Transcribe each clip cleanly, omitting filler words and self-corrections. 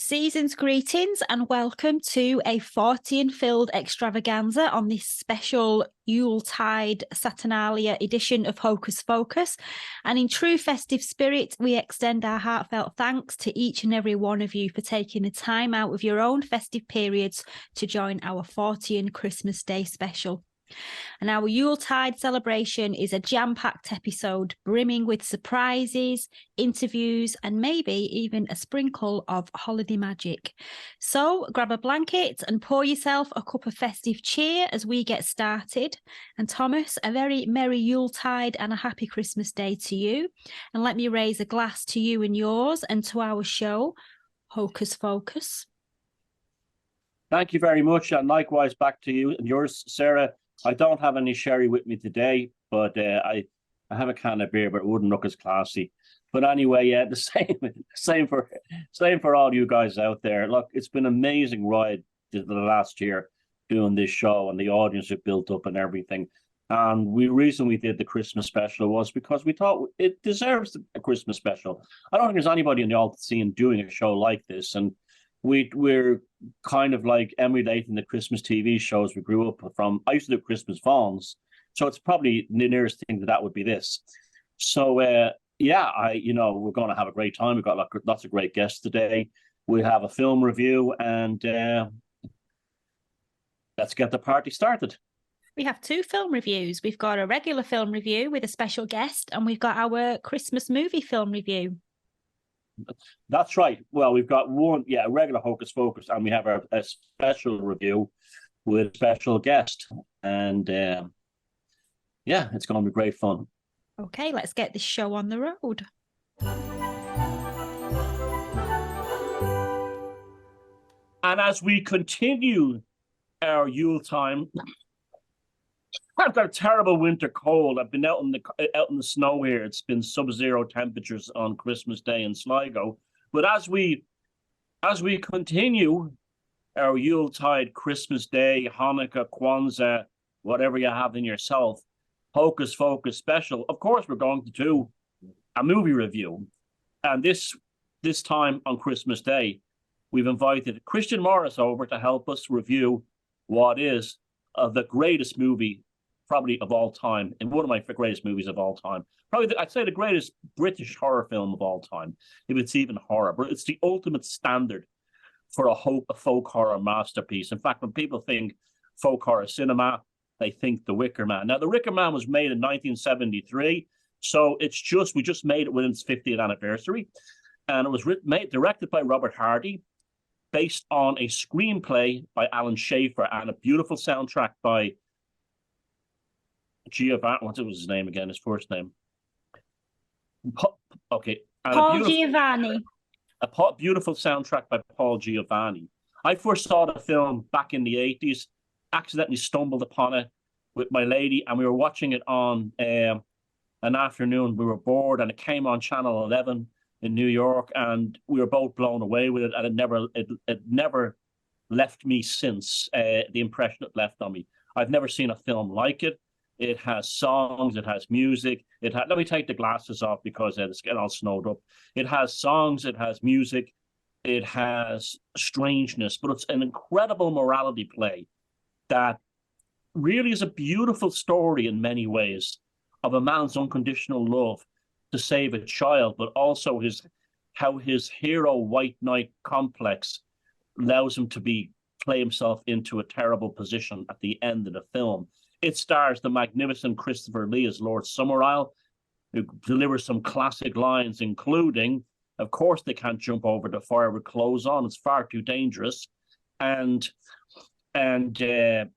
Season's greetings and welcome to a Fortean-filled extravaganza on this special Yuletide Saturnalia edition of Hocus Focus. And in true festive spirit, we extend our heartfelt thanks to each and every one of you for taking the time out of your own festive periods to join our Fortean Christmas Day special. And our Yuletide celebration is a jam-packed episode brimming with surprises, interviews, and maybe even a sprinkle of holiday magic. So grab a blanket and pour yourself a cup of festive cheer as we get started. And Thomas, a very merry Yuletide and a happy Christmas Day to you. And let me raise a glass to you and yours and to our show, Hocus Focus. Thank you very much, and likewise back to you and yours, Sarah. I don't have any sherry with me today, but I have a can of beer, but it wouldn't look as classy. But anyway, yeah, the same for all you guys out there. Look, it's been an amazing ride the last year doing this show, and the audience have built up and everything. And the reason we did the Christmas special was because we thought it deserves a Christmas special. I don't think there's anybody in the alt scene doing a show like this, and we're kind of like emulating the Christmas TV shows we grew up from. I used to do Christmas Vaughns, so it's probably the nearest thing that would be this. So we're going to have a great time. We've got lots of great guests today. We'll have a film review, and let's get the party started. We have two film reviews. We've got a regular film review with a special guest, and we've got our Christmas movie film review. That's right. Well, we've got a regular Hocus Focus, and we have a special review with a special guest. And it's going to be great fun. Okay, let's get this show on the road. And as we continue our Yule time, I've got a terrible winter cold. I've been out in the snow here. It's been sub-zero temperatures on Christmas Day in Sligo. But as we continue our Yuletide, Christmas Day, Hanukkah, Kwanzaa, whatever you have in yourself, Hocus Focus special, of course we're going to do a movie review. And this time on Christmas Day, we've invited Christian Morris over to help us review what is the greatest movie probably of all time, and one of my greatest movies of all time. Probably, I'd say the greatest British horror film of all time, if it's even horror. But it's the ultimate standard for a folk horror masterpiece. In fact, when people think folk horror cinema, they think The Wicker Man. Now, The Wicker Man was made in 1973, so we just made it within its 50th anniversary, and it was directed by Robert Hardy, based on a screenplay by Alan Schaefer, and a beautiful soundtrack by Giovanni. What was his name again? His first name. Okay. Paul Giovanni. A beautiful soundtrack by Paul Giovanni. I first saw the film back in the 80s, accidentally stumbled upon it with my lady, and we were watching it on an afternoon. We were bored, and it came on Channel 11 in New York, and we were both blown away with it, and it never left me since, the impression it left on me. I've never seen a film like it. It has songs, it has music. Let me take the glasses off because it's getting all snowed up. It has songs, it has music, it has strangeness, but it's an incredible morality play that really is a beautiful story in many ways of a man's unconditional love to save a child, but also how his hero white knight complex allows him to play himself into a terrible position at the end of the film. It stars the magnificent Christopher Lee as Lord Summerisle, who delivers some classic lines, including, of course, they can't jump over the fire with clothes on. It's far too dangerous. And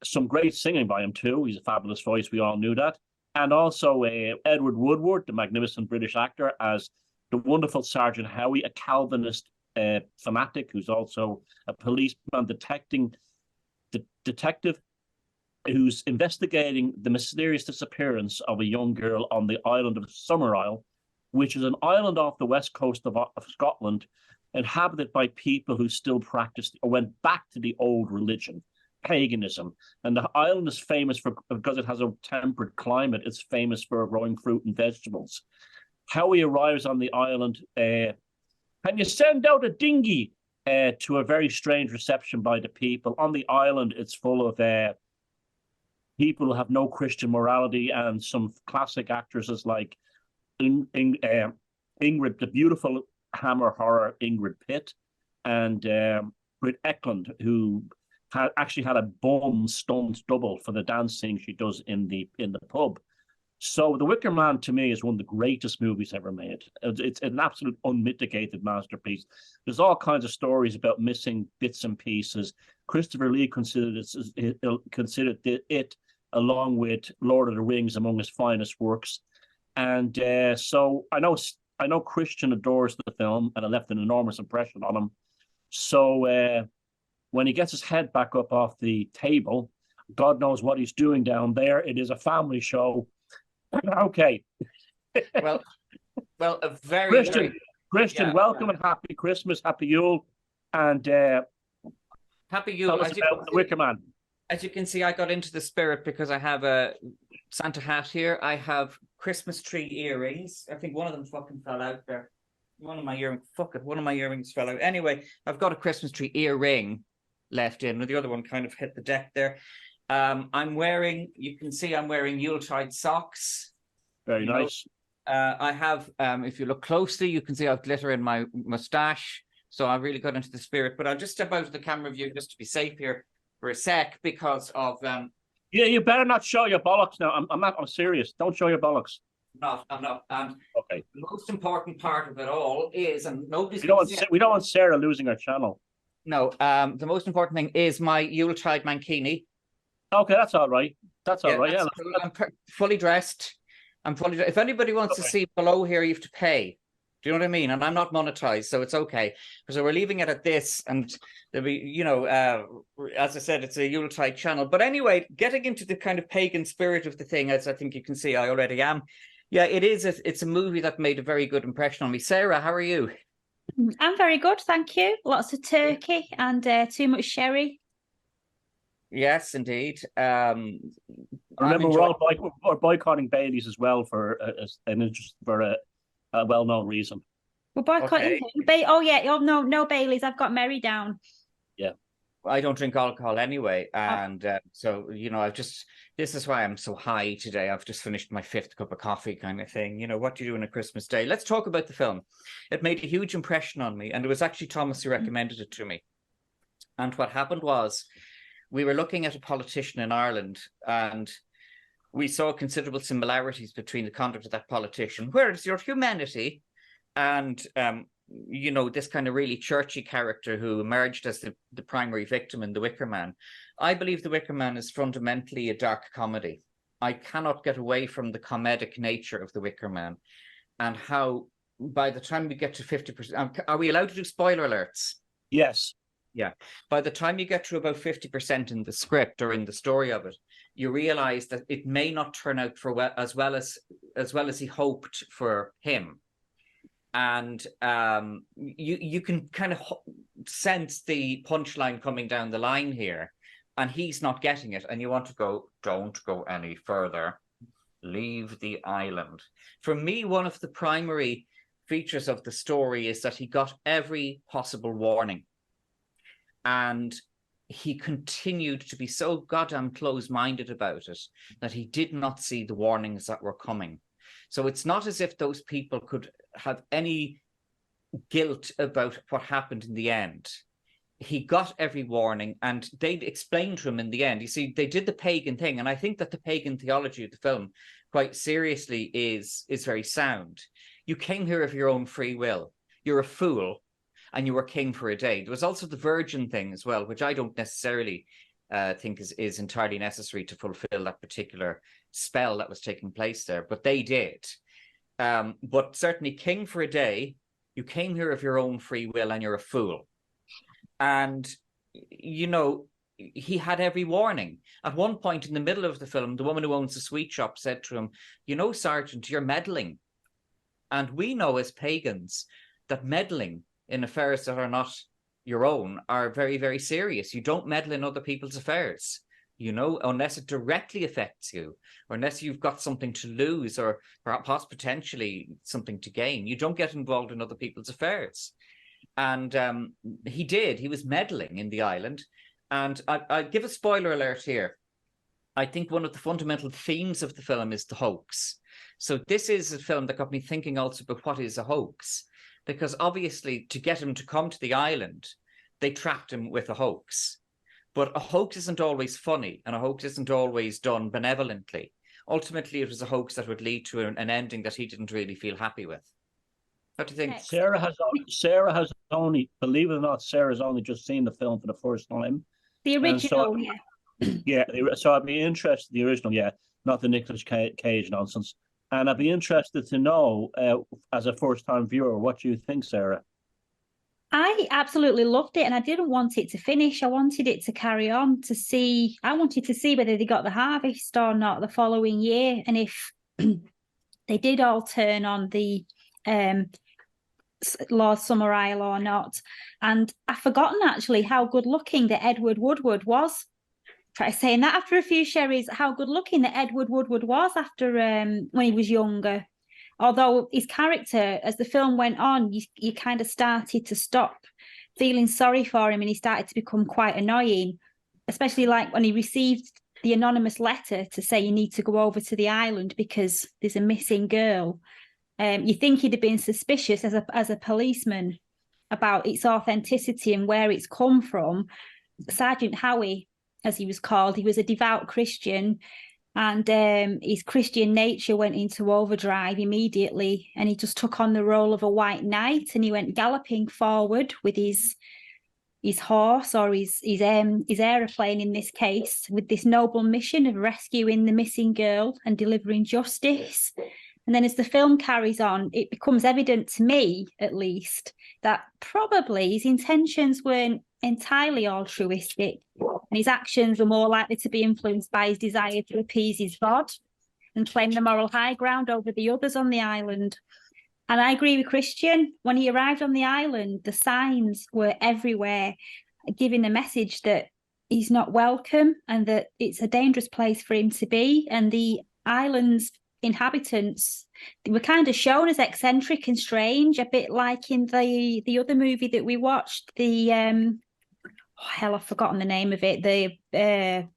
some great singing by him, too. He's a fabulous voice. We all knew that. And also Edward Woodward, the magnificent British actor, as the wonderful Sergeant Howie, a Calvinist fanatic who's also a policeman detective who's investigating the mysterious disappearance of a young girl on the island of Summerisle, which is an island off the west coast of Scotland, inhabited by people who still practiced or went back to the old religion, paganism. And the island is famous because it has a temperate climate. It's famous for growing fruit and vegetables. How he arrives on the island, can you send out a dinghy to a very strange reception by the people. On the island, it's full of people who have no Christian morality, and some classic actresses like Ingrid, the beautiful Hammer horror Ingrid Pitt, and Britt Eklund, who actually had a bum stunt double for the dancing she does in the pub. So The Wicker Man, to me, is one of the greatest movies ever made. It's an absolute unmitigated masterpiece. There's all kinds of stories about missing bits and pieces. Christopher Lee considered it along with Lord of the Rings among his finest works. And so I know Christian adores the film, and it left an enormous impression on him. So when he gets his head back up off the table, God knows what he's doing down there. It is a family show. Okay. Well, a very Christian, yeah. Welcome and happy Christmas, happy Yule, and happy Yule. Tell us about The Wicker Man. As you can see, I got into the spirit because I have a Santa hat here. I have Christmas tree earrings. I think one of them fucking fell out there. One of my earrings fell out. Anyway, I've got a Christmas tree earring left in, and the other one kind of hit the deck there. You can see I'm wearing Yuletide socks. Very nice. I have, if you look closely, you can see I have glitter in my mustache. So I really got into the spirit. But I'll just step out of the camera view just to be safe here for a sec because of... Yeah, you better not show your bollocks now. I'm serious. Don't show your bollocks. I'm not. And okay. The most important part of it all is, and nobody's... We don't want Sarah losing her channel. No, the most important thing is my Yuletide mankini. Okay, that's all right. That's all right. Yeah, I'm fully dressed. If anybody wants to see below here, you have to pay. Do you know what I mean? And I'm not monetized, so it's okay. So we're leaving it at this, and there'll be, as I said, it's a Yuletide channel. But anyway, getting into the kind of pagan spirit of the thing, as I think you can see, I already am. Yeah, it is. It's a movie that made a very good impression on me. Sarah, how are you? I'm very good, thank you. Lots of turkey and too much sherry. Yes, indeed. Remember, we're boycotting Bailey's as well for a well-known reason. We're boycotting. Okay. No Bailey's. I've got Mary down. Yeah, I don't drink alcohol anyway, and so this is why I'm so high today. I've just finished my 5th cup of coffee, kind of thing. What do you do on a Christmas day? Let's talk about the film. It made a huge impression on me, and it was actually Thomas who recommended it to me. And what happened was, we were looking at a politician in Ireland, and we saw considerable similarities between the conduct of that politician, whereas your humanity and, this kind of really churchy character who emerged as the primary victim in The Wicker Man. I believe The Wicker Man is fundamentally a dark comedy. I cannot get away from the comedic nature of The Wicker Man, and how by the time we get to 50%, are we allowed to do spoiler alerts? Yes. Yeah. By the time you get to about 50% in the script or in the story of it, you realize that it may not turn out as well as he hoped for him. And you can kind of sense the punchline coming down the line here, and he's not getting it. And you want to go, don't go any further. Leave the island. For me, one of the primary features of the story is that he got every possible warning. And he continued to be so goddamn close-minded about it that he did not see the warnings that were coming. So it's not as if those people could have any guilt about what happened in the end. He got every warning, and they explained to him in the end. You see, they did the pagan thing, and I think that the pagan theology of the film, quite seriously, is very sound. You came here of your own free will. You're a fool. And you were king for a day. There was also the virgin thing as well, which I don't necessarily think is entirely necessary to fulfill that particular spell that was taking place there, but they did. But certainly king for a day, you came here of your own free will and you're a fool. And, he had every warning. At one point in the middle of the film, the woman who owns the sweet shop said to him, Sergeant, you're meddling. And we know as pagans that meddling in affairs that are not your own are very, very serious. You don't meddle in other people's affairs, unless it directly affects you, or unless you've got something to lose or perhaps potentially something to gain. You don't get involved in other people's affairs. And he was meddling in the island. And I give a spoiler alert here. I think one of the fundamental themes of the film is the hoax. So this is a film that got me thinking also about what is a hoax, because obviously to get him to come to the island, they trapped him with a hoax. But a hoax isn't always funny, and a hoax isn't always done benevolently. Ultimately, it was a hoax that would lead to an ending that he didn't really feel happy with. What do you think? Sarah has only, believe it or not, Sarah's only just seen the film for the first time. The original, yeah. So I'd be interested, the original, yeah, not the Nicolas Cage nonsense. And I'd be interested to know, as a first-time viewer, what you think, Sarah. I absolutely loved it, and I didn't want it to finish. I wanted it to carry on to see. I wanted to see whether they got the harvest or not the following year, and if they did all turn on the Lord Summer Isle or not. And I've forgotten actually how good looking that Edward Woodward was. Try saying that after a few sherries, how good looking that Edward Woodward was after when he was younger. Although his character, as the film went on, you kind of started to stop feeling sorry for him, and he started to become quite annoying, especially like when he received the anonymous letter to say you need to go over to the island because there's a missing girl. You think he'd have been suspicious as a policeman about its authenticity and where it's come from. Sergeant Howie, as he was called, he was a devout Christian, and his Christian nature went into overdrive immediately, and he just took on the role of a white knight, and he went galloping forward with his horse, or his aeroplane in this case, with this noble mission of rescuing the missing girl and delivering justice. And then as the film carries on, it becomes evident to me, at least, that probably his intentions weren't entirely altruistic, and his actions were more likely to be influenced by his desire to appease his God and claim the moral high ground over the others on the island. And I agree with Christian. When he arrived on the island, the signs were everywhere, giving the message that he's not welcome and that it's a dangerous place for him to be. And the island's inhabitants, they were kind of shown as eccentric and strange, a bit like in the other movie that we watched, I've forgotten the name of it, the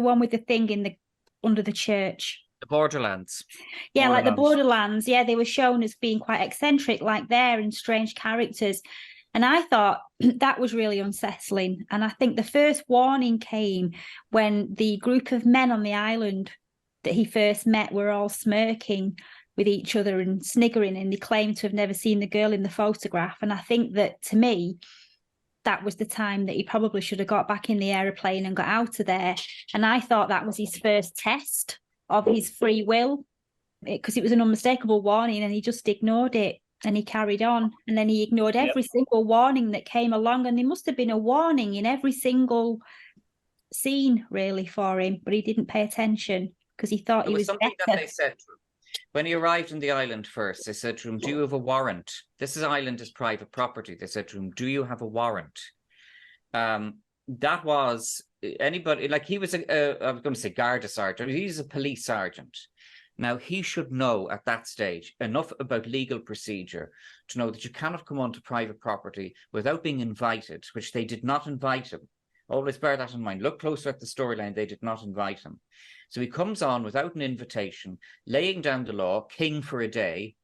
one with the thing under the church. The Borderlands. Yeah, like the Borderlands. Yeah, they were shown as being quite eccentric like there, and strange characters. And I thought that was really unsettling. And I think the first warning came when the group of men on the island that he first met were all smirking with each other and sniggering, and they claimed to have never seen the girl in the photograph. And I think that, to me, that was the time that he probably should have got back in the aeroplane and got out of there. And I thought that was his first test of his free will, because it was an unmistakable warning, and he just ignored it, and he carried on. And then he ignored every single warning that came along, and there must have been a warning in every single scene really for him, but he didn't pay attention because he thought he was something better. That they said to him. When he arrived on the island first, they said to him, do you have a warrant? This island is private property. They said to him, do you have a warrant? That was anybody, like he was I was going to say Garda sergeant. He's a police sergeant. Now, he should know at that stage enough about legal procedure to know that you cannot come onto private property without being invited, which they did not invite him. Always bear that in mind. Look closer at the storyline. They did not invite him. So he comes on without an invitation, laying down the law, king for a day,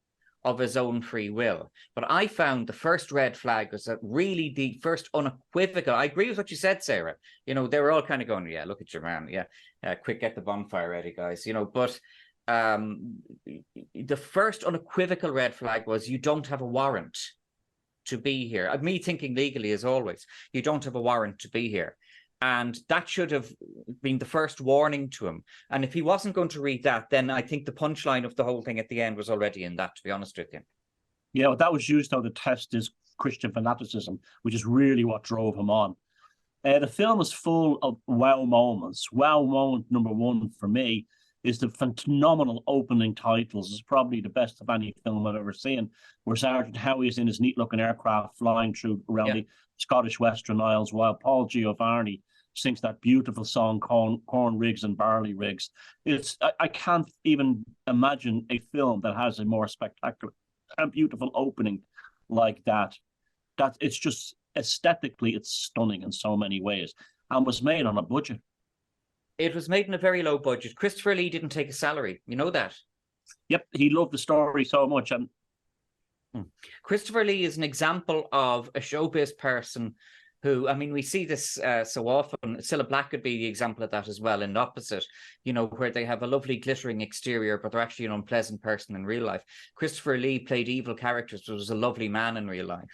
of his own free will. But I found the first red flag was that really the first unequivocal. I agree with what you said, Sarah. You know, they were all kind of going, yeah, look at your man. Yeah, quick, get the bonfire ready, guys. You know, but the first unequivocal red flag was you don't have a warrant to be here. Me thinking legally as always, you don't have a warrant to be here. And that should have been the first warning to him. And if he wasn't going to read that, then I think the punchline of the whole thing at the end was already in that, to be honest with you. Yeah, well, that was used though to test his Christian fanaticism, which is really what drove him on. The film is full of wow moments. Wow moment number one for me is the phenomenal opening titles. It's probably the best of any film I've ever seen, where Sergeant Howie is in his neat-looking aircraft flying around the Scottish Western Isles, while Paul Giovanni sings that beautiful song, Corn Rigs and Barley Rigs. I can't even imagine a film that has a more spectacular and beautiful opening like that. that it's just aesthetically, it's stunning in so many ways, and was made on a budget. It was made in a very low budget. Christopher Lee didn't take a salary. You know that? Yep, he loved the story so much. And Christopher Lee is an example of a showbiz person who, I mean, we see this so often. Cilla Black could be the example of that as well, in the opposite, you know, where they have a lovely glittering exterior, but they're actually an unpleasant person in real life. Christopher Lee played evil characters, but was a lovely man in real life.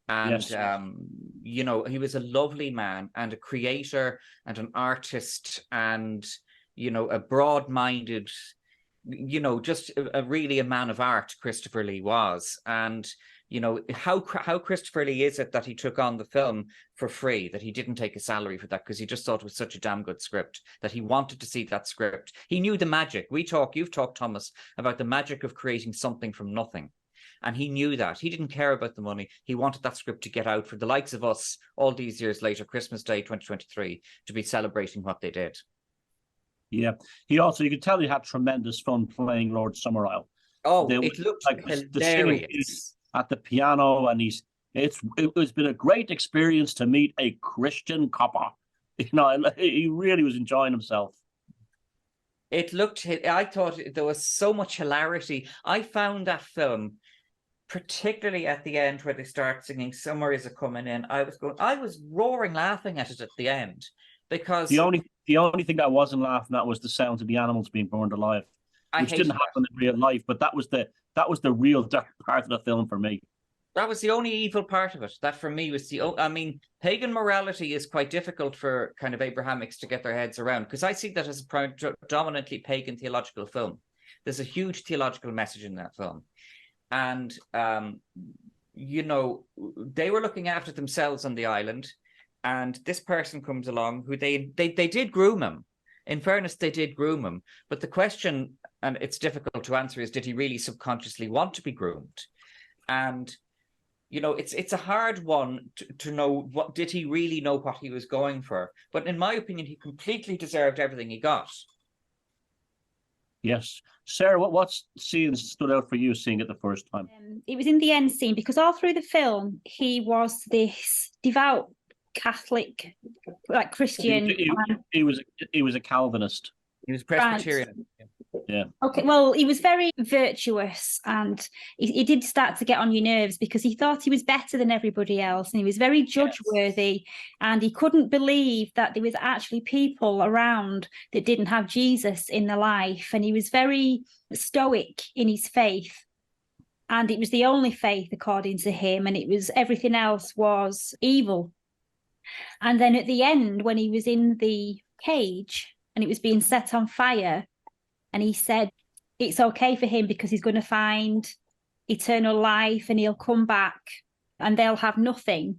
And, yes. You know, he was a lovely man and a creator and an artist and, you know, a broad-minded, you know, just really a man of art, Christopher Lee was. And, you know, how Christopher Lee is it that he took on the film for free, that he didn't take a salary for that because he just thought it was such a damn good script, that he wanted to see that script. He knew the magic. You've talked, Thomas, about the magic of creating something from nothing. And he knew that. He didn't care about the money. He wanted that script to get out for the likes of us all these years later, Christmas Day 2023, to be celebrating what they did. Yeah. You could tell he had tremendous fun playing Lord Summerisle. Oh, it looked like hilarious. At the piano, and it's been a great experience to meet a Christian copper. You know, he really was enjoying himself. I thought there was so much hilarity. I found that film, particularly at the end where they start singing "Summer Is a Coming In," I was roaring laughing at it at the end, because the only thing that I wasn't laughing at was the sounds of the animals being burned alive, which didn't happen in real life, but that was the real dark part of the film for me. That was the only evil part of it. That for me was I mean, pagan morality is quite difficult for kind of Abrahamics to get their heads around, because I see that as a predominantly pagan theological film. There's a huge theological message in that film. And, you know, they were looking after themselves on the island, and this person comes along who they did groom him. In fairness, they did groom him. But the question, and it's difficult to answer, is did he really subconsciously want to be groomed? And, you know, it's a hard one to know, what did he really know what he was going for? But in my opinion, he completely deserved everything he got. Yes. Sarah, what scenes stood out for you seeing it the first time? It was in the end scene, because all through the film, he was this devout Catholic, like Christian. He was a Calvinist. He was Presbyterian. Right. Yeah. Okay, well, he was very virtuous, and he did start to get on your nerves because he thought he was better than everybody else, and he was very judge-worthy, and he couldn't believe that there was actually people around that didn't have Jesus in their life, and he was very stoic in his faith, and it was the only faith according to him, and it was everything else was evil. And then at the end, when he was in the cage and it was being set on fire, and he said it's okay for him because he's going to find eternal life and he'll come back and they'll have nothing.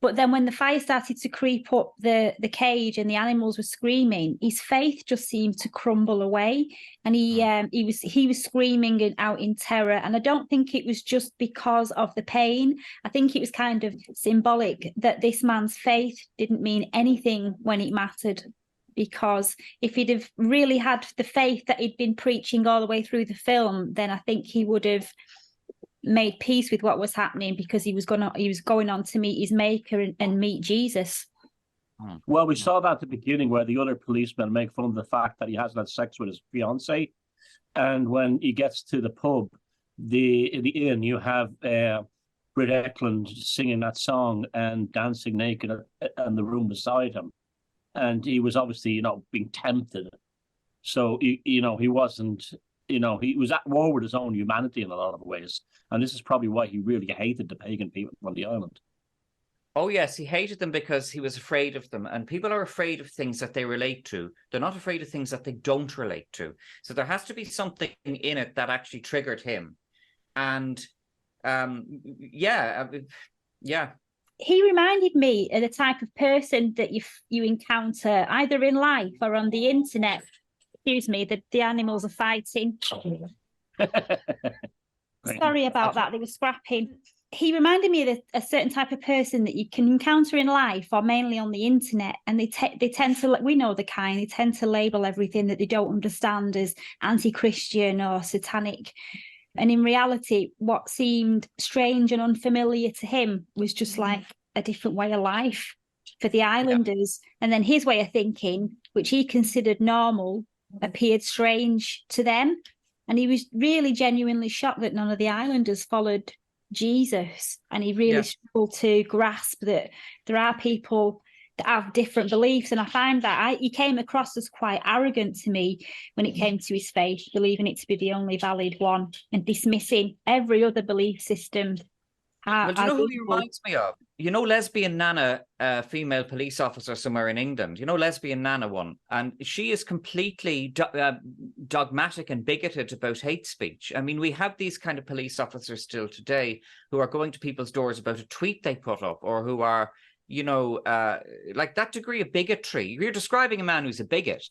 But then when the fire started to creep up the cage and the animals were screaming, his faith just seemed to crumble away, and he was screaming out in terror. And I don't think it was just because of the pain. I think it was kind of symbolic that this man's faith didn't mean anything when it mattered. Because if he'd have really had the faith that he'd been preaching all the way through the film, then I think he would have made peace with what was happening, because he was going on to meet his maker and meet Jesus. Well, we saw that at the beginning, where the other policemen make fun of the fact that he hasn't had sex with his fiancée, and when he gets to the pub, in the inn, you have Britt Eklund singing that song and dancing naked in the room beside him. And he was obviously, you know, being tempted. So, he wasn't, he was at war with his own humanity in a lot of ways. And this is probably why he really hated the pagan people on the island. Oh, yes, he hated them because he was afraid of them. And people are afraid of things that they relate to. They're not afraid of things that they don't relate to. So there has to be something in it that actually triggered him. And, yeah. He reminded me of the type of person that you encounter either in life or on the internet. Excuse me, the animals are fighting. Sorry about that, they were scrapping. He reminded me of a certain type of person that you can encounter in life or mainly on the internet, and they tend to, we know the kind, they tend to label everything that they don't understand as anti-Christian or satanic And in reality, what seemed strange and unfamiliar to him was just like a different way of life for the islanders. And then his way of thinking, which he considered normal, appeared strange to them. And he was really genuinely shocked that none of the islanders followed Jesus. And he really struggled to grasp that there are people that have different beliefs. And I find that he came across as quite arrogant to me when it came to his faith, believing it to be the only valid one and dismissing every other belief system. Well, do you know who he reminds me of? You know, Lesbian Nana, female police officer somewhere in England. You know, Lesbian Nana one. And she is completely dogmatic and bigoted about hate speech. I mean, we have these kind of police officers still today who are going to people's doors about a tweet they put up, or who are, you know, like that degree of bigotry. You're describing a man who's a bigot.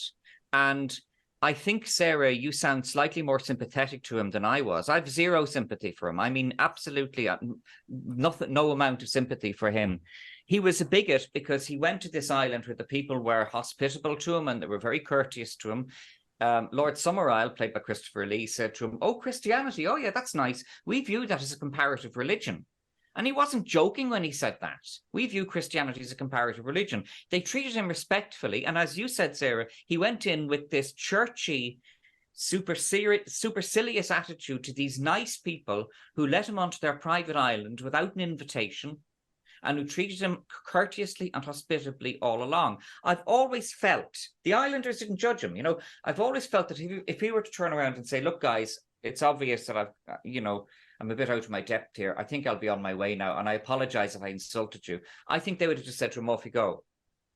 And I think, Sarah, you sound slightly more sympathetic to him than I was. I've zero sympathy for him. I mean, absolutely no amount of sympathy for him. He was a bigot because he went to this island where the people were hospitable to him and they were very courteous to him. Lord Summerisle, played by Christopher Lee, said to him, "Oh, Christianity, oh yeah, that's nice. We view that as a comparative religion." And he wasn't joking when he said that. We view Christianity as a comparative religion. They treated him respectfully. And as you said, Sarah, he went in with this churchy, supercilious attitude to these nice people who let him onto their private island without an invitation and who treated him courteously and hospitably all along. I've always felt, the islanders didn't judge him, you know, I've always felt that if he were to turn around and say, "Look, guys, it's obvious that I'm a bit out of my depth here. I think I'll be on my way now, and I apologize if I insulted you," I think they would have just said to him, "Off you go."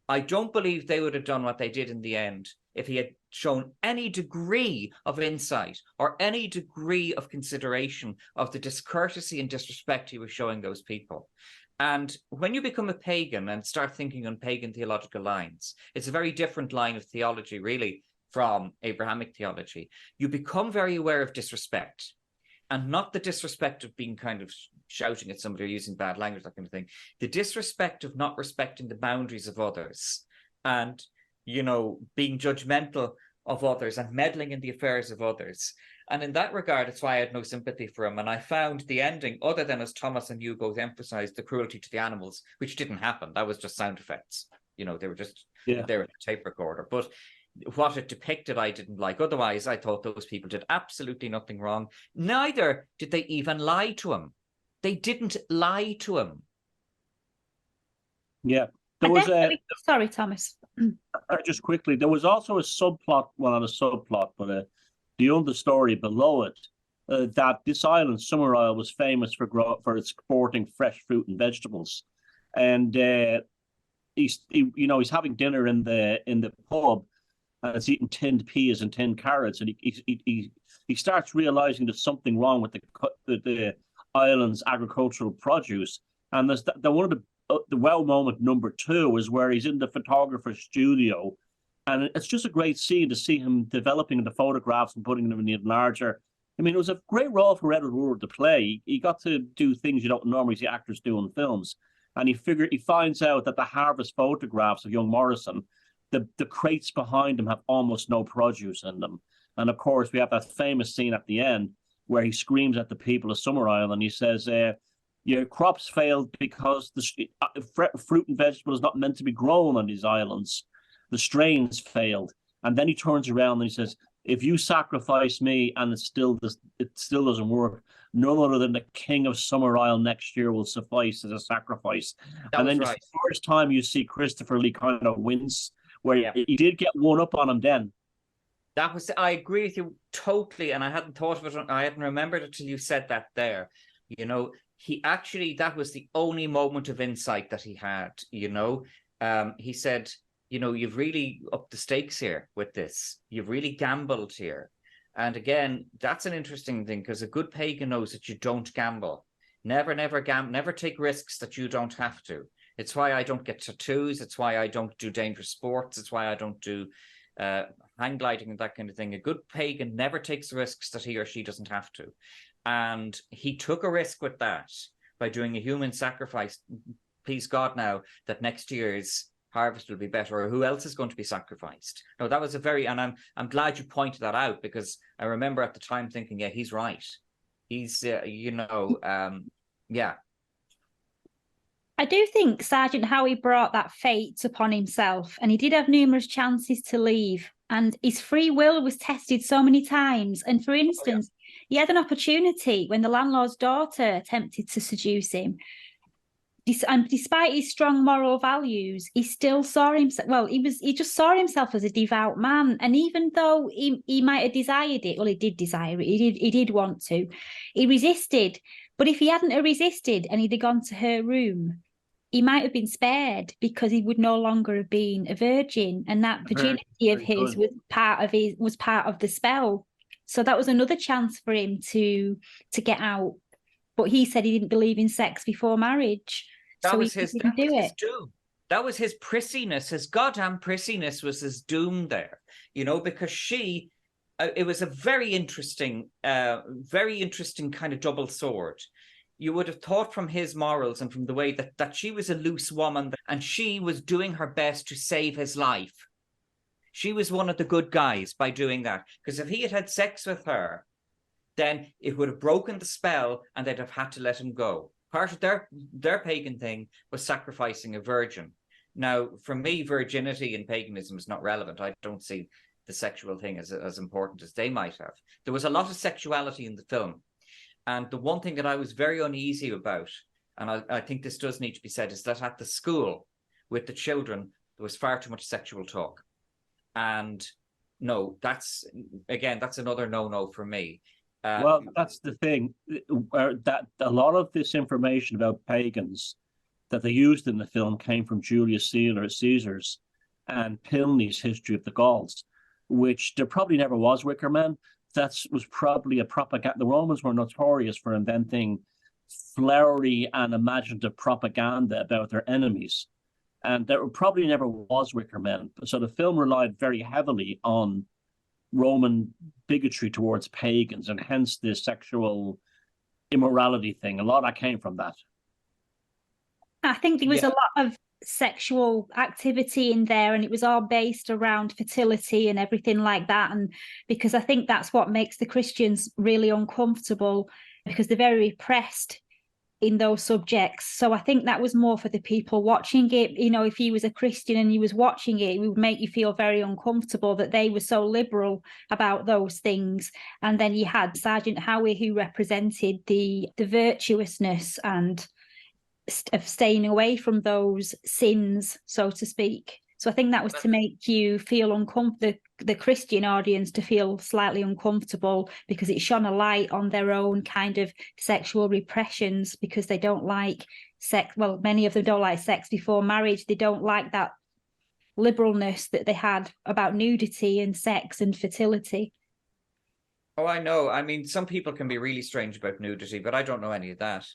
I don't believe they would have done what they did in the end if he had shown any degree of insight or any degree of consideration of the discourtesy and disrespect he was showing those people. And when you become a pagan and start thinking on pagan theological lines, it's a very different line of theology, really, from Abrahamic theology. You become very aware of disrespect. And not the disrespect of being kind of shouting at somebody or using bad language, that kind of thing. The disrespect of not respecting the boundaries of others and, you know, being judgmental of others and meddling in the affairs of others. And in that regard, it's why I had no sympathy for him. And I found the ending, other than, as Thomas and you both emphasized, the cruelty to the animals, which didn't happen. That was just sound effects. You know, they were just there in a tape recorder. But what it depicted, I didn't like. Otherwise, I thought those people did absolutely nothing wrong. Neither did they even lie to him. They didn't lie to him. Yeah. There was Sorry, Thomas. Just quickly, there was also a subplot, well, not a subplot, but the understory below it, that this island, Summerisle, was famous for exporting fresh fruit and vegetables. And he's having dinner in the pub, and it's eating tinned peas and tinned carrots, and he starts realizing there's something wrong with the island's agricultural produce. And there's one of the wow moment number 2 is where he's in the photographer's studio, and it's just a great scene to see him developing the photographs and putting them in the enlarger. I mean, it was a great role for Edward Woodward to play. He got to do things you don't normally see actors do in films, and he finds out that the harvest photographs of young Morrison, the crates behind him have almost no produce in them. And of course, we have that famous scene at the end where he screams at the people of Summerisle and he says, "Your crops failed because the fruit and vegetables is not meant to be grown on these islands. The strains failed." And then he turns around and he says, "If you sacrifice me and it still doesn't work, none other than the king of Summerisle next year will suffice as a sacrifice." And then it's the first time you see Christopher Lee kind of wince, where he did get one up on him then. I agree with you totally, and I hadn't thought of it. I hadn't remembered it till you said that there. You know, that was the only moment of insight that he had. You know, he said, "You know, you've really upped the stakes here with this. You've really gambled here." And again, that's an interesting thing, because a good pagan knows that you don't gamble. Never take risks that you don't have to. It's why I don't get tattoos. It's why I don't do dangerous sports. It's why I don't do hang gliding and that kind of thing. A good pagan never takes risks that he or she doesn't have to. And he took a risk with that by doing a human sacrifice. Please God now that next year's harvest will be better, or who else is going to be sacrificed. No, that was and I'm glad you pointed that out, because I remember at the time thinking, yeah, he's right. He's, yeah. I do think Sergeant Howie brought that fate upon himself, and he did have numerous chances to leave, and his free will was tested so many times. And for instance, he had an opportunity when the landlord's daughter attempted to seduce him. And despite his strong moral values, he still saw himself. Well, he just saw himself as a devout man. And even though he might have desired it, well, he did desire it. He did want to. He resisted. But if he hadn't have resisted and he'd have gone to her room, he might have been spared because he would no longer have been a virgin, and that virginity of his was part of the spell. So that was another chance for him to get out. But he said he didn't believe in sex before marriage. That so was his doom. That was his prissiness. His goddamn prissiness was his doom there, because it was a very interesting kind of double sword. You would have thought from his morals and from the way that she was a loose woman and she was doing her best to save his life. She was one of the good guys by doing that. Because if he had had sex with her, then it would have broken the spell and they'd have had to let him go. Part of their pagan thing was sacrificing a virgin. Now, for me, virginity in paganism is not relevant. I don't see the sexual thing as important as they might have. There was a lot of sexuality in the film. And the one thing that I was very uneasy about, and I think this does need to be said, is that at the school with the children, there was far too much sexual talk. And no, that's another no-no for me. Well, that's the thing, that a lot of this information about pagans that they used in the film came from Julius Caesar's and Pliny's history of the Gauls, which there probably never was Wicker Man. That was probably a propaganda. The Romans were notorious for inventing flowery and imaginative propaganda about their enemies. And there probably never was Wicker Men. So the film relied very heavily on Roman bigotry towards pagans, and hence the sexual immorality thing. A lot of that came from that. I think there was a lot of sexual activity in there, and it was all based around fertility and everything like that. And because I think that's what makes the Christians really uncomfortable, because they're very repressed in those subjects. So I think that was more for the people watching it. If he was a Christian and he was watching it, it would make you feel very uncomfortable that they were so liberal about those things. And then you had Sergeant Howie, who represented the virtuousness and of staying away from those sins, so to speak. So I think that was to make you feel uncomfortable, the Christian audience to feel slightly uncomfortable, because it shone a light on their own kind of sexual repressions, because they don't like sex. Well, many of them don't like sex before marriage. They don't like that liberalness that they had about nudity and sex and fertility. Oh, I know. I mean, some people can be really strange about nudity, but I don't know any of that.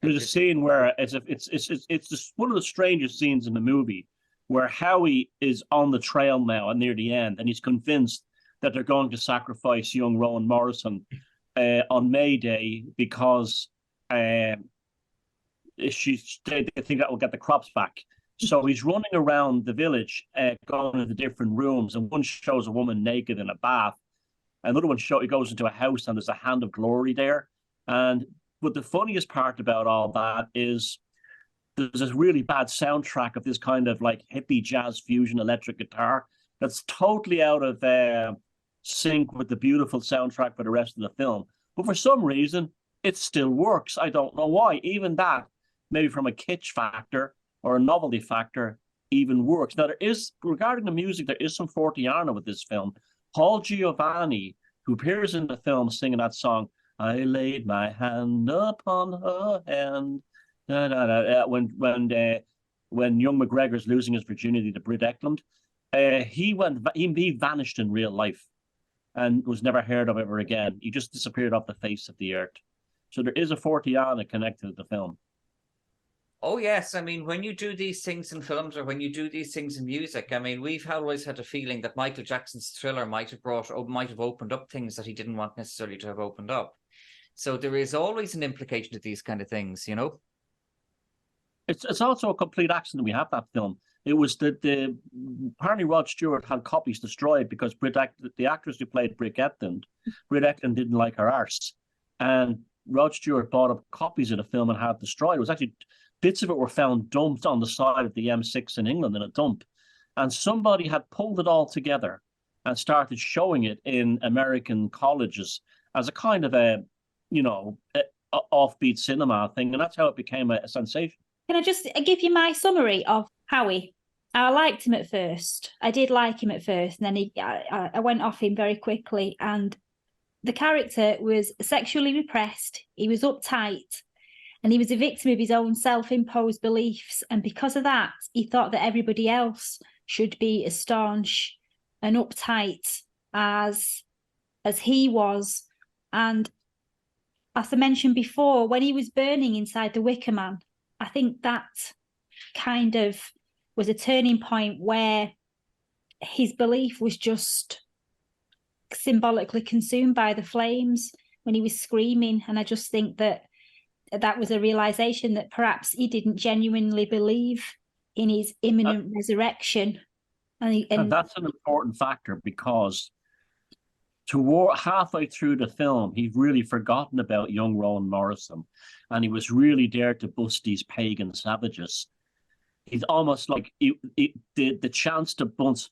There's a scene where it's just one of the strangest scenes in the movie, where Howie is on the trail now and near the end, and he's convinced that they're going to sacrifice young Rowan Morrison on May Day because they think that will get the crops back. So he's running around the village, going to the different rooms, and one shows a woman naked in a bath. Another one he goes into a house and there's a hand of glory there. But the funniest part about all that is there's this really bad soundtrack of this kind of like hippie jazz fusion electric guitar that's totally out of sync with the beautiful soundtrack for the rest of the film. But for some reason, it still works. I don't know why. Even that, maybe from a kitsch factor or a novelty factor, even works. Now, regarding the music, there is some Forteana with this film. Paul Giovanni, who appears in the film singing that song, I laid my hand upon her hand. When young McGregor's losing his virginity to Britt Eklund, he vanished in real life and was never heard of ever again. He just disappeared off the face of the earth. So there is a Forteana connected to the film. Oh, yes. I mean, when you do these things in films or when you do these things in music, I mean, we've always had a feeling that Michael Jackson's Thriller might have opened up things that he didn't want necessarily to have opened up. So there is always an implication to these kind of things, you know? It's also a complete accident we have that film, It was that apparently Rod Stewart had copies destroyed because the actress who played Britt Eklund didn't like her arse, and Rod Stewart bought up copies of the film and had destroyed. It was actually bits of it were found dumped on the side of the M6 in England in a dump, and somebody had pulled it all together and started showing it in American colleges as a kind of a offbeat cinema thing, and that's how it became a sensation. Can I just give you my summary of Howie? I liked him at first. I did like him at first, and then I went off him very quickly. And the character was sexually repressed. He was uptight, and he was a victim of his own self-imposed beliefs. And because of that, he thought that everybody else should be as staunch and uptight as he was. And as I mentioned before, when he was burning inside the Wicker Man, I think that kind of was a turning point where his belief was just symbolically consumed by the flames when he was screaming. And I just think that was a realization that perhaps he didn't genuinely believe in his imminent resurrection. And that's an important factor, because halfway through the film, he'd really forgotten about young Rowan Morrison, and he was really there to bust these pagan savages. He's almost like the chance to bust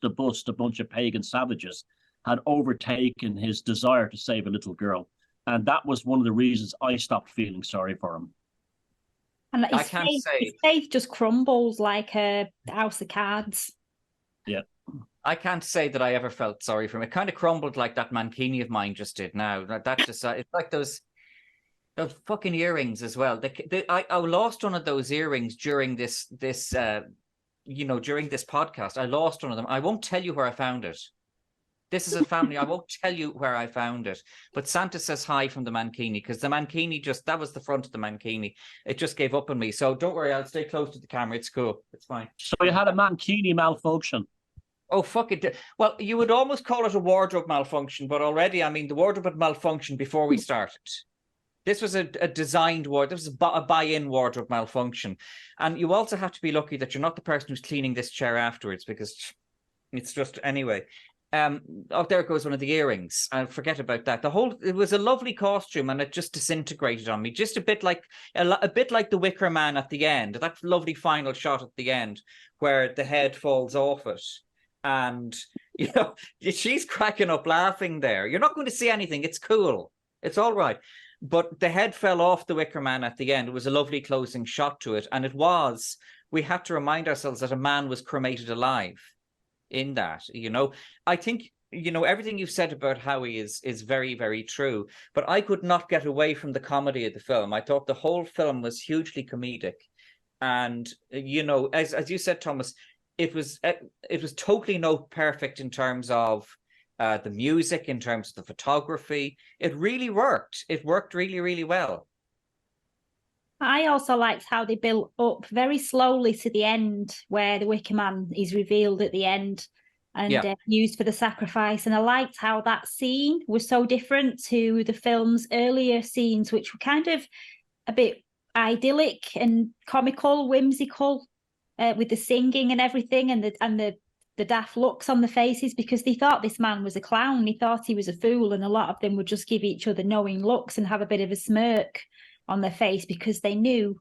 a bunch of pagan savages had overtaken his desire to save a little girl. And that was one of the reasons I stopped feeling sorry for him. And his faith just crumbles like a house of cards. Yeah. I can't say that I ever felt sorry for him. It kind of crumbled like that mankini of mine just did now. That just, it's like those fucking earrings as well. I lost one of those earrings during this during this podcast. I lost one of them. I won't tell you where I found it. This is a family. I won't tell you where I found it. But Santa says hi from the mankini, because the mankini that was the front of the mankini. It just gave up on me. So don't worry, I'll stay close to the camera. It's cool. It's fine. So you had a mankini malfunction. Oh, fuck it. Well, you would almost call it a wardrobe malfunction, but already, I mean, the wardrobe had malfunctioned before we started. This was a designed wardrobe. This was a buy-in wardrobe malfunction. And you also have to be lucky that you're not the person who's cleaning this chair afterwards, because it's just, anyway. There goes one of the earrings. I'll forget about that. It was a lovely costume, and it just disintegrated on me. Just a bit like the Wicker Man at the end. That lovely final shot at the end where the head falls off it. And, she's cracking up laughing there. You're not going to see anything. It's cool. It's all right. But the head fell off the Wicker Man at the end. It was a lovely closing shot to it. And we had to remind ourselves that a man was cremated alive in that, I think, everything you've said about Howie is very, very true. But I could not get away from the comedy of the film. I thought the whole film was hugely comedic. And, as you said, Thomas, it was totally not perfect in terms of the music, in terms of the photography. It really worked. It worked really, really well. I also liked how they built up very slowly to the end, where the Wicker Man is revealed at the end and used for the sacrifice. And I liked how that scene was so different to the film's earlier scenes, which were kind of a bit idyllic and comical, whimsical, with the singing and everything, and the daft looks on the faces, because they thought this man was a clown. They thought he was a fool, and a lot of them would just give each other knowing looks and have a bit of a smirk on their face because they knew.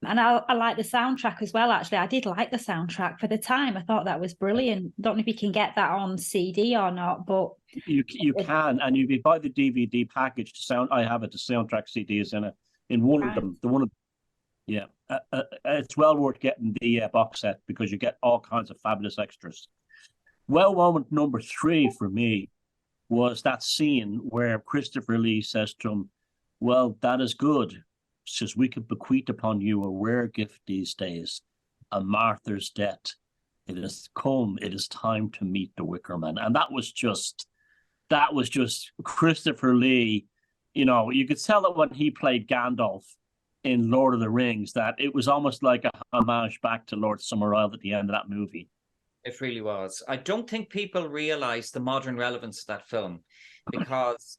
And I like the soundtrack as well, actually. I did like the soundtrack for the time. I thought that was brilliant. Don't know if you can get that on CD or not, but you can, and you buy the DVD package. I have it. The soundtrack CD is in one of them. Yeah, it's well worth getting the box set, because you get all kinds of fabulous extras. Well, moment number 3 for me was that scene where Christopher Lee says to him, "Well, that is good, since we could bequeath upon you a rare gift these days, a martyr's death. It has come. It is time to meet the Wicker Man." And that was just Christopher Lee. You could tell that when he played Gandalf in Lord of the Rings, that it was almost like a homage back to Lord Summerisle at the end of that movie. It really was. I don't think people realize the modern relevance of that film, because,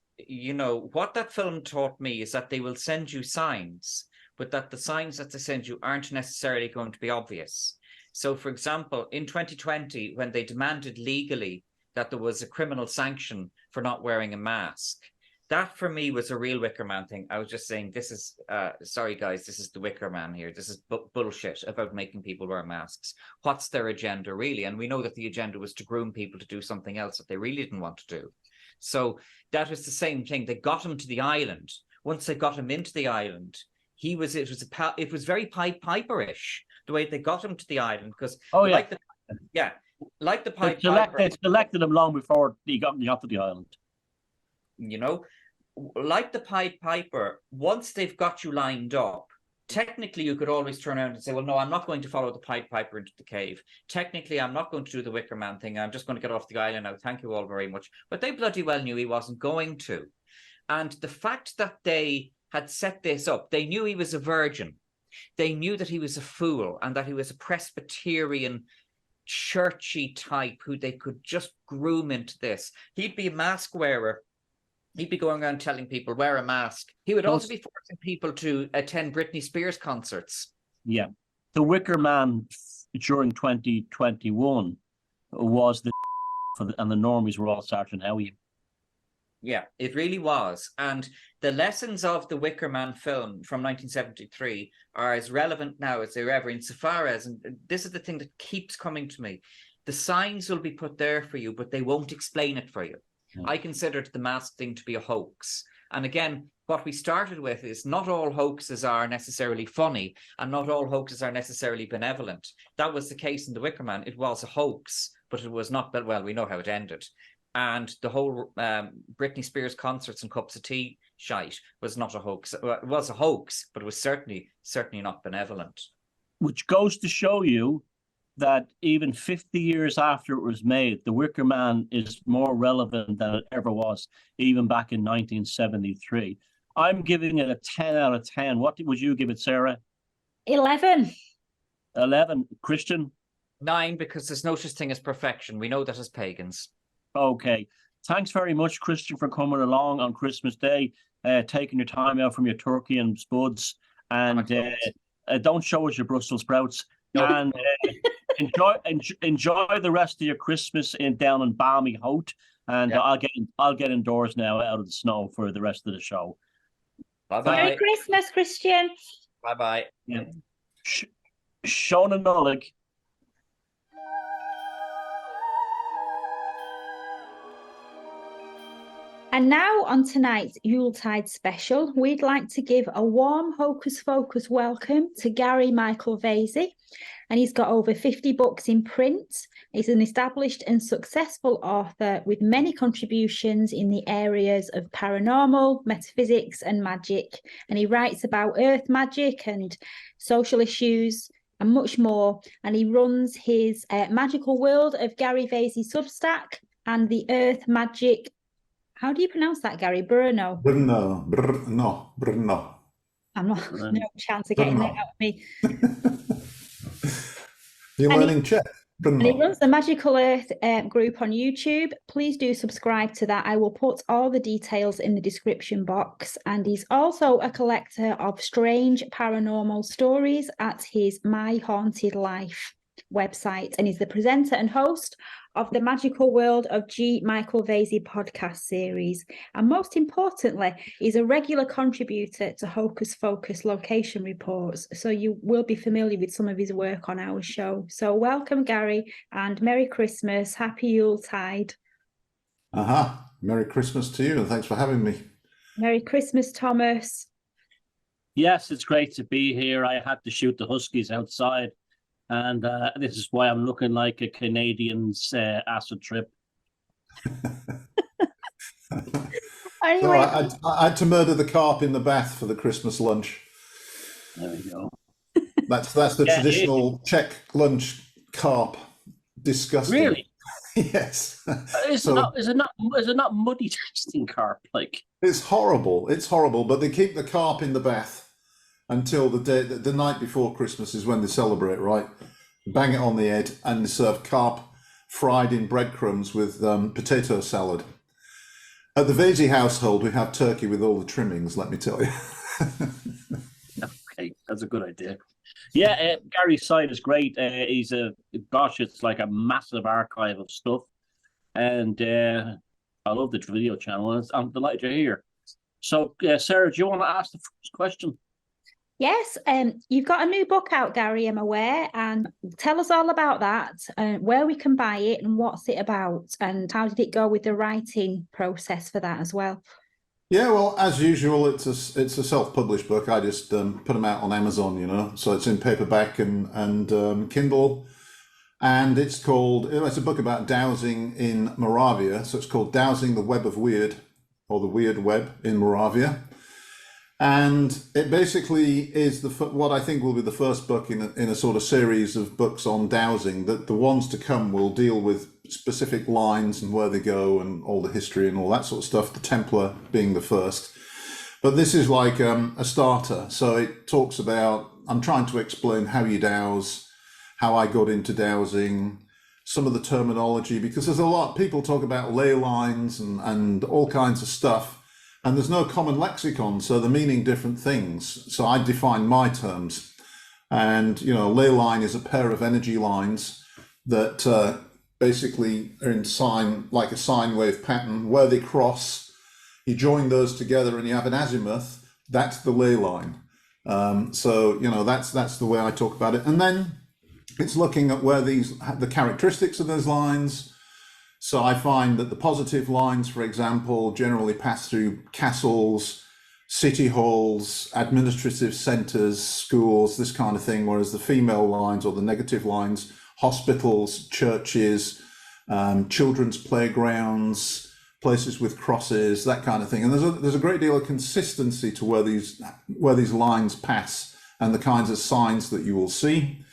what that film taught me is that they will send you signs, but that the signs that they send you aren't necessarily going to be obvious. So, for example, in 2020, when they demanded legally that there was a criminal sanction for not wearing a mask, that for me was a real Wicker Man thing. I was just saying, this is, sorry guys, this is the Wicker Man here. This is bullshit about making people wear masks. What's their agenda really? And we know that the agenda was to groom people to do something else that they really didn't want to do. So that was the same thing. They got him to the island. Once they got him into the island, it was very Pied Piper-ish, the way they got him to the island, because like the Pied Piper, they selected him long before he got to the island. You know, like the Pied Piper, once they've got you lined up, technically you could always turn around and say, well, no, I'm not going to follow the Pied Piper into the cave. Technically, I'm not going to do the Wicker Man thing. I'm just going to get off the island now. Thank you all very much. But they bloody well knew he wasn't going to. And the fact that they had set this up, they knew he was a virgin. They knew that he was a fool and that he was a Presbyterian, churchy type who they could just groom into this. He'd be a mask wearer. He'd be going around telling people, wear a mask. He would also be forcing people to attend Britney Spears concerts. Yeah. The Wicker Man during 2021 was and the normies were all Sergeant Howie. Yeah, it really was. And the lessons of the Wicker Man film from 1973 are as relevant now as they were ever, insofar as, and this is the thing that keeps coming to me, the signs will be put there for you, but they won't explain it for you. I considered the mask thing to be a hoax. And again, what we started with is not all hoaxes are necessarily funny and not all hoaxes are necessarily benevolent. That was the case in the Wicker Man. It was a hoax, but it was not, well, we know how it ended. And the whole Britney Spears concerts and cups of tea shite was not a hoax. It was a hoax, but it was certainly not benevolent. Which goes to show you that even 50 years after it was made, the Wicker Man is more relevant than it ever was, even back in 1973. I'm giving it a 10 out of 10. What would you give it, Sarah? 11. 11. Christian? 9, because there's no such thing as perfection. We know that as pagans. Okay. Thanks very much, Christian, for coming along on Christmas Day, taking your time out from your turkey and spuds. And don't show us your Brussels sprouts. And enjoy the rest of your Christmas down in balmy Hout. And I'll get indoors now out of the snow for the rest of the show. Bye-bye. Merry Christmas, Christian. Bye-bye. Yeah. Shona Nolig. And now on tonight's Yuletide special, we'd like to give a warm Hocus Focus welcome to Gary Michael Vasey. And he's got over 50 books in print. He's an established and successful author with many contributions in the areas of paranormal, metaphysics, and magic. And he writes about earth magic and social issues and much more. And he runs his Magical World of Gary Vasey Substack and the Earth Magic. How do you pronounce that, Gary? Brno. Brno. I'm not no chance of getting that out of me. You're learning Czech. And he runs the Magical Earth group on YouTube. Please do subscribe to that. I will put all the details in the description box. And he's also a collector of strange paranormal stories at his My Haunted Life website. And he's the presenter and host of the Magical World of G. Michael Vasey podcast series. And most importantly, he's a regular contributor to Hocus Focus location reports. So you will be familiar with some of his work on our show. So welcome, Gary, and Merry Christmas. Happy Yuletide. Merry Christmas to you, and thanks for having me. Merry Christmas, Thomas. Yes, it's great to be here. I had to shoot the Huskies outside. And this is why I'm looking like a Canadian's acid trip. Anyway. I had to murder the carp in the bath for the Christmas lunch. There we go. That's the traditional Czech lunch, carp. Disgusting. Really? Yes. Is it not muddy tasting carp? Like, it's horrible. It's horrible. But they keep the carp in the bath until the night before Christmas is when they celebrate, right? Bang it on the head, and they serve carp fried in breadcrumbs with potato salad. At the Vasey household, we have turkey with all the trimmings, let me tell you. Okay, that's a good idea. Yeah, Gary's site is great. It's like a massive archive of stuff. And I love the video channel. And I'm delighted you're here. So, Sarah, do you want to ask the first question? Yes, you've got a new book out, Gary, I'm aware, and tell us all about that, where we can buy it and what's it about, and how did it go with the writing process for that as well? Yeah, well, as usual, it's a self-published book. I just put them out on Amazon, so it's in paperback and Kindle, and it's a book about dowsing in Moravia. So it's called Dowsing the Web of Weird, or the Weird Web in Moravia. And it basically is what I think will be the first book in a sort of series of books on dowsing. That the ones to come will deal with specific lines and where they go and all the history and all that sort of stuff, the Templar being the first. But this is like a starter. So it talks about, I'm trying to explain how you douse, how I got into dowsing, some of the terminology, because there's a lot, people talk about ley lines and all kinds of stuff. And there's no common lexicon, so they're meaning different things. So I define my terms. And, ley line is a pair of energy lines that basically are in like a sine wave pattern. Where they cross, you join those together and you have an azimuth. That's the ley line. That's the way I talk about it. And then it's looking at where the characteristics of those lines. So I find that the positive lines, for example, generally pass through castles, city halls, administrative centres, schools, this kind of thing, whereas the female lines or the negative lines, hospitals, churches, children's playgrounds, places with crosses, that kind of thing. And there's a great deal of consistency to where these lines pass and the kinds of signs that you will see.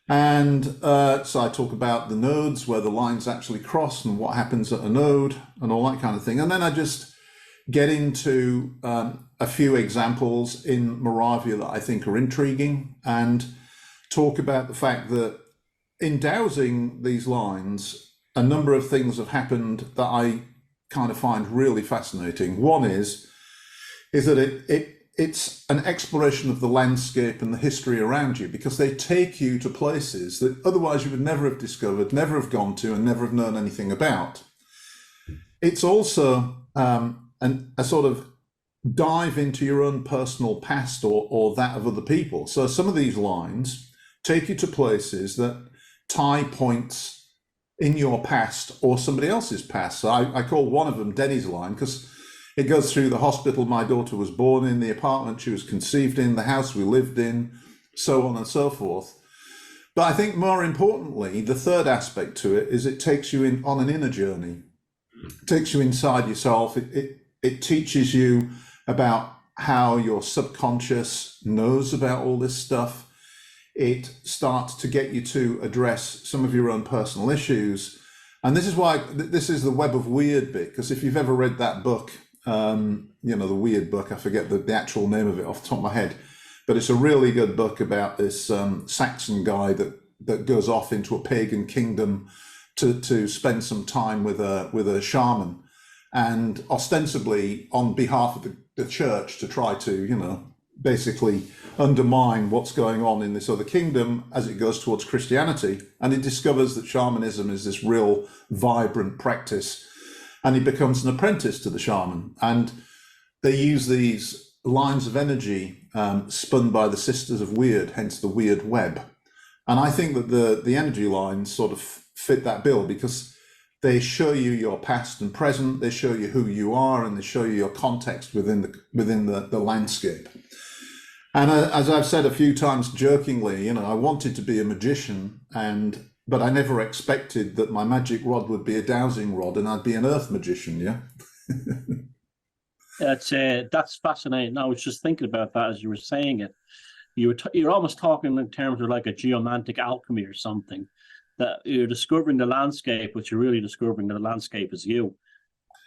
And so I talk about the nodes, where the lines actually cross and what happens at a node and all that kind of thing. And then I just get into a few examples in Moravia that I think are intriguing, and talk about the fact that in dowsing these lines, a number of things have happened that I kind of find really fascinating. One is that it's an exploration of the landscape and the history around you, because they take you to places that otherwise you would never have discovered, never have gone to, and never have known anything about. It's also a sort of dive into your own personal past or that of other people. So some of these lines take you to places that tie points in your past or somebody else's past. So I call one of them Denny's line, because it goes through the hospital my daughter was born in, the apartment she was conceived in, the house we lived in, so on and so forth. But I think more importantly, the third aspect to it is it takes you on an inner journey. It takes you inside yourself. It teaches you about how your subconscious knows about all this stuff. It starts to get you to address some of your own personal issues. And this is why this is the Web of Weird bit, because if you've ever read that book, the Weird book, I forget the actual name of it off the top of my head, but it's a really good book about this Saxon guy that goes off into a pagan kingdom to spend some time with a shaman, and ostensibly on behalf of the church to try to, basically undermine what's going on in this other kingdom as it goes towards Christianity. And he discovers that shamanism is this real vibrant practice, and he becomes an apprentice to the shaman. And they use these lines of energy spun by the Sisters of Weird, hence the Weird Web. And I think that the energy lines sort of fit that bill, because they show you your past and present, they show you who you are, and they show you your context within the landscape. And as I've said a few times jokingly, I wanted to be a magician, but I never expected that my magic rod would be a dowsing rod and I'd be an earth magician, yeah? That's fascinating. I was just thinking about that as you were saying it. You're almost talking in terms of like a geomantic alchemy or something, that you're discovering the landscape, but you're really discovering the landscape as you.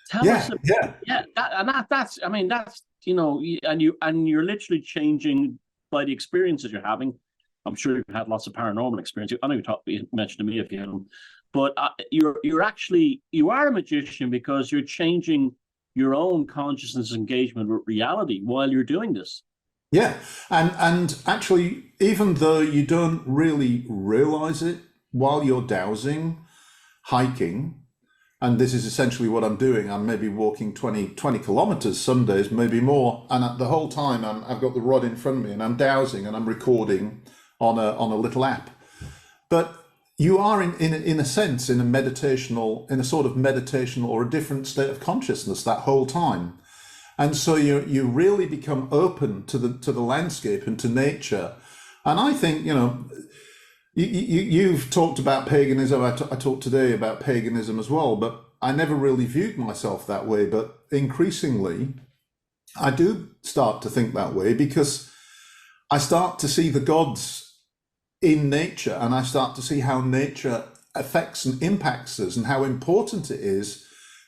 Tell us, that's and you're literally changing by the experiences you're having. I'm sure you've had lots of paranormal experience. I know you mentioned to me a few of them, but you are a magician because you're changing your own consciousness engagement with reality while you're doing this. Yeah, and actually, even though you don't really realize it while you're dowsing, hiking, and this is essentially what I'm doing. I'm maybe walking 20 kilometers some days, maybe more, and the whole time I've got the rod in front of me and I'm dowsing and I'm recording on a little app. But you are in a sense in a sort of meditational or a different state of consciousness that whole time. And so you really become open to the landscape and to nature. And I think, you've talked about paganism. I talked today about paganism as well, but I never really viewed myself that way. But increasingly, I do start to think that way because I start to see the gods in nature, and I start to see how nature affects and impacts us, and how important it is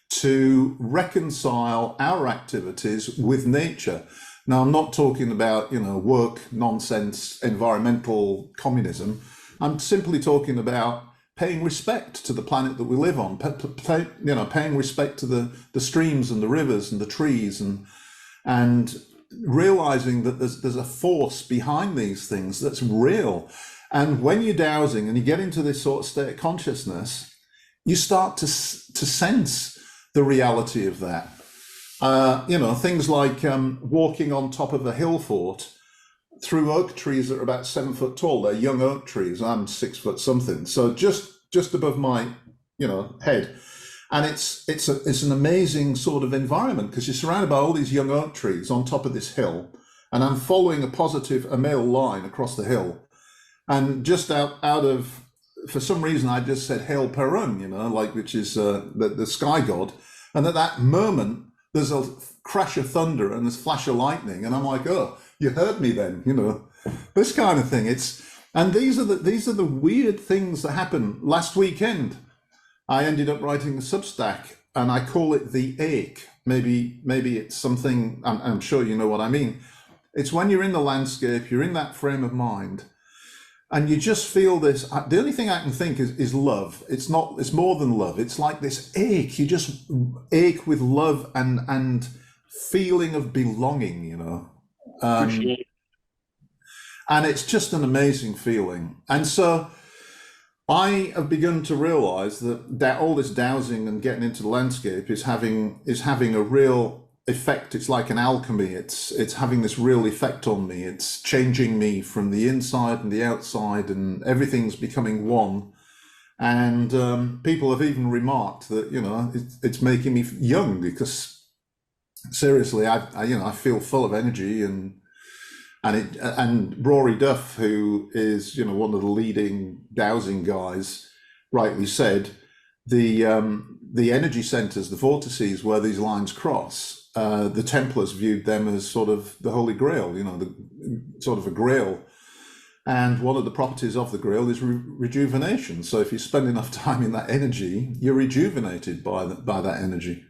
to reconcile our activities with nature. Now, I'm not talking about, woke nonsense, environmental communism. I'm simply talking about paying respect to the planet that we live on, paying respect to the streams and the rivers and the trees, and realizing that there's a force behind these things that's real. And when you're dowsing and you get into this sort of state of consciousness, you start to sense the reality of that. Things like walking on top of a hill fort through oak trees that are about 7 foot tall. They're young oak trees. I'm 6 foot something, so just above my head. And it's an amazing sort of environment because you're surrounded by all these young oak trees on top of this hill, and I'm following a male line across the hill. And just out of, for some reason, I just said Hail Perun, which is the sky god. And at that moment, there's a crash of thunder and there's flash of lightning, and I'm like, oh, you heard me then, this kind of thing. And these are the weird things that happen. Last weekend, I ended up writing a Substack, and I call it the ache. Maybe it's something. I'm sure you know what I mean. It's when you're in the landscape, you're in that frame of mind. And you just feel this. The only thing I can think is love. It's more than love. It's like this ache. You just ache with love and feeling of belonging, Appreciate. And it's just an amazing feeling. And so I have begun to realize that all this dowsing and getting into the landscape is having a real effect. It's like an alchemy. It's having this real effect on me. It's changing me from the inside and the outside, and everything's becoming one. And people have even remarked that it's making me young, because seriously, I feel full of energy, and Rory Duff, who is one of the leading dowsing guys, rightly said the energy centers, the vortices where these lines cross. The Templars viewed them as sort of the Holy Grail, sort of a grail. And one of the properties of the grail is rejuvenation. So if you spend enough time in that energy, you're rejuvenated by that energy.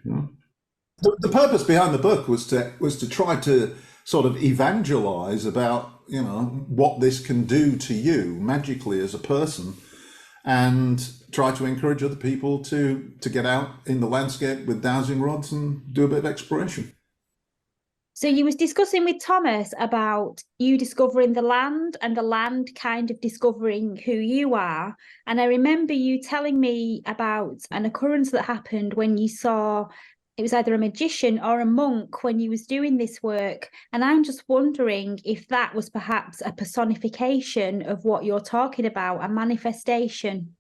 The purpose behind the book was to try to sort of evangelize about what this can do to you magically as a person, and try to encourage other people to get out in the landscape with dowsing rods and do a bit of exploration. So you was discussing with Thomas about you discovering the land and the land kind of discovering who you are. And I remember you telling me about an occurrence that happened when you saw, it was either a magician or a monk when you was doing this work. And I'm just wondering if that was perhaps a personification of what you're talking about, a manifestation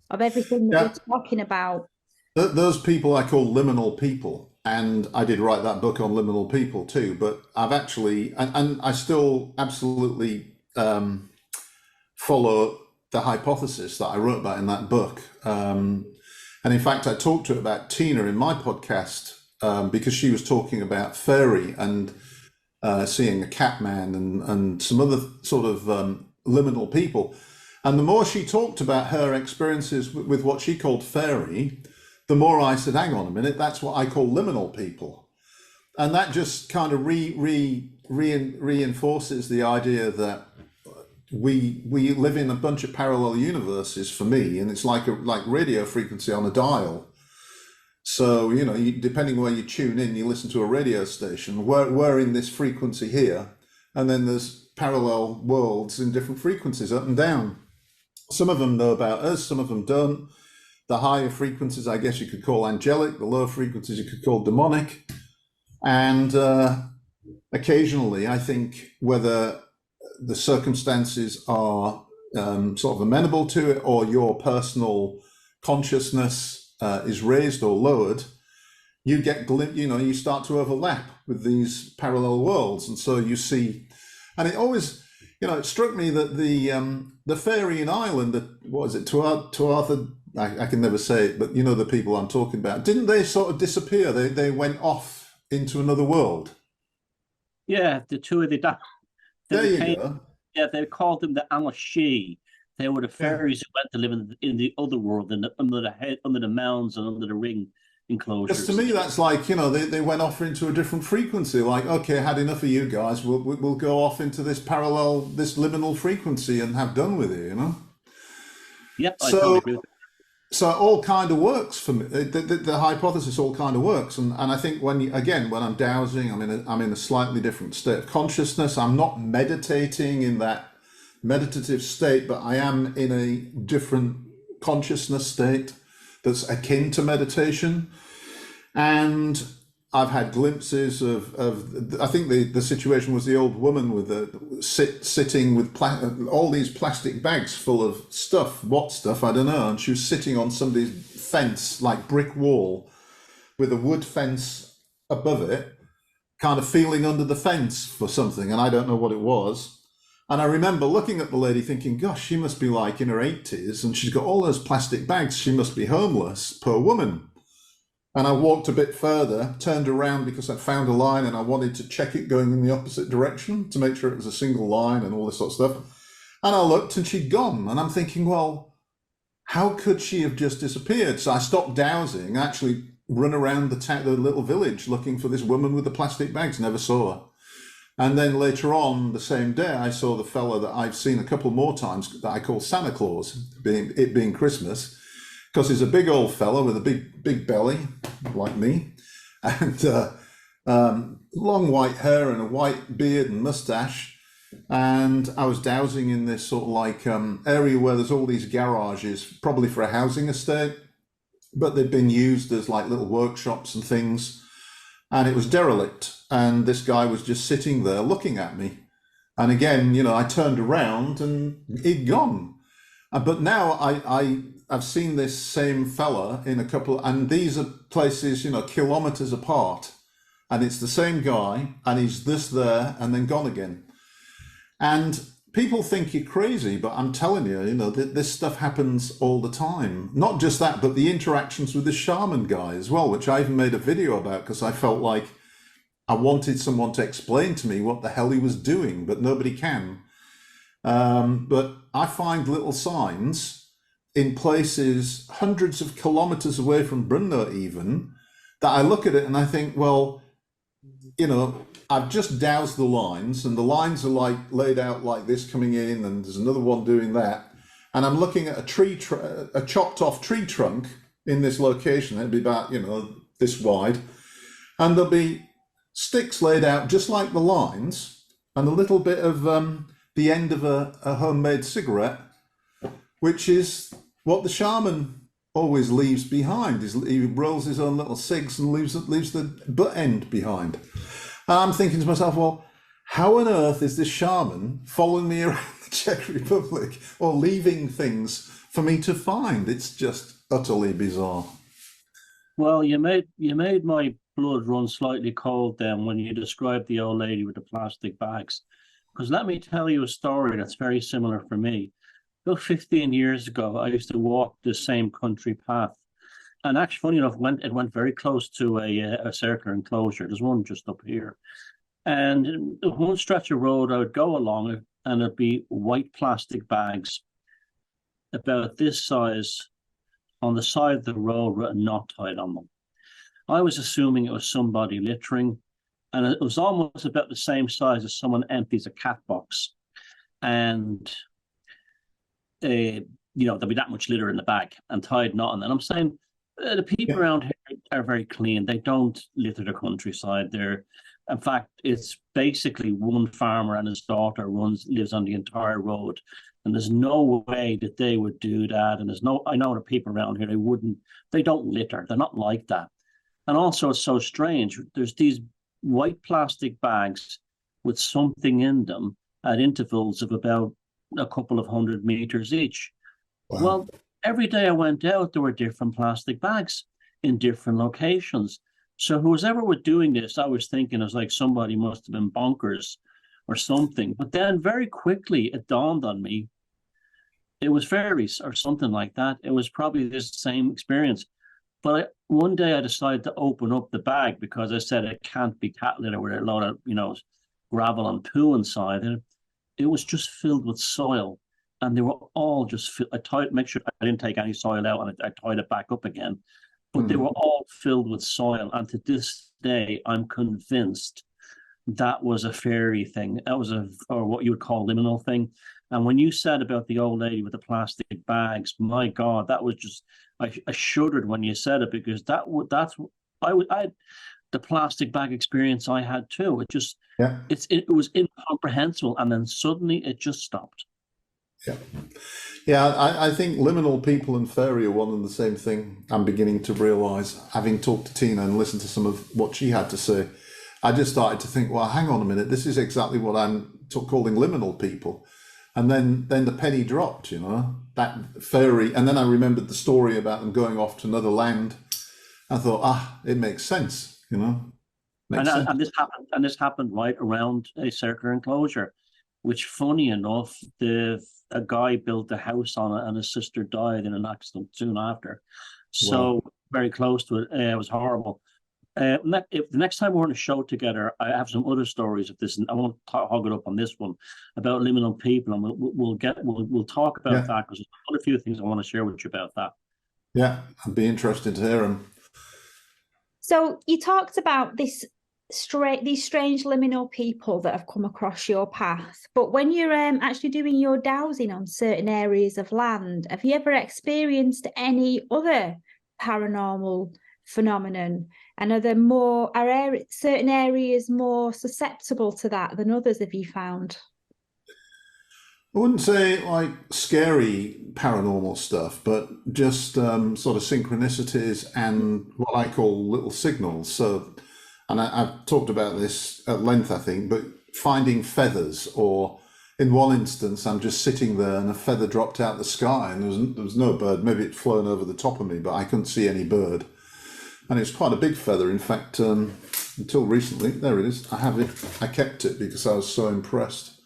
of everything that you're talking about. Those people I call liminal people. And I did write that book on liminal people too, but I've actually, and I still absolutely follow the hypothesis that I wrote about in that book. And in fact, I talked to her about Tina in my podcast because she was talking about fairy and seeing a cat man and some other sort of liminal people. And the more she talked about her experiences with what she called fairy, the more I said, hang on a minute, that's what I call liminal people. And that just kind of reinforces the idea that we live in a bunch of parallel universes for me, and it's like radio frequency on a dial. So, depending where you tune in, you listen to a radio station, we're in this frequency here, and then there's parallel worlds in different frequencies, up and down. Some of them know about us, some of them don't. The higher frequencies, I guess you could call angelic. The lower frequencies you could call demonic. And occasionally, I think whether the circumstances are sort of amenable to it, or your personal consciousness is raised or lowered, you get you start to overlap with these parallel worlds, and so you see. And it always, it struck me that the fairy in Ireland, what is it, Tuatha? I can never say it, but the people I'm talking about. Didn't they sort of disappear? They went off into another world. Yeah, the two of the. There you go. Yeah, they called them the Anashi. They were the fairies who went to live in the other world, under the mounds and under the ring enclosures. Because to me, that's like, they went off into a different frequency. Like, okay, had enough of you guys. We'll go off into this parallel, this liminal frequency, and have done with it. Yep. I totally agree with that. So it all kind of works for me. The hypothesis all kind of works, and I think when I'm dowsing, I'm in a slightly different state of consciousness. I'm not meditating in that meditative state, but I am in a different consciousness state that's akin to meditation. And I've had glimpses of I think the situation was the old woman with sitting with all these plastic bags full of stuff. What stuff? I don't know. And she was sitting on somebody's fence, like brick wall, with a wood fence above it, kind of feeling under the fence for something. And I don't know what it was. And I remember looking at the lady thinking, gosh, she must be like in her 80s and she's got all those plastic bags. She must be homeless, poor woman. And I walked a bit further, turned around because I'd found a line and I wanted to check it going in the opposite direction to make sure it was a single line and all this sort of stuff. And I looked and she'd gone. And I'm thinking, well, how could she have just disappeared? So I stopped dowsing, actually run around the little village looking for this woman with the plastic bags, never saw her. And then later on the same day, I saw the fella that I've seen a couple more times that I call Santa Claus, being Christmas, because he's a big old fella with a big belly, like me, and long white hair and a white beard and mustache. And I was dowsing in this sort of like area where there's all these garages, probably for a housing estate, but they've been used as like little workshops and things. And it was derelict. And this guy was just sitting there looking at me. And again, I turned around and he'd gone. But now I've seen this same fella in a couple, and these are places, kilometers apart. And it's the same guy, and he's there and then gone again. And people think you're crazy, but I'm telling you, this stuff happens all the time. Not just that, but the interactions with the shaman guy as well, which I even made a video about because I felt like I wanted someone to explain to me what the hell he was doing, but nobody can. But I find little signs in places hundreds of kilometers away from Brno even, that I look at it and I think, well, I've just dowsed the lines and the lines are like laid out like this coming in and there's another one doing that. And I'm looking at a chopped off tree trunk in this location. It'd be about, this wide. And there'll be sticks laid out just like the lines and a little bit of the end of a homemade cigarette, which is what the shaman always leaves behind. He rolls his own little cigs and leaves the butt end behind. And I'm thinking to myself, well, how on earth is this shaman following me around the Czech Republic or leaving things for me to find? It's just utterly bizarre. Well, you made my blood run slightly cold then when you described the old lady with the plastic bags. Because let me tell you a story that's very similar for me. About 15 years ago, I used to walk the same country path. And actually, funny enough, it went very close to a circular enclosure. There's one just up here. And one stretch of road, I would go along it, and it'd be white plastic bags about this size on the side of the road with a knot tied on them. I was assuming it was somebody littering, and it was almost about the same size as someone empties a cat box. And there'll be that much litter in the bag and tied knot on. And I'm saying, the people around here are very clean. They don't litter the countryside. They're In fact, it's basically one farmer and his daughter lives on the entire road. And there's no way that they would do that. And I know the people around here, they don't litter. They're not like that. And also it's so strange. There's these white plastic bags with something in them at intervals of about a couple of 100 meters each. Wow. Well, every day I went out, there were different plastic bags in different locations. So whoever was doing this, I was thinking it was like somebody must have been bonkers or something. But then very quickly it dawned on me, it was fairies or something like that. It was probably this same experience. But one day I decided to open up the bag because I said it can't be cat litter with a lot of, gravel and poo inside. And it was just filled with soil. And they were all just, make sure I didn't take any soil out, and I tied it back up again. But they were all filled with soil. And to this day, I'm convinced that was a fairy thing. That was or what you would call liminal thing. And when you said about the old lady with the plastic bags, my God, that was just, I shuddered when you said it, because I had the plastic bag experience I had too. It just, it was incomprehensible. And then suddenly it just stopped. Yeah, I think liminal people and fairy are one and the same thing. I'm beginning to realise, having talked to Tina and listened to some of what she had to say, I just started to think, well, hang on a minute, this is exactly what I'm calling liminal people. And then the penny dropped, that fairy. And then I remembered the story about them going off to another land. I thought, it makes sense, And this happened right around a circular enclosure, which, funny enough, a guy built a house on it and his sister died in an accident soon after. So very close to it. It was horrible. If the next time we're on a show together, I have some other stories of this, and I won't hog it up on this one about liminal people, and we'll talk about that, because there's a few things I want to share with you about that. Yeah, I'd be interested to hear them. So you talked about these strange liminal people that have come across your path, but when you're actually doing your dowsing on certain areas of land, have you ever experienced any other paranormal phenomenon? And are certain areas more susceptible to that than others, have you found? I wouldn't say like scary paranormal stuff, but just sort of synchronicities and what I call little signals. So, and I've talked about this at length, I think, but finding feathers, or in one instance, I'm just sitting there and a feather dropped out the sky and there was no bird. Maybe it'd flown over the top of me, but I couldn't see any bird. And it's quite a big feather. In fact, until recently, there it is. I have it. I kept it because I was so impressed.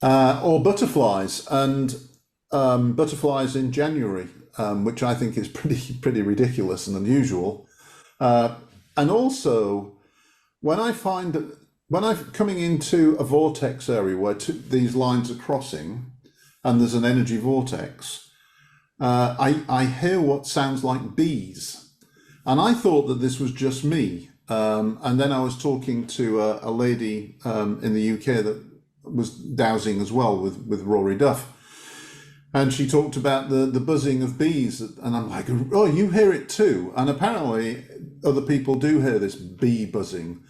Or butterflies, and butterflies in January, which I think is pretty ridiculous and unusual. And also, when I'm coming into a vortex area where these lines are crossing, and there's an energy vortex, I hear what sounds like bees. And I thought that this was just me. And then I was talking to a lady in the UK that was dowsing as well with Rory Duff. And she talked about the buzzing of bees. And I'm like, oh, you hear it too? And apparently other people do hear this bee buzzing.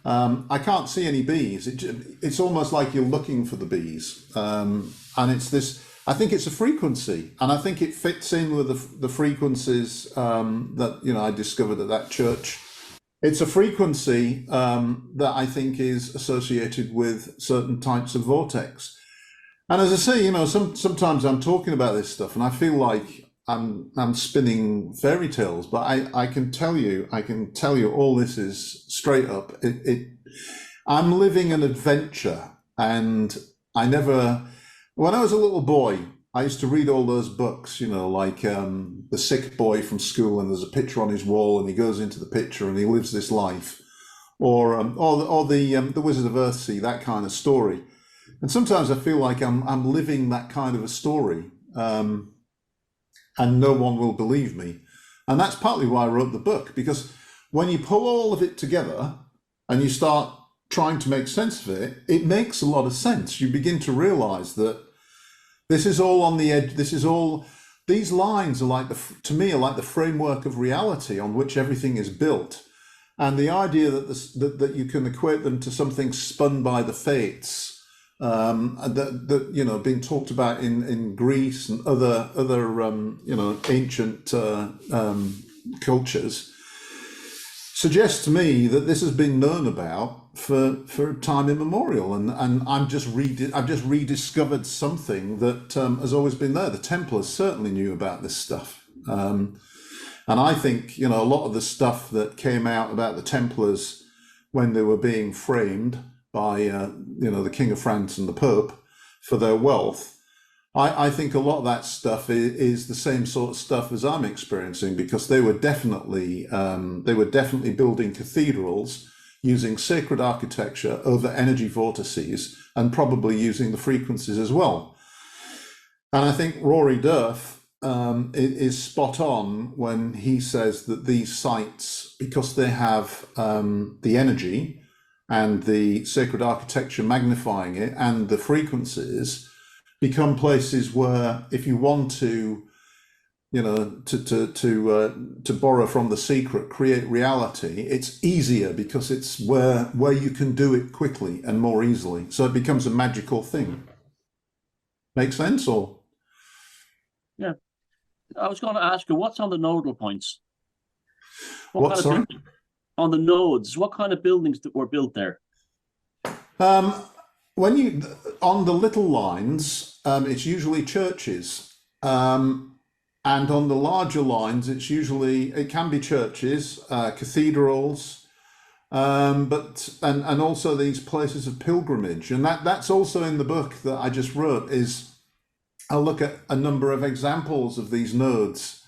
I can't see any bees. It's almost like you're looking for the bees. And it's this... I think it's a frequency, and I think it fits in with the frequencies that I discovered at that church. It's a frequency that I think is associated with certain types of vortex. And as I say, sometimes I'm talking about this stuff, and I feel like I'm spinning fairy tales, but I can tell you all this is straight up. I'm living an adventure, and when I was a little boy, I used to read all those books, like The Sick Boy from School, and there's a picture on his wall, and he goes into the picture and he lives this life, or the Wizard of Earthsea, that kind of story. And sometimes I feel like I'm living that kind of a story, and no one will believe me. And that's partly why I wrote the book, because when you pull all of it together and you start trying to make sense of it, it makes a lot of sense. You begin to realize that this is all on the edge. These lines are like the framework of reality on which everything is built. And the idea that you can equate them to something spun by the fates, that being talked about in Greece and other ancient cultures, suggests to me that this has been known about for time immemorial, and I've just rediscovered something that has always been there. The Templars certainly knew about this stuff. And I think, a lot of the stuff that came out about the Templars when they were being framed by, the King of France and the Pope for their wealth, I think a lot of that stuff is the same sort of stuff as I'm experiencing, because they were definitely building cathedrals using sacred architecture over energy vortices, and probably using the frequencies as well. And I think Rory Durf is spot on when he says that these sites, because they have the energy and the sacred architecture magnifying it and the frequencies, become places where, if you want to borrow from the secret, create reality, it's easier because it's where you can do it quickly and more easily. So it becomes a magical thing. Make sense? Or yeah. I was going to ask you, what's on the nodal points? Sorry? On the nodes, what kind of buildings that were built there? When you on the little lines, it's usually churches, and on the larger lines, it can be churches, cathedrals, but also these places of pilgrimage, and that's also in the book that I just wrote. I'll look at a number of examples of these nodes,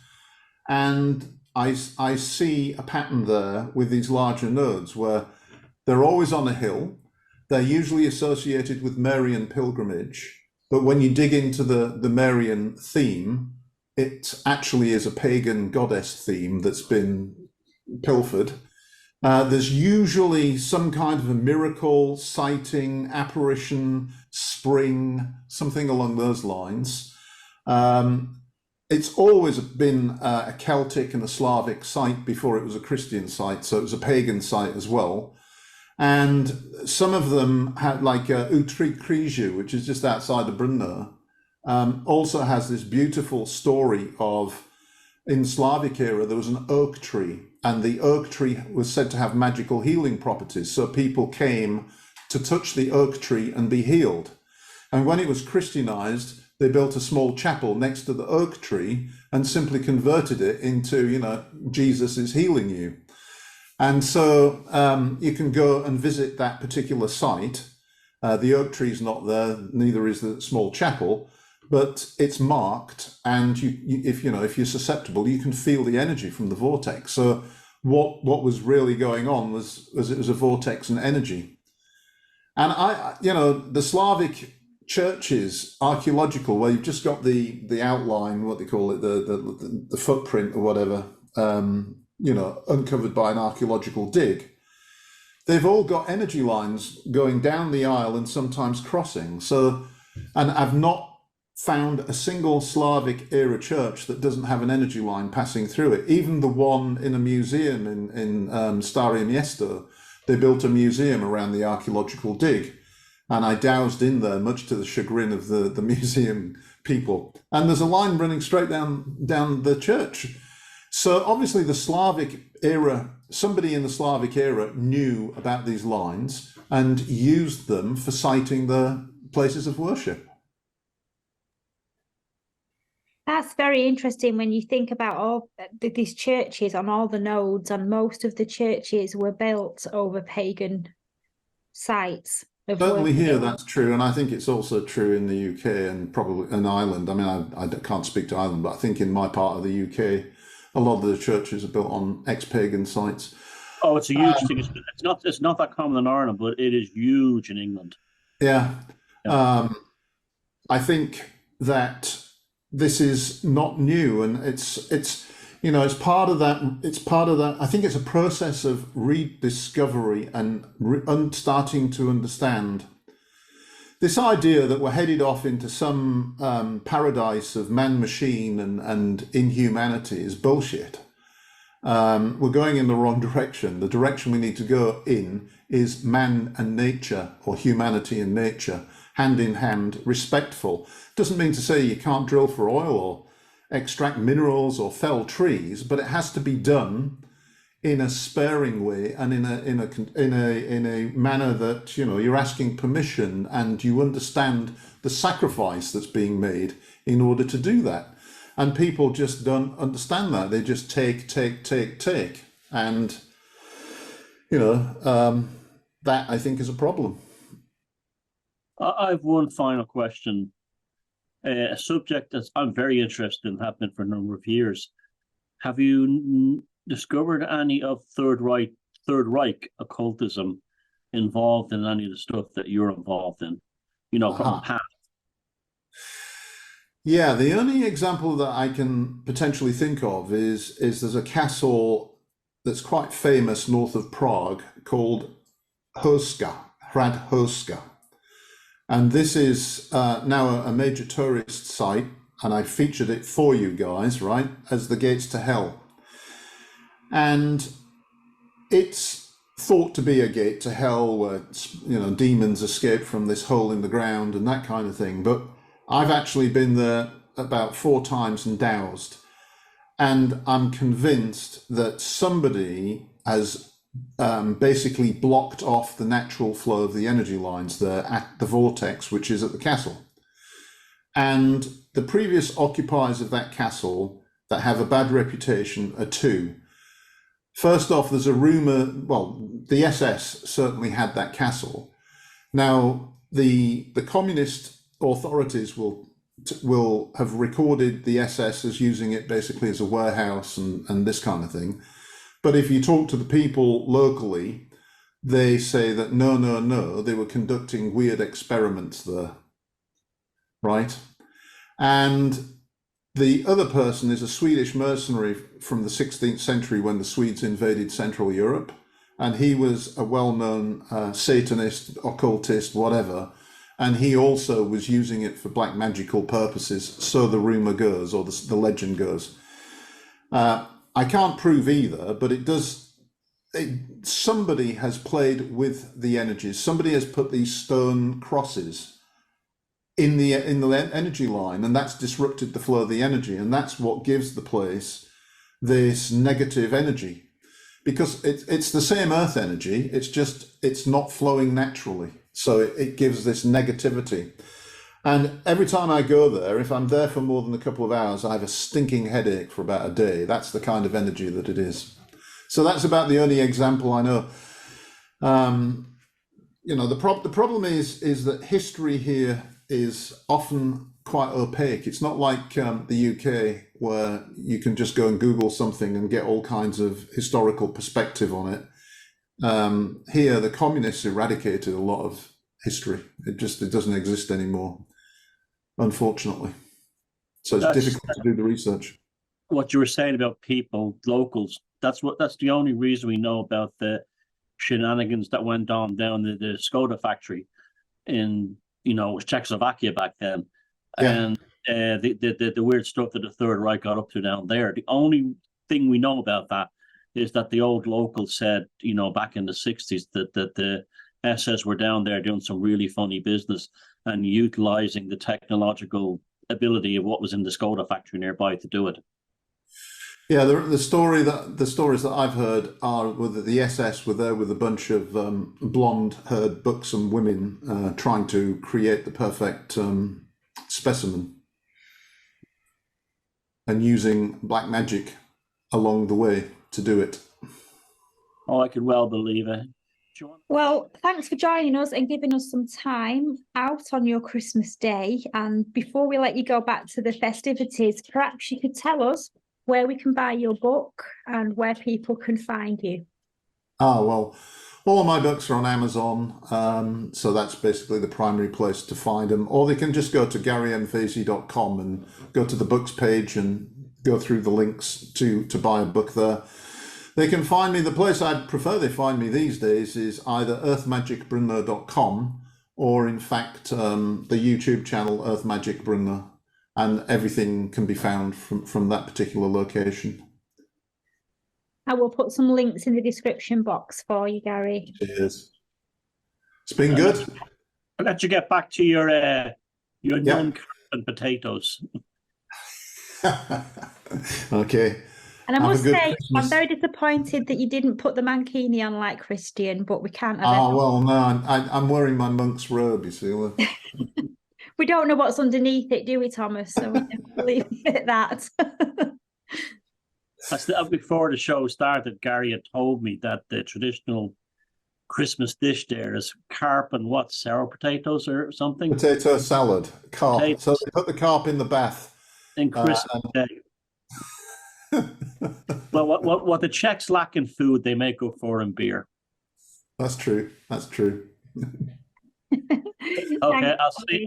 and I see a pattern there with these larger nodes where they're always on a hill. They're usually associated with Marian pilgrimage, but when you dig into the Marian theme, it actually is a pagan goddess theme that's been pilfered. There's usually some kind of a miracle, sighting, apparition, spring, something along those lines. It's always been a Celtic and a Slavic site before it was a Christian site, so it was a pagan site as well. And some of them had, like Utrecht Kriju, which is just outside of Brno, also has this beautiful story of, in Slavic era, there was an oak tree, and the oak tree was said to have magical healing properties. So people came to touch the oak tree and be healed. And when it was Christianized, they built a small chapel next to the oak tree and simply converted it into, Jesus is healing you. And so you can go and visit that particular site. The oak tree is not there, neither is the small chapel, but it's marked, and if you're susceptible, you can feel the energy from the vortex. So what was really going on was it was a vortex and energy. And the Slavic churches, archaeological, where you've just got the outline, what they call it, the footprint or whatever, uncovered by an archaeological dig. They've all got energy lines going down the aisle and sometimes crossing. So, and I've not found a single Slavic era church that doesn't have an energy line passing through it. Even the one in a museum in Stare Miesto, they built a museum around the archaeological dig. And I dowsed in there, much to the chagrin of the museum people. And there's a line running straight down the church. So obviously the Slavic era, somebody in the Slavic era knew about these lines and used them for citing the places of worship. That's very interesting when you think about all these churches on all the nodes, and most of the churches were built over pagan sites. Certainly here that's true, and I think it's also true in the UK and probably in Ireland. I mean, I can't speak to Ireland, but I think in my part of the UK, a lot of the churches are built on ex-pagan sites. Oh, it's a huge thing. It's not that common in Ireland, but it is huge in England. Yeah. I think that this is not new, and it's part of that. I think it's a process of rediscovery and starting to understand this idea that we're headed off into some paradise of man-machine and inhumanity is bullshit. we're going in the wrong direction. The direction we need to go in is man and nature, or humanity and nature, hand in hand, respectful. Doesn't mean to say you can't drill for oil or extract minerals or fell trees, but it has to be done in a sparing way and in a manner that, you know, you're asking permission and you understand the sacrifice that's being made in order to do that. And people just don't understand that. They just take. And, you know, that I think is a problem. I've one final question. A subject that I'm very interested in, have been for a number of years. Have you discovered any of Third Reich occultism involved in any of the stuff that you're involved in? You know, from the past. Yeah, the only example that I can potentially think of is there's a castle that's quite famous north of Prague called Hrad Hoska. And this is now a major tourist site, and I featured it for you guys, right, as the gates to hell. And it's thought to be a gate to hell where, you know, demons escape from this hole in the ground and that kind of thing. But I've actually been there about 4 times and dowsed, and I'm convinced that somebody has basically blocked off the natural flow of the energy lines there at the vortex, which is at the castle. And the previous occupiers of that castle that have a bad reputation are 2. First off, there's a rumor, well, the SS certainly had that castle. Now, the communist authorities will have recorded the SS as using it basically as a warehouse and this kind of thing. But if you talk to the people locally, they say that no, they were conducting weird experiments there, right? And the other person is a Swedish mercenary from the 16th century when the Swedes invaded Central Europe. And he was a well-known Satanist, occultist, whatever. And he also was using it for black magical purposes, so the rumor goes, or the legend goes. I can't prove either, but somebody has played with the energies. Somebody has put these stone crosses in the energy line, and that's disrupted the flow of the energy, and that's what gives the place this negative energy, because it's the same earth energy, it's not flowing naturally, so it gives this negativity. And every time I go there, if I'm there for more than a couple of hours, I have a stinking headache for about a day. That's the kind of energy that it is. So that's about the only example I know. You know, the problem is that history here is often quite opaque. It's not like the UK, where you can just go and Google something and get all kinds of historical perspective on it. Here, the communists eradicated a lot of history. It doesn't exist anymore, unfortunately. So it's difficult to do the research. What you were saying about people, locals, that's the only reason we know about the shenanigans that went on down the Skoda factory in, you know, Czechoslovakia back then. Yeah. And the weird stuff that the Third Reich got up to down there. The only thing we know about that is that the old locals said, you know, back in the 60s that the SS were down there doing some really funny business and utilizing the technological ability of what was in the Skoda factory nearby to do it. Yeah, the stories that I've heard are that the SS were there with a bunch of blonde-haired buxom women trying to create the perfect specimen and using black magic along the way to do it. Oh, I could well believe it. Well, thanks for joining us and giving us some time out on your Christmas day. And before we let you go back to the festivities, perhaps you could tell us where we can buy your book and where people can find you. Well, all of my books are on Amazon, so that's basically the primary place to find them. Or they can just go to garymvasey.com and go to the books page and go through the links to buy a book there. They can find me, the place I'd prefer they find me these days is either earthmagicbrunner.com or in fact the YouTube channel Earth Magic Brunner. And everything can be found from that particular location. I will put some links in the description box for you, Gary. Cheers. It's been good. I'll let you get back to your non-carrot and potatoes. Okay. And I Have a must good say, Christmas. I'm very disappointed that you didn't put the mankini on like Christian, but we can't have Oh, it. well, no, I'm wearing my monk's robe, you see. We don't know what's underneath it, do we, Thomas? So we can leave it at that. Before the show started, Gary had told me that the traditional Christmas dish there is carp and what, sour potatoes or something? Potato salad, carp. Potatoes. So they put the carp in the bath. In Christmas Day. Well, what the Czechs lack in food, they make up for in beer. That's true. That's true. Okay,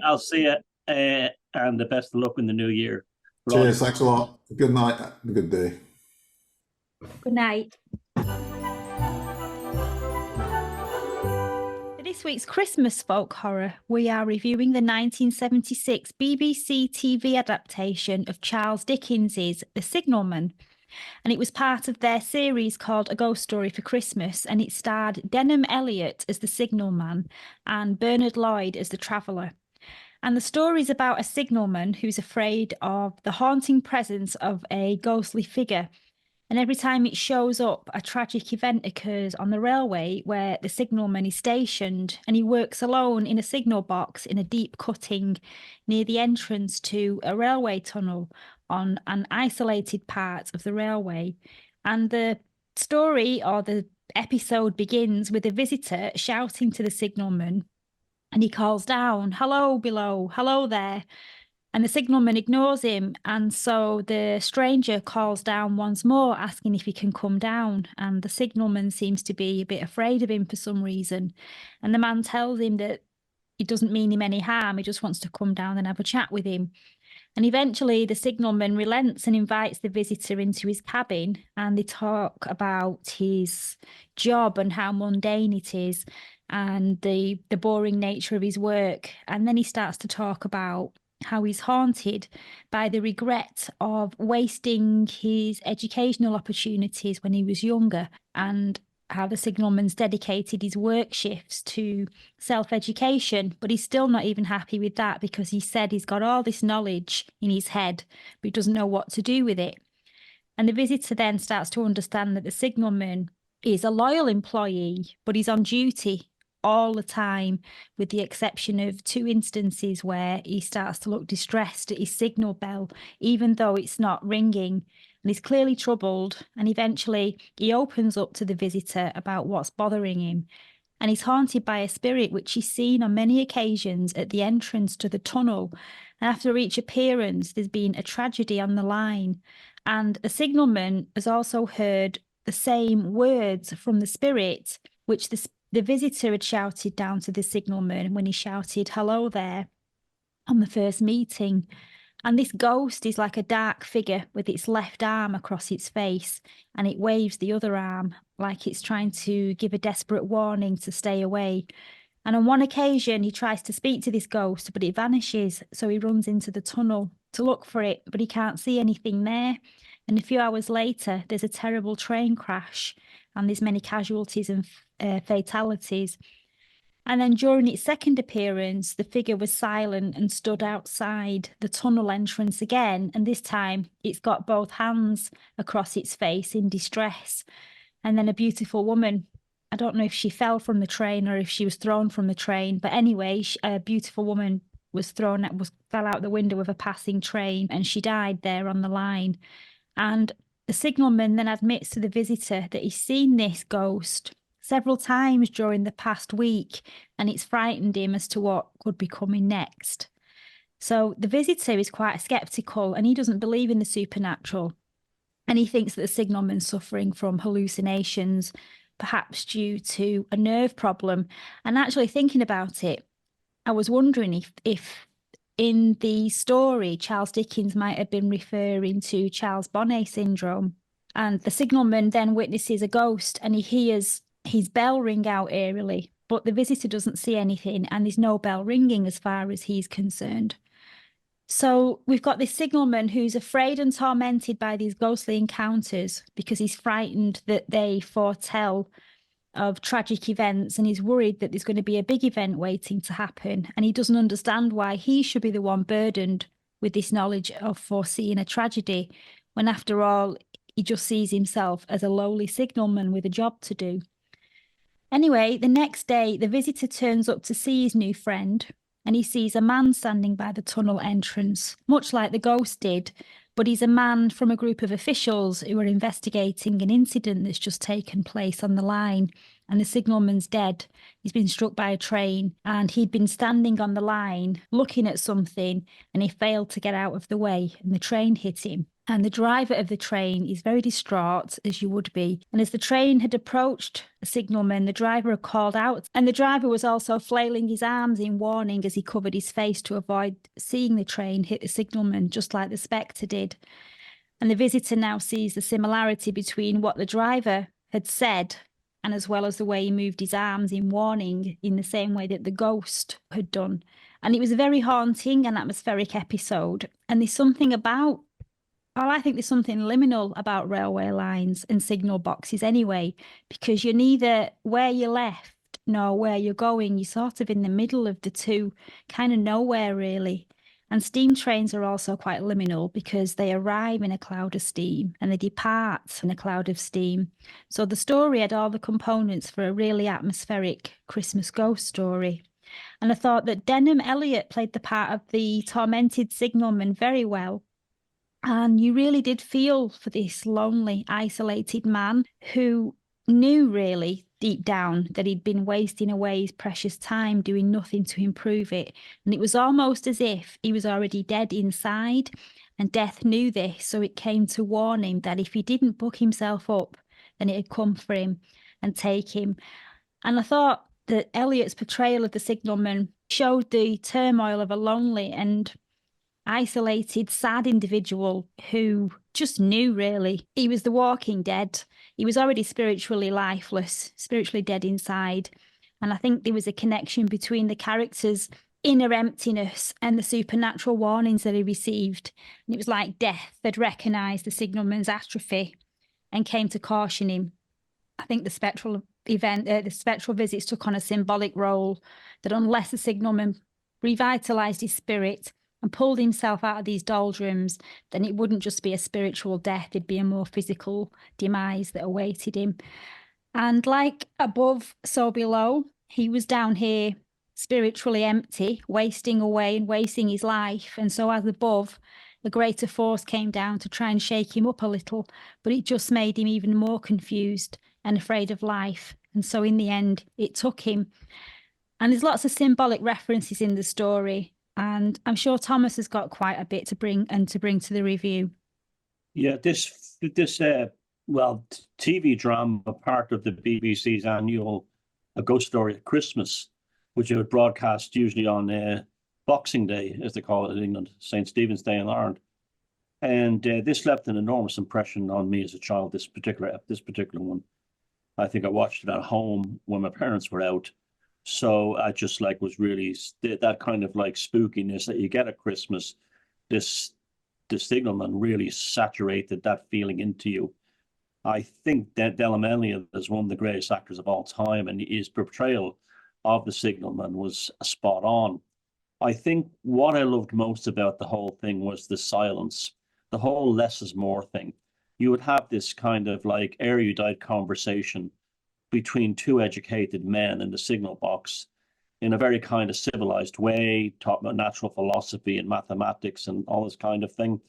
I'll see you, and the best of luck in the new year. Cheers. Thanks a lot. Good night. Have a good day. Good night. For this week's Christmas folk horror, we are reviewing the 1976 BBC TV adaptation of Charles Dickens's The Signalman. And it was part of their series called A Ghost Story for Christmas, and it starred Denham Elliott as the signalman and Bernard Lloyd as the traveller. And the story is about a signalman who's afraid of the haunting presence of a ghostly figure. And every time it shows up, a tragic event occurs on the railway where the signalman is stationed, and he works alone in a signal box in a deep cutting near the entrance to a railway tunnel on an isolated part of the railway. And the story or the episode begins with a visitor shouting to the signalman, and he calls down, "Hello below, hello there." And the signalman ignores him, and so the stranger calls down once more, asking if he can come down. And the signalman seems to be a bit afraid of him for some reason. And the man tells him that it doesn't mean him any harm, he just wants to come down and have a chat with him. And eventually the signalman relents and invites the visitor into his cabin, and they talk about his job and how mundane it is and the boring nature of his work. And then he starts to talk about how he's haunted by the regret of wasting his educational opportunities when he was younger, and how the signalman's dedicated his work shifts to self-education, but he's still not even happy with that because he said he's got all this knowledge in his head, but he doesn't know what to do with it. And the visitor then starts to understand that the signalman is a loyal employee, but he's on duty all the time, with the exception of 2 instances where he starts to look distressed at his signal bell, even though it's not ringing. And he's clearly troubled, and eventually he opens up to the visitor about what's bothering him. And he's haunted by a spirit which he's seen on many occasions at the entrance to the tunnel. And after each appearance, there's been a tragedy on the line. And a signalman has also heard the same words from the spirit, which the visitor had shouted down to the signalman when he shouted, "Hello there," on the first meeting. And this ghost is like a dark figure with its left arm across its face, and it waves the other arm like it's trying to give a desperate warning to stay away. And on one occasion, he tries to speak to this ghost, but it vanishes. So he runs into the tunnel to look for it, but he can't see anything there. And a few hours later, there's a terrible train crash, and there's many casualties and fatalities. And then during its second appearance, the figure was silent and stood outside the tunnel entrance again. And this time it's got both hands across its face in distress. And then a beautiful woman, I don't know if she fell from the train or if she was thrown from the train, but anyway, a beautiful woman fell out the window of a passing train, and she died there on the line. And the signalman then admits to the visitor that he's seen this ghost several times during the past week, and it's frightened him as to what could be coming next. So the visitor is quite skeptical, and he doesn't believe in the supernatural. And he thinks that the signalman's suffering from hallucinations, perhaps due to a nerve problem. And actually thinking about it, I was wondering if in the story, Charles Dickens might have been referring to Charles Bonnet syndrome. And the signalman then witnesses a ghost, and he hears his bell ring out eerily, but the visitor doesn't see anything, and there's no bell ringing as far as he's concerned. So we've got this signalman who's afraid and tormented by these ghostly encounters because he's frightened that they foretell of tragic events, and he's worried that there's going to be a big event waiting to happen, and he doesn't understand why he should be the one burdened with this knowledge of foreseeing a tragedy, when after all he just sees himself as a lowly signalman with a job to do. Anyway, the next day the visitor turns up to see his new friend, and he sees a man standing by the tunnel entrance, much like the ghost did, but he's a man from a group of officials who are investigating an incident that's just taken place on the line, and the signalman's dead. He's been struck by a train, and he'd been standing on the line looking at something, and he failed to get out of the way, and the train hit him. And the driver of the train is very distraught, as you would be. And as the train had approached the signalman, the driver had called out. And the driver was also flailing his arms in warning as he covered his face to avoid seeing the train hit the signalman, just like the spectre did. And the visitor now sees the similarity between what the driver had said, and as well as the way he moved his arms in warning, in the same way that the ghost had done. And it was a very haunting and atmospheric episode. And there's something about I think there's something liminal about railway lines and signal boxes anyway, because you're neither where you left nor where you're going. You're sort of in the middle of the two, kind of nowhere really. And steam trains are also quite liminal because they arrive in a cloud of steam and they depart in a cloud of steam. So the story had all the components for a really atmospheric Christmas ghost story. And I thought that Denham Elliott played the part of the tormented signalman very well. And you really did feel for this lonely, isolated man who knew really deep down that he'd been wasting away his precious time doing nothing to improve it. And it was almost as if he was already dead inside, and death knew this. So it came to warn him that if he didn't buck himself up, then it'd come for him and take him. And I thought that Elliott's portrayal of the signalman showed the turmoil of a lonely and isolated, sad individual who just knew really he was the walking dead. He was already spiritually lifeless, spiritually dead inside. And I think there was a connection between the character's inner emptiness and the supernatural warnings that he received. And it was like death had recognised the signalman's atrophy and came to caution him. I think the spectral visits took on a symbolic role, that unless the signalman revitalised his spirit and pulled himself out of these doldrums, then it wouldn't just be a spiritual death, it'd be a more physical demise that awaited him. And like above, so below, he was down here spiritually empty, wasting away and wasting his life. And so as above, the greater force came down to try and shake him up a little, but it just made him even more confused and afraid of life. And so in the end, it took him. And there's lots of symbolic references in the story. And I'm sure Thomas has got quite a bit to bring to the review. Yeah, this TV drama, part of the BBC's annual A Ghost Story at Christmas, which it would broadcast usually on Boxing Day, as they call it in England, St. Stephen's Day in Ireland. And this left an enormous impression on me as a child, this particular one. I think I watched it at home when my parents were out. So I just was really that kind of spookiness that you get at Christmas. The signalman really saturated that feeling into you. I think that Denham Elliott is one of the greatest actors of all time, and his portrayal of the signalman was spot on. I think what I loved most about the whole thing was the silence, the whole less is more thing. You would have this kind of erudite conversation between two educated men in the signal box in a very kind of civilized way, talking about natural philosophy and mathematics and all this kind of thing,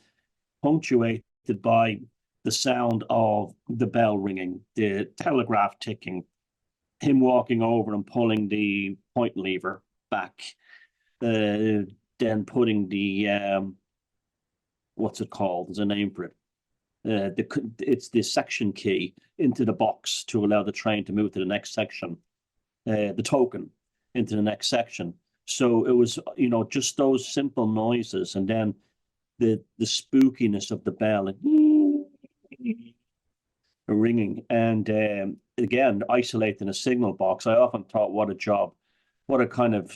punctuated by the sound of the bell ringing, the telegraph ticking, him walking over and pulling the point lever back, then putting the, what's it called? There's a name for it. It's the section key into the box to allow the train to move to the next section, the token into the next section. So it was, just those simple noises, and then the spookiness of the bell, ringing, and again isolating a signal box. I often thought, what a job, what a kind of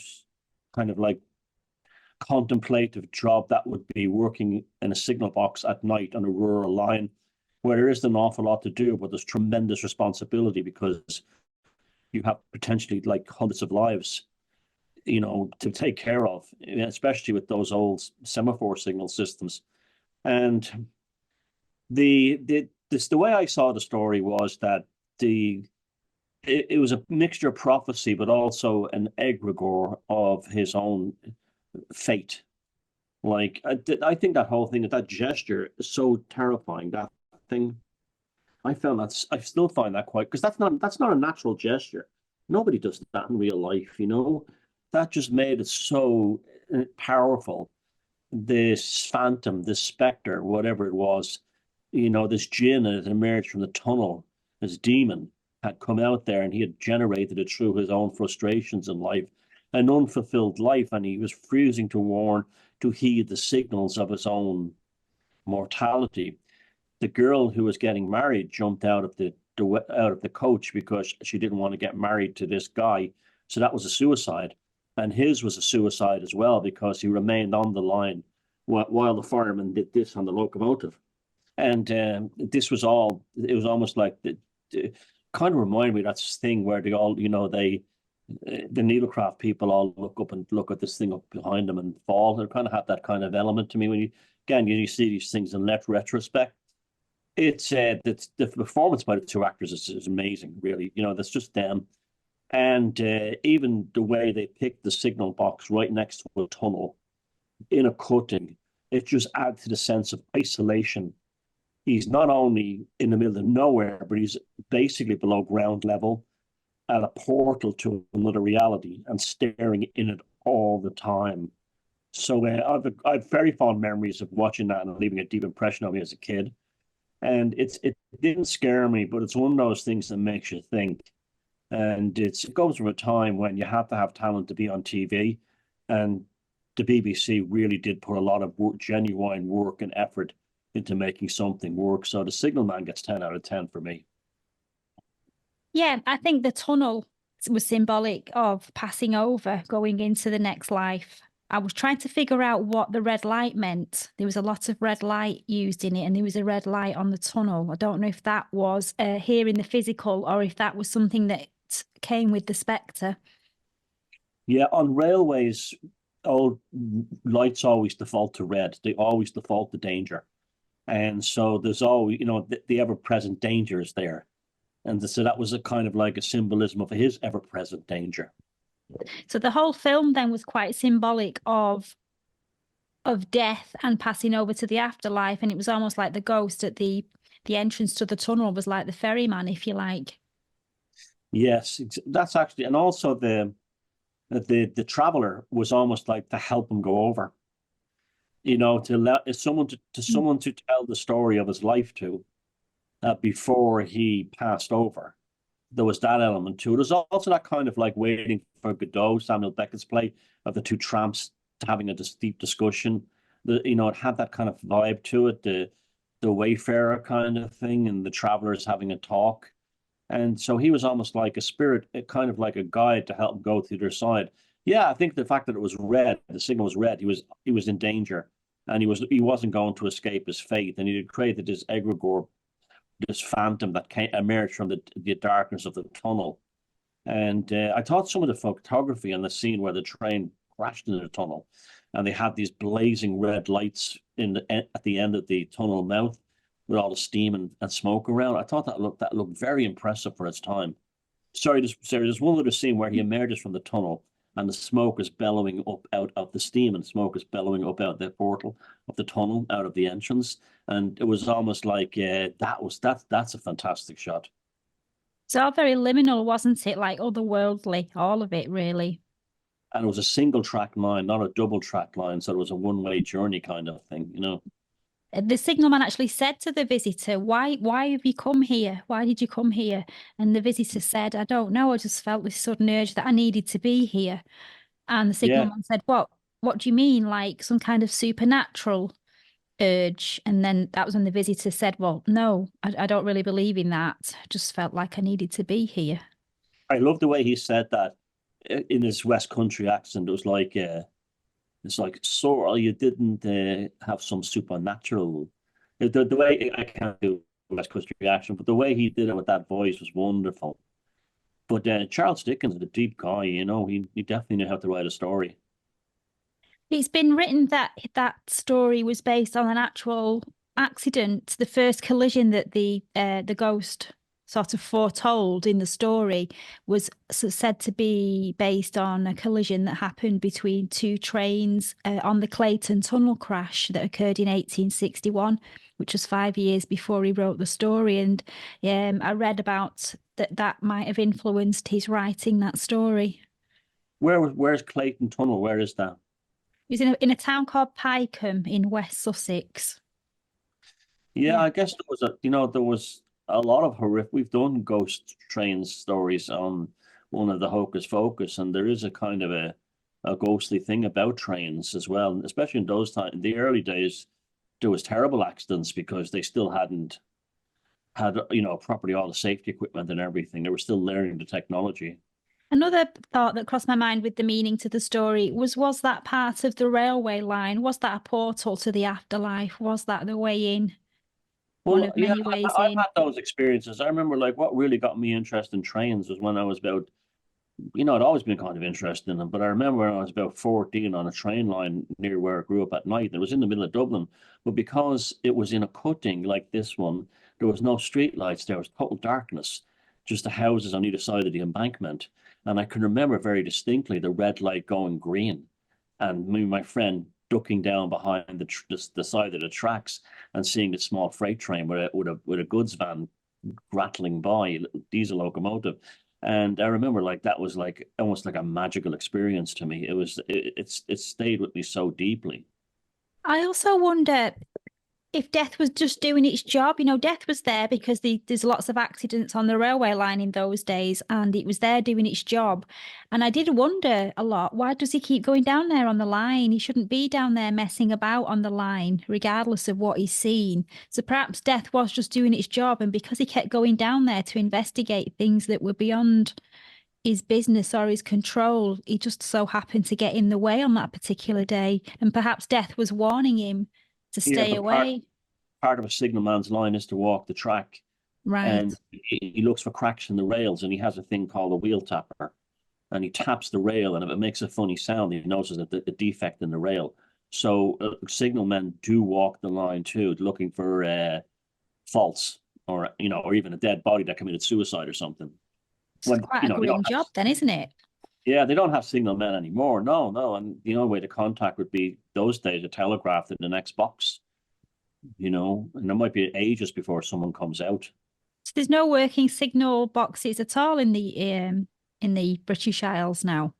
contemplative job that would be working in a signal box at night on a rural line, where there isn't an awful lot to do, but there's tremendous responsibility because you have potentially like hundreds of lives, to take care of, especially with those old semaphore signal systems. And the way I saw the story was that it was a mixture of prophecy, but also an egregore of his own fate. Like I think that whole thing, that gesture, is so terrifying. That thing, I still find that quite, because that's not a natural gesture. Nobody does that in real life, That just made it so powerful. This phantom, this specter, whatever it was, this jinn that had emerged from the tunnel, this demon had come out there, and he had generated it through his own frustrations in life, an unfulfilled life, and he was refusing to heed the signals of his own mortality. The girl who was getting married jumped out of the coach because she didn't want to get married to this guy, so that was a suicide. And his was a suicide as well, because he remained on the line while the fireman did this on the locomotive. And it was almost like kind of reminded me of that thing where they all, the needlecraft people all look up and look at this thing up behind them and fall. It kind of had that kind of element to me when you see these things in retrospect. It's the performance by the two actors is amazing, really. That's just them. And even the way they picked the signal box right next to a tunnel in a cutting, it just adds to the sense of isolation. He's not only in the middle of nowhere, but he's basically below ground level at a portal to another reality and staring in it all the time. So I've very fond memories of watching that and leaving a deep impression on me as a kid. And it didn't scare me, but it's one of those things that makes you think. And it comes from a time when you had to have talent to be on TV, and the BBC really did put a lot of genuine work and effort into making something work. So The Signalman gets 10 out of 10 for me. Yeah, I think the tunnel was symbolic of passing over, going into the next life. I was trying to figure out what the red light meant. There was a lot of red light used in it, and there was a red light on the tunnel. I don't know if that was here in the physical, or if that was something that came with the spectre. Yeah, on railways, old lights always default to red. They always default to danger. And so there's always, the ever-present danger is there. And so that was a kind of like a symbolism of his ever-present danger. So the whole film then was quite symbolic of death and passing over to the afterlife. And it was almost like the ghost at the entrance to the tunnel was like the ferryman, if you like. Yes, that's actually, and also the traveler was almost like to help him go over. To let someone to tell the story of his life to before he passed over. There was that element to it. There's also that kind of like Waiting for Godot, Samuel Beckett's play, of the two tramps having a deep discussion. It had that kind of vibe to it, the wayfarer kind of thing, and the travelers having a talk. And so he was almost like a spirit, kind of like a guide to help him go through their side. Yeah, I think the fact that it was red, the signal was red, he was in danger, and he wasn't going to escape his fate, and he had created this egregore, this phantom that emerged from the darkness of the tunnel. And I thought some of the photography on the scene where the train crashed into the tunnel, and they had these blazing red lights at the end of the tunnel mouth with all the steam and smoke around. I thought that looked very impressive for its time. There's one other scene where he emerges from the tunnel, and the smoke is bellowing up out of the steam, and smoke is bellowing up out the portal of the tunnel, out of the entrance. And it was almost like that's a fantastic shot. It's all very liminal, wasn't it? Like otherworldly, all of it, really. And it was a single track line, not a double track line, so it was a one-way journey kind of thing, The signalman actually said to the visitor, why have you come here? Why did you come here? And the visitor said, I don't know. I just felt this sudden urge that I needed to be here. And the signalman said, what do you mean? Like some kind of supernatural urge? And then that was when the visitor said, well, no, I don't really believe in that. I just felt like I needed to be here. I love the way he said that in his West Country accent. It was like, It's like so you didn't have some supernatural. The way I can't do West Coast reaction, but the way he did it with that voice was wonderful. But Charles Dickens is a deep guy, you know. He definitely knew how to write a story. It's been written that that story was based on an actual accident. The first collision that the ghost sort of foretold in the story was said to be based on a collision that happened between two trains on the Clayton Tunnel crash that occurred in 1861, which was 5 years before he wrote the story. And I read about that might have influenced his writing that story. Where's Clayton Tunnel? Where is that? He was in a town called Pycombe in West Sussex. Yeah, Yeah. I guess there was a lot of horrific. We've done ghost train stories on one of the Hocus Focus, and there is a kind of a ghostly thing about trains as well, especially in those times. In the early days, there was terrible accidents because they still hadn't had, properly all the safety equipment and everything. They were still learning the technology. Another thought that crossed my mind with the meaning to the story was that part of the railway line? Was that a portal to the afterlife? Was that the way in? One Well, of yeah, many ways I've in. had those experiences. I remember like what really got me interested in trains was when I was about, I'd always been kind of interested in them, but I remember when I was about 14 on a train line near where I grew up at night. It was in the middle of Dublin, but because it was in a cutting like this one, there was no street lights. There was total darkness, just the houses on either side of the embankment. And I can remember very distinctly the red light going green, and me and my friend ducking down behind the side of the tracks and seeing the small freight train with a goods van rattling by, a little diesel locomotive. And I remember like that was like almost like a magical experience to me. It stayed with me so deeply. I also wonder if death was just doing its job. Death was there because there's lots of accidents on the railway line in those days, and it was there doing its job. And I did wonder a lot, why does he keep going down there on the line? He shouldn't be down there messing about on the line, regardless of what he's seen. So perhaps death was just doing its job, and because he kept going down there to investigate things that were beyond his business or his control, he just so happened to get in the way on that particular day. And perhaps death was warning him to Yeah, stay but part away. part of a signalman's line is to walk the track, Right. and he looks for cracks in the rails, and he has a thing called a wheel tapper, and he taps the rail, and if it makes a funny sound, he notices a defect in the rail. So signalmen do walk the line too, looking for faults, or even a dead body that committed suicide or something. It's When quite a they don't grim have, job then, isn't it? yeah, they don't have signalmen anymore. No, no, and the only way to contact would be those days a telegraph in the next box. And it might be ages before someone comes out. So there's no working signal boxes at all in the British Isles now.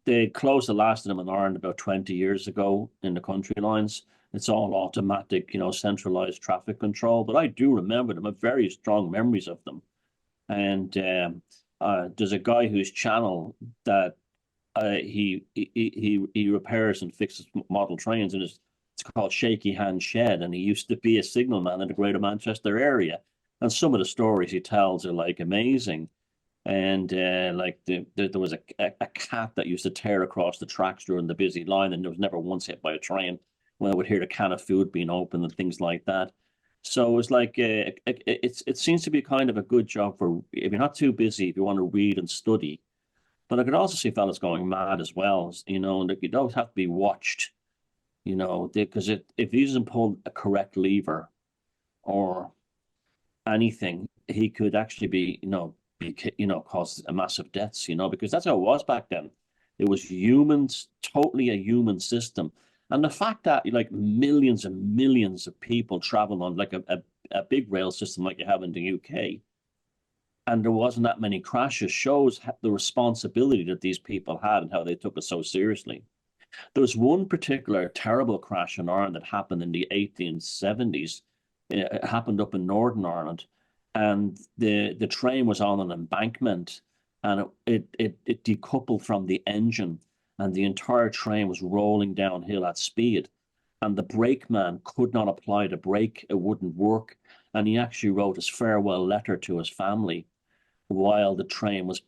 They closed the last of them in Ireland about 20 years ago in the country lines. It's all automatic, centralized traffic control. But I do remember them. I have very strong memories of them. And there's a guy whose channel that he repairs and fixes model trains, and it's called Shaky Hand Shed. And he used to be a signalman in the Greater Manchester area. And some of the stories he tells are like amazing. And like there was a cat that used to tear across the tracks during the busy line, and there was never once hit by a train. When I would hear the can of food being opened and things like that. So it was like it seems to be kind of a good job for if you're not too busy, if you want to read and study. But I could also see fellas going mad as well, and you don't have to be watched, because if he doesn't pull a correct lever or anything, he could actually cause a massive deaths, because that's how it was back then. It was humans, totally a human system. And the fact that like millions and millions of people travel on like a big rail system like you have in the UK, and there wasn't that many crashes, shows the responsibility that these people had and how they took it so seriously. There was one particular terrible crash in Ireland that happened in the 1870s. It happened up in Northern Ireland, and the train was on an embankment, and it decoupled from the engine, and the entire train was rolling downhill at speed, and the brakeman could not apply the brake; it wouldn't work, and he actually wrote his farewell letter to his family while the train was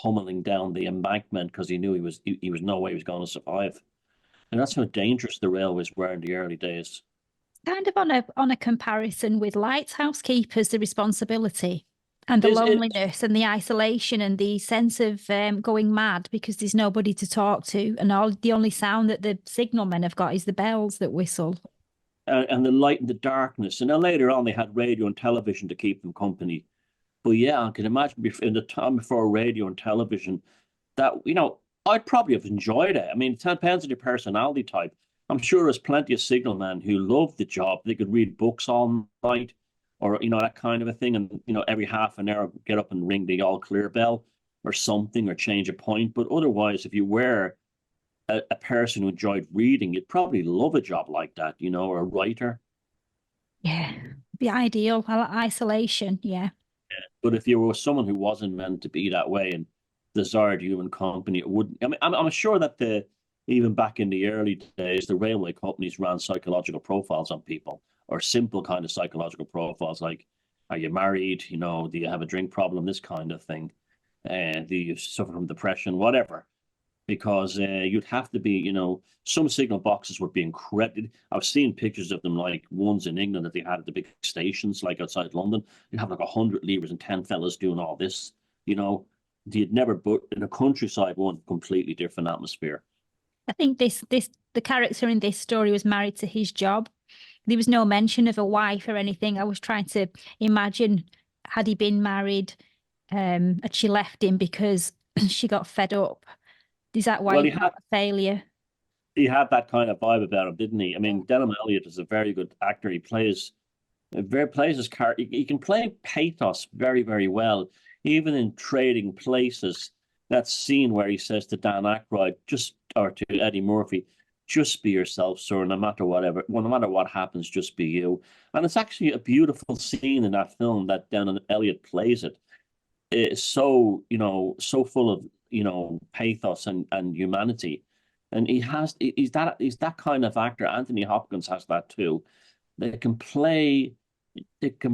pummeling down the embankment because he knew he was no way he was going to survive. And that's how dangerous the railways were in the early days. Kind of on a comparison with lighthouse keepers, the responsibility and the Is it? loneliness and the isolation and the sense of going mad because there's nobody to talk to, and the only sound that the signalmen have got is the bells that whistle. And the light and the darkness. And then later on, they had radio and television to keep them company. But yeah, I can imagine in the time before radio and television, that, I'd probably have enjoyed it. I mean, it depends on your personality type. I'm sure there's plenty of signalmen who loved the job. They could read books all night, or that kind of a thing, and every half an hour get up and ring the all clear bell or something, or change a point. But otherwise, if you were a person who enjoyed reading, you'd probably love a job like that, or a writer. Yeah, be ideal. Isolation, yeah. But if you were someone who wasn't meant to be that way and desired human company, it wouldn't. I mean, I'm sure that even back in the early days, the railway companies ran psychological profiles on people, or simple kind of psychological profiles like, are you married? Do you have a drink problem? This kind of thing. And do you suffer from depression? Whatever. Because you'd have to be, some signal boxes would be incredible. I've seen pictures of them, like ones in England that they had at the big stations, like outside London. You'd have like 100 levers and 10 fellas doing all this. You'd never, but in a countryside one, completely different atmosphere. I think the character in this story was married to his job. There was no mention of a wife or anything. I was trying to imagine, had he been married, and she left him because she got fed up. Is that why he had a failure? He had that kind of vibe about him, didn't he? I mean, Denham Elliott is a very good actor. He plays his character. He can play pathos very, very well, even in Trading Places. That scene where he says to Dan Aykroyd, or to Eddie Murphy, just be yourself, sir. No matter what happens, just be you. And it's actually a beautiful scene in that film that Denham Elliott plays it. It's so so full of pathos and humanity, and he's that kind of actor. Anthony Hopkins has that too. They can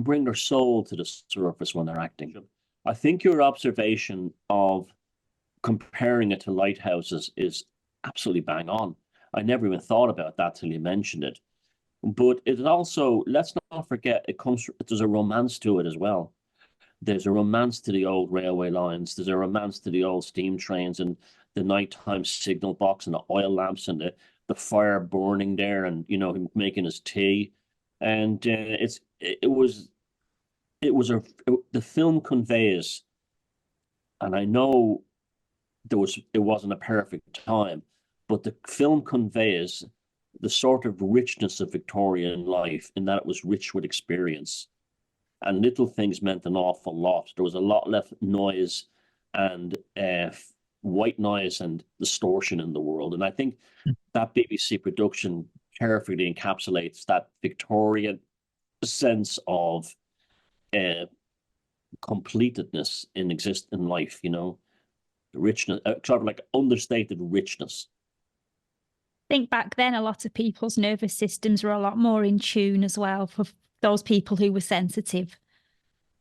bring their soul to the surface when they're acting. I think your observation of comparing it to lighthouses is absolutely bang on. I never even thought about that till you mentioned it. But it also, let's not forget, there's a romance to it as well. There's a romance to the old railway lines. There's a romance to the old steam trains and the nighttime signal box and the oil lamps and the fire burning there, and him making his tea. And the film conveys, and I know it wasn't a perfect time, but the film conveys the sort of richness of Victorian life, in that it was rich with experience. And little things meant an awful lot. There was a lot less noise and white noise and distortion in the world. And I think that BBC production carefully encapsulates that Victorian sense of completedness in life, richness, sort of like understated richness. I think back then a lot of people's nervous systems were a lot more in tune as well, for those people who were sensitive,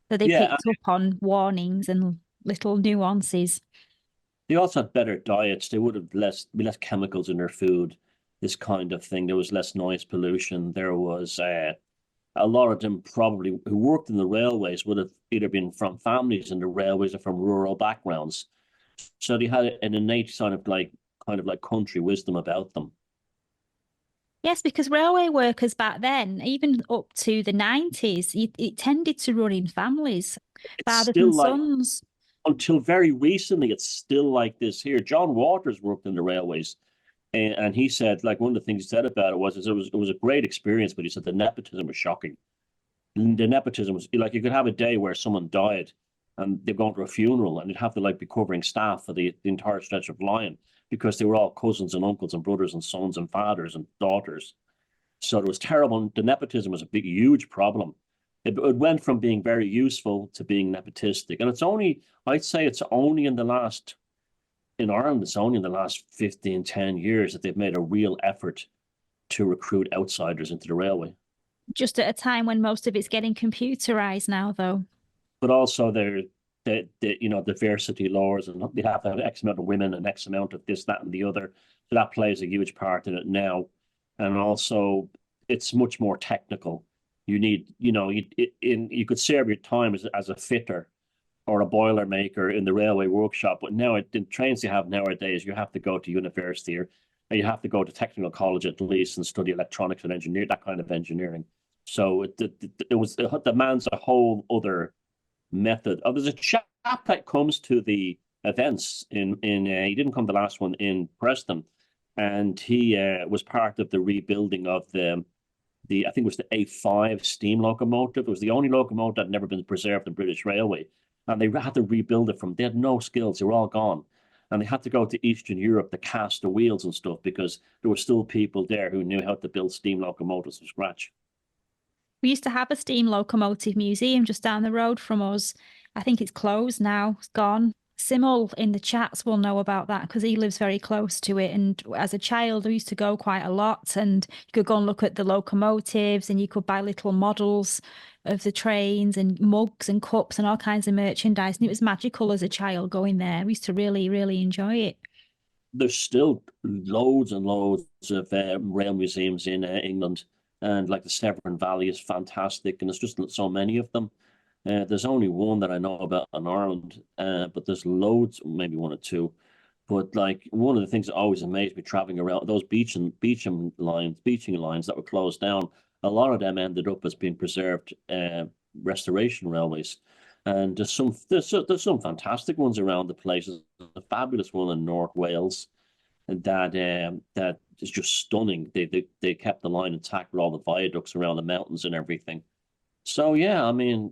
that they picked up on warnings and little nuances. They also had better diets. They would have be less chemicals in their food, this kind of thing. There was less noise pollution. There was a lot of them probably who worked in the railways would have either been from families in the railways or from rural backgrounds. So they had an innate kind of like country wisdom about them. Yes, because railway workers back then, even up to the 90s, it tended to run in families, fathers and sons. Until very recently, it's still like this here. John Waters worked in the railways, and he said, like, one of the things he said about it was a great experience, but he said the nepotism was shocking. The nepotism was like, you could have a day where someone died and they've gone to a funeral, and you'd have to be covering staff for the entire stretch of line, because they were all cousins and uncles and brothers and sons and fathers and daughters. So it was terrible. The nepotism was a huge problem. It went from being very useful to being nepotistic. And I'd say it's only in Ireland, it's only in the last 10 years that they've made a real effort to recruit outsiders into the railway. Just at a time when most of it's getting computerized now, though. But also they're the diversity laws, and they have to have X amount of women and X amount of this, that, and the other. So that plays a huge part in it now. And also, it's much more technical. You need, you could serve your time as a fitter or a boiler maker in the railway workshop, but now the trains you have nowadays, you have to go to university, or you have to go to technical college at least and study electronics and engineering, that kind of engineering. So it demands a whole other method. Oh, there's a chap that comes to the events he didn't come to the last one in Preston, and he was part of the rebuilding of the I think it was the A5 steam locomotive. It was the only locomotive that had never been preserved in British Railway, and they had to rebuild it they had no skills. They were all gone, and they had to go to Eastern Europe to cast the wheels and stuff because there were still people there who knew how to build steam locomotives from scratch. We used to have a steam locomotive museum just down the road from us. I think it's closed now, it's gone. Simul in the chats will know about that because he lives very close to it. And as a child, I used to go quite a lot, and you could go and look at the locomotives, and you could buy little models of the trains and mugs and cups and all kinds of merchandise. And it was magical as a child going there. We used to really, really enjoy it. There's still loads and loads of rail museums in England, and like the Severn Valley is fantastic, and there's just so many of them. There's only one that I know about in Ireland, but there's loads, maybe one or two. But like one of the things that always amazed me traveling around those beaching lines that were closed down, a lot of them ended up as being preserved restoration railways. And there's some fantastic ones around the places. A fabulous one in North Wales that is just stunning. They kept the line intact with all the viaducts around the mountains and everything. So yeah, I mean,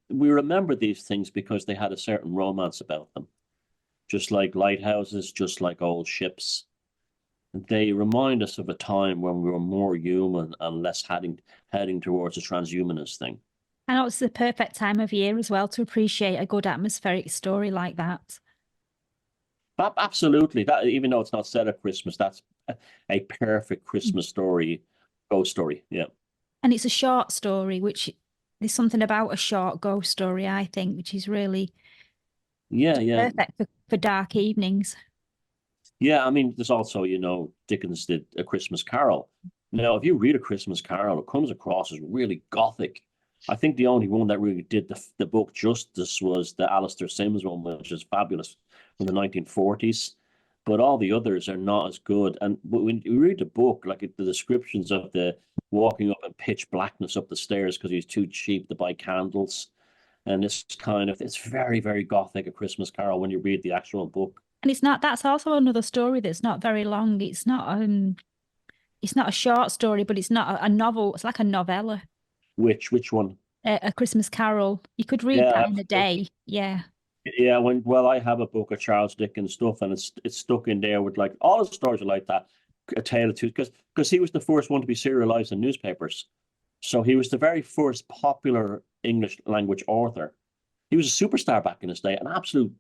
we remember these things because they had a certain romance about them, just like lighthouses, just like old ships. They remind us of a time when we were more human and less heading towards a transhumanist thing. I know it's the perfect time of year as well to appreciate a good atmospheric story like that. Absolutely. That, even though it's not set at Christmas, that's a perfect Christmas story, ghost story. Yeah. And it's a short story, which there's something about a short ghost story, I think, which is really perfect for dark evenings. Yeah, I mean, there's also, Dickens did A Christmas Carol. Now, if you read A Christmas Carol, it comes across as really gothic. I think the only one that really did the book justice was the Alistair Sims one, which is fabulous, from the 1940s. But all the others are not as good. And when you read the book, like the descriptions of the walking up in pitch blackness up the stairs because he's too cheap to buy candles, and it's very, very gothic, A Christmas Carol, when you read the actual book. And that's also another story that's not very long. It's not a short story, but it's not a novel. It's like a novella. Which one? A Christmas Carol. You could read that in a day. Yeah. Yeah, I have a book of Charles Dickens stuff, and it's stuck in there with like all the stories are like that. A Tale of Two, because he was the first one to be serialized in newspapers, so he was the very first popular English language author. He was a superstar back in his day, an absolute,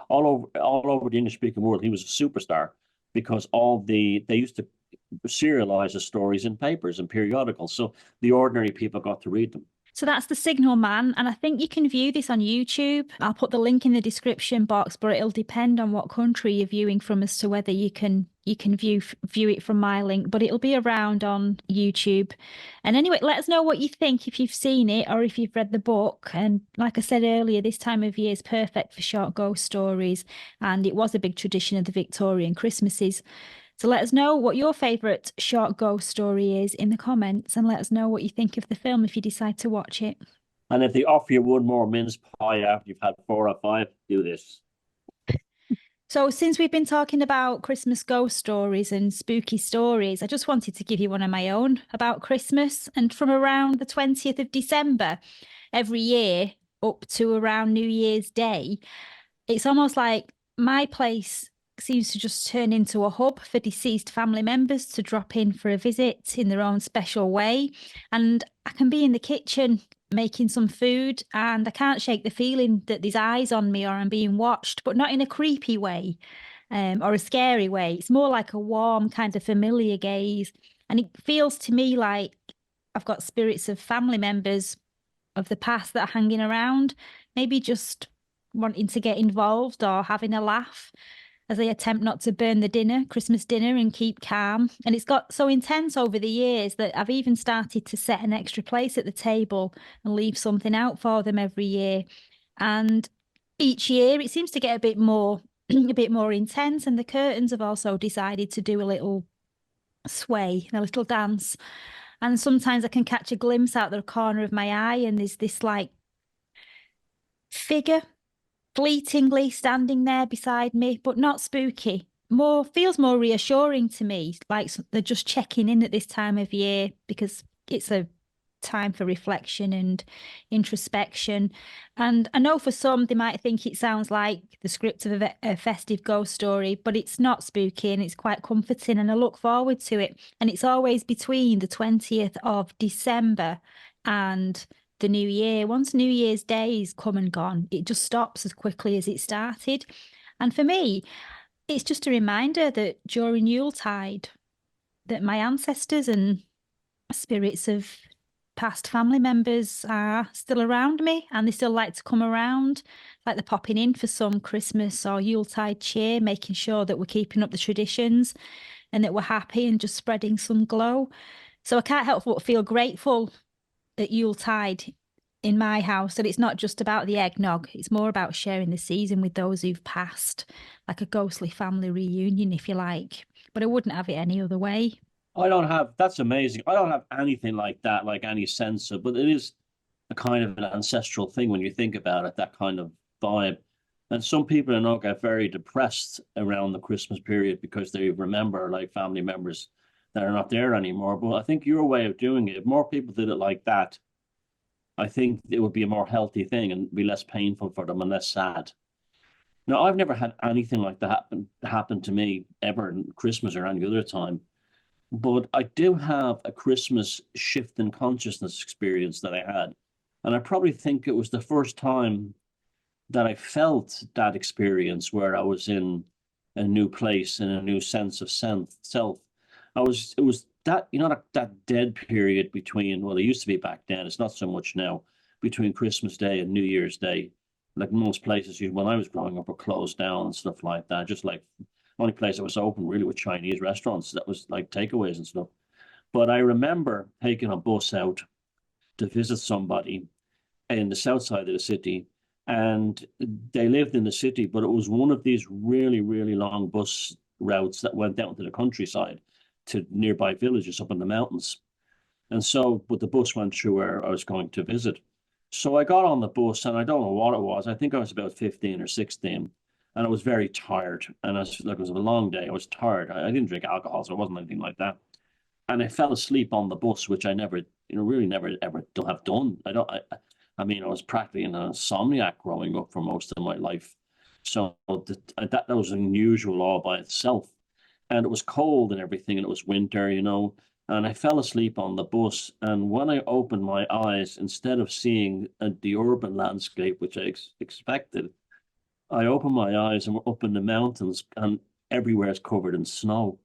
all over the English speaking world. He was a superstar because they used to serialize the stories in papers and periodicals, so the ordinary people got to read them. So that's The Signal Man, and I think you can view this on YouTube. I'll put the link in the description box, but it'll depend on what country you're viewing from as to whether you can view it from my link, but it'll be around on YouTube. And anyway, let us know what you think if you've seen it or if you've read the book. And like I said earlier, this time of year is perfect for short ghost stories, and it was a big tradition of the Victorian Christmases. So let us know what your favourite short ghost story is in the comments, and let us know what you think of the film if you decide to watch it. And if they offer you one more mince pie after you've had 4 or 5, do this. So since we've been talking about Christmas ghost stories and spooky stories, I just wanted to give you one of my own about Christmas. And from around the 20th of December every year up to around New Year's Day, it's almost like my place seems to just turn into a hub for deceased family members to drop in for a visit in their own special way. And I can be in the kitchen making some food, and I can't shake the feeling that there's eyes on me or I'm being watched, but not in a creepy way or a scary way. It's more like a warm, kind of familiar gaze. And it feels to me like I've got spirits of family members of the past that are hanging around, maybe just wanting to get involved or having a laugh as they attempt not to burn the Christmas dinner, and keep calm. And it's got so intense over the years that I've even started to set an extra place at the table and leave something out for them every year. And each year it seems to get a bit more intense, and the curtains have also decided to do a little sway, a little dance. And sometimes I can catch a glimpse out the corner of my eye, and there's this like figure fleetingly standing there beside me, but not spooky. Feels more reassuring to me, like they're just checking in at this time of year, because it's a time for reflection and introspection. And I know for some they might think it sounds like the script of a festive ghost story, but it's not spooky, and it's quite comforting, and I look forward to it. And it's always between the 20th of December and the new year. Once New Year's Day is come and gone, it just stops as quickly as it started. And for me, it's just a reminder that during Yuletide, that my ancestors and spirits of past family members are still around me, and they still like to come around, like they're popping in for some Christmas or Yuletide cheer, making sure that we're keeping up the traditions and that we're happy and just spreading some glow. So I can't help but feel grateful at Yuletide in my house that it's not just about the eggnog, it's more about sharing the season with those who've passed, like a ghostly family reunion, if you like. But I wouldn't have it any other way. That's amazing. I don't have anything like that, like any sense of, but it is a kind of an ancestral thing when you think about it, that kind of vibe. And some people I know get very depressed around the Christmas period because they remember like family members that are not there anymore. But I think your way of doing it, if more people did it like that, I think it would be a more healthy thing and be less painful for them and less sad. Now, I've never had anything like that happen to me ever in Christmas or any other time. But I do have a Christmas shift in consciousness experience that I had. And I probably think it was the first time that I felt that experience where I was in a new place and a new sense of self. It was that, that dead period between, well, it used to be back then, it's not so much now, between Christmas Day and New Year's Day. Like most places when I was growing up were closed down and stuff like that, just like only place that was open really with Chinese restaurants that was like takeaways and stuff. But I remember taking a bus out to visit somebody in the south side of the city, and they lived in the city, but it was one of these really, really long bus routes that went down to the countryside to nearby villages up in the mountains. And so, but the bus went through where I was going to visit. So I got on the bus, and I don't know what it was. I think I was about 15 or 16, and I was very tired. And it was a long day. I was tired. I didn't drink alcohol, so it wasn't anything like that. And I fell asleep on the bus, which I never, really never ever have done. I mean, I was practically an insomniac growing up for most of my life. So that was unusual all by itself. And it was cold and everything, and it was winter, and I fell asleep on the bus. And when I opened my eyes, instead of seeing the urban landscape, which I expected, I opened my eyes and we're up in the mountains, and everywhere is covered in snow.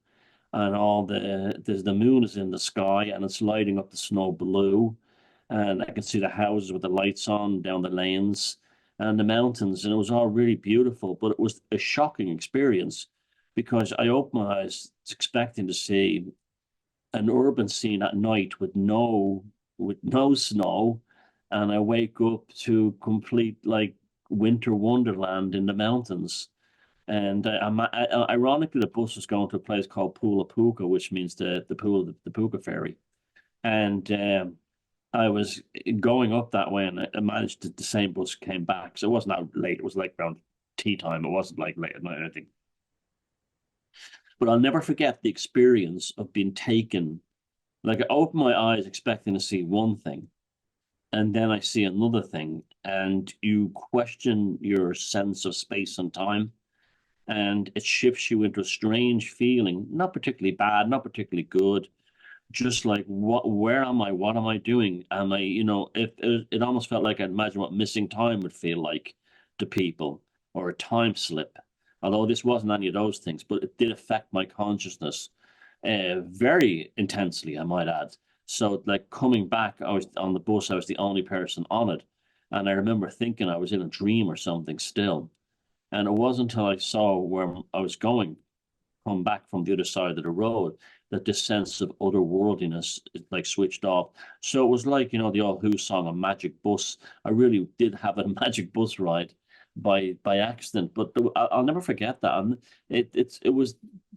And the moon is in the sky, and it's lighting up the snow blue. And I can see the houses with the lights on down the lanes and the mountains. And it was all really beautiful, but it was a shocking experience because I opened my eyes expecting to see an urban scene at night with no snow, and I wake up to complete like winter wonderland in the mountains. And ironically, the bus was going to a place called Pula Puka, which means the pool, the Puka Ferry. And I was going up that way, and I managed to, the same bus came back. So it wasn't that late. It was like around tea time. It wasn't like late at night or anything. But I'll never forget the experience of being taken. Like I open my eyes expecting to see one thing, and then I see another thing, and you question your sense of space and time, and it shifts you into a strange feeling, not particularly bad, not particularly good, just like where am I? What am I doing? Am I, if it almost felt like I'd imagine what missing time would feel like to people, or a time slip. Although this wasn't any of those things, but it did affect my consciousness very intensely, I might add. So like coming back, I was on the bus, I was the only person on it. And I remember thinking I was in a dream or something still. And it wasn't until I saw where I was going, come back from the other side of the road, that this sense of otherworldliness like switched off. So it was like, the old Who song, A Magic Bus. I really did have a magic bus ride by accident, but I'll never forget that. And it was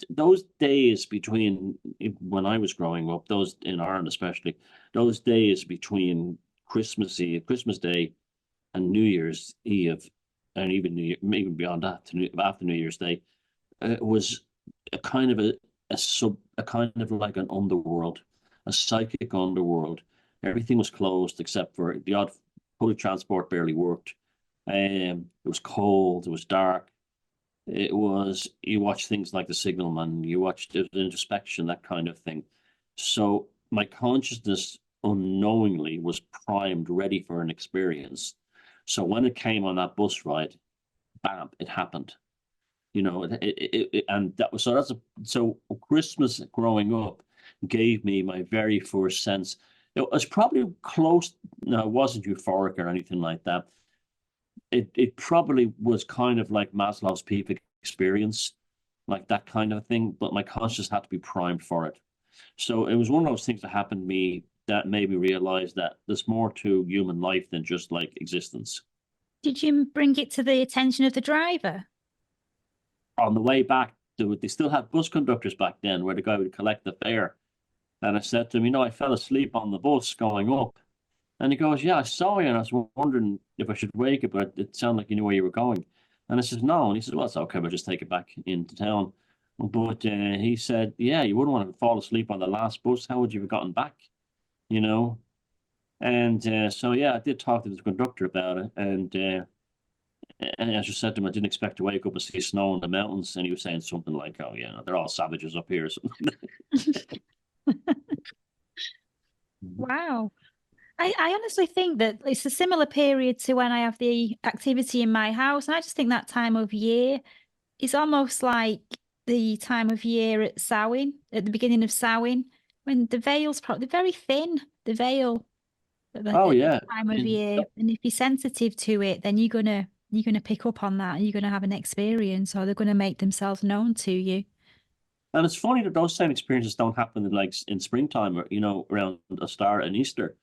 those days between when I was growing up, those in Ireland especially, those days between Christmas Eve, Christmas Day, and New Year's Eve, and even even beyond that, after New Year's Day, it was a kind of a kind of like an underworld, a psychic underworld. Everything was closed except for the odd public transport barely worked. It was cold. It was dark. It was you watch things like The Signalman. You watched introspection, that kind of thing. So my consciousness unknowingly was primed, ready for an experience. So when it came on that bus ride, bam, it happened. And that was so Christmas growing up gave me my very first sense. It was probably close. No, it wasn't euphoric or anything like that. It probably was kind of like Maslow's peak experience, like that kind of thing. But my conscience had to be primed for it. So it was one of those things that happened to me that made me realize that there's more to human life than just like existence. Did you bring it to the attention of the driver? On the way back, they still had bus conductors back then where the guy would collect the fare. And I said to him, I fell asleep on the bus going up. And he goes, yeah, I saw you. And I was wondering if I should wake you, but it sounded like you knew where you were going. And I said, no. And he said, well, it's okay. We'll just take it back into town. But he said, yeah, you wouldn't want to fall asleep on the last bus. How would you have gotten back? And so, yeah, I did talk to the conductor about it. And as I just said to him, I didn't expect to wake up and see snow in the mountains. And he was saying something like, oh, yeah, they're all savages up here. Wow. I honestly think that it's a similar period to when I have the activity in my house. And I just think that time of year is almost like the time of year at Samhain, at the beginning of Samhain, when the veil's probably very thin, the veil at Oh, yeah. this time of year. And if you're sensitive to it, then you're gonna pick up on that and you're gonna have an experience, or they're gonna make themselves known to you. And it's funny that those same experiences don't happen in springtime or, around a star and Easter.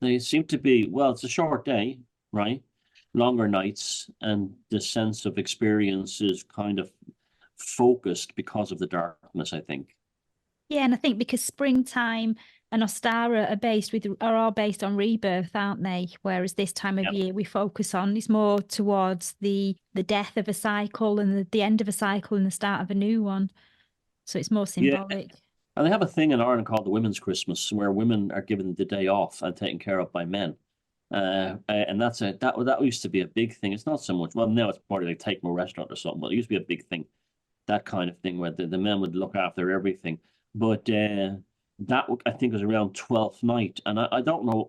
They seem to be, well, it's a short day, right? Longer nights, and the sense of experience is kind of focused because of the darkness, I think. Yeah, and I think because springtime and Ostara are all based on rebirth, aren't they? Whereas this time of year we focus on is more towards the death of a cycle and the end of a cycle and the start of a new one. So it's more symbolic. Yeah. And they have a thing in Ireland called the Women's Christmas, where women are given the day off and taken care of by men. And that used to be a big thing. It's not so much. Well, now it's more like take them a restaurant or something. But it used to be a big thing, that kind of thing, where the men would look after everything. But that I think was around 12th night, and I don't know.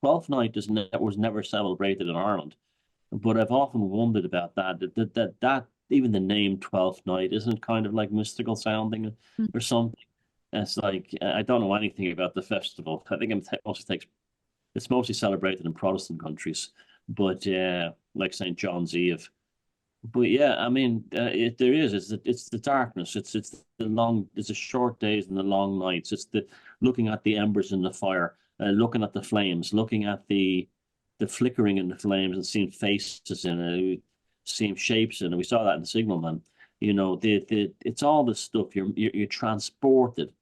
12th night was never celebrated in Ireland, but I've often wondered about that. That even the name 12th night isn't kind of like mystical sounding or something. It's like I don't know anything about the festival. I think it's mostly celebrated in Protestant countries, but like St. John's Eve. But yeah, I mean, there is. It's the darkness. It's the short days and the long nights. It's the looking at the embers in the fire, looking at the flames, looking at the flickering in the flames, and seeing faces in it, seeing shapes in it. We saw that in the Signalman. It's all this stuff. You're transported.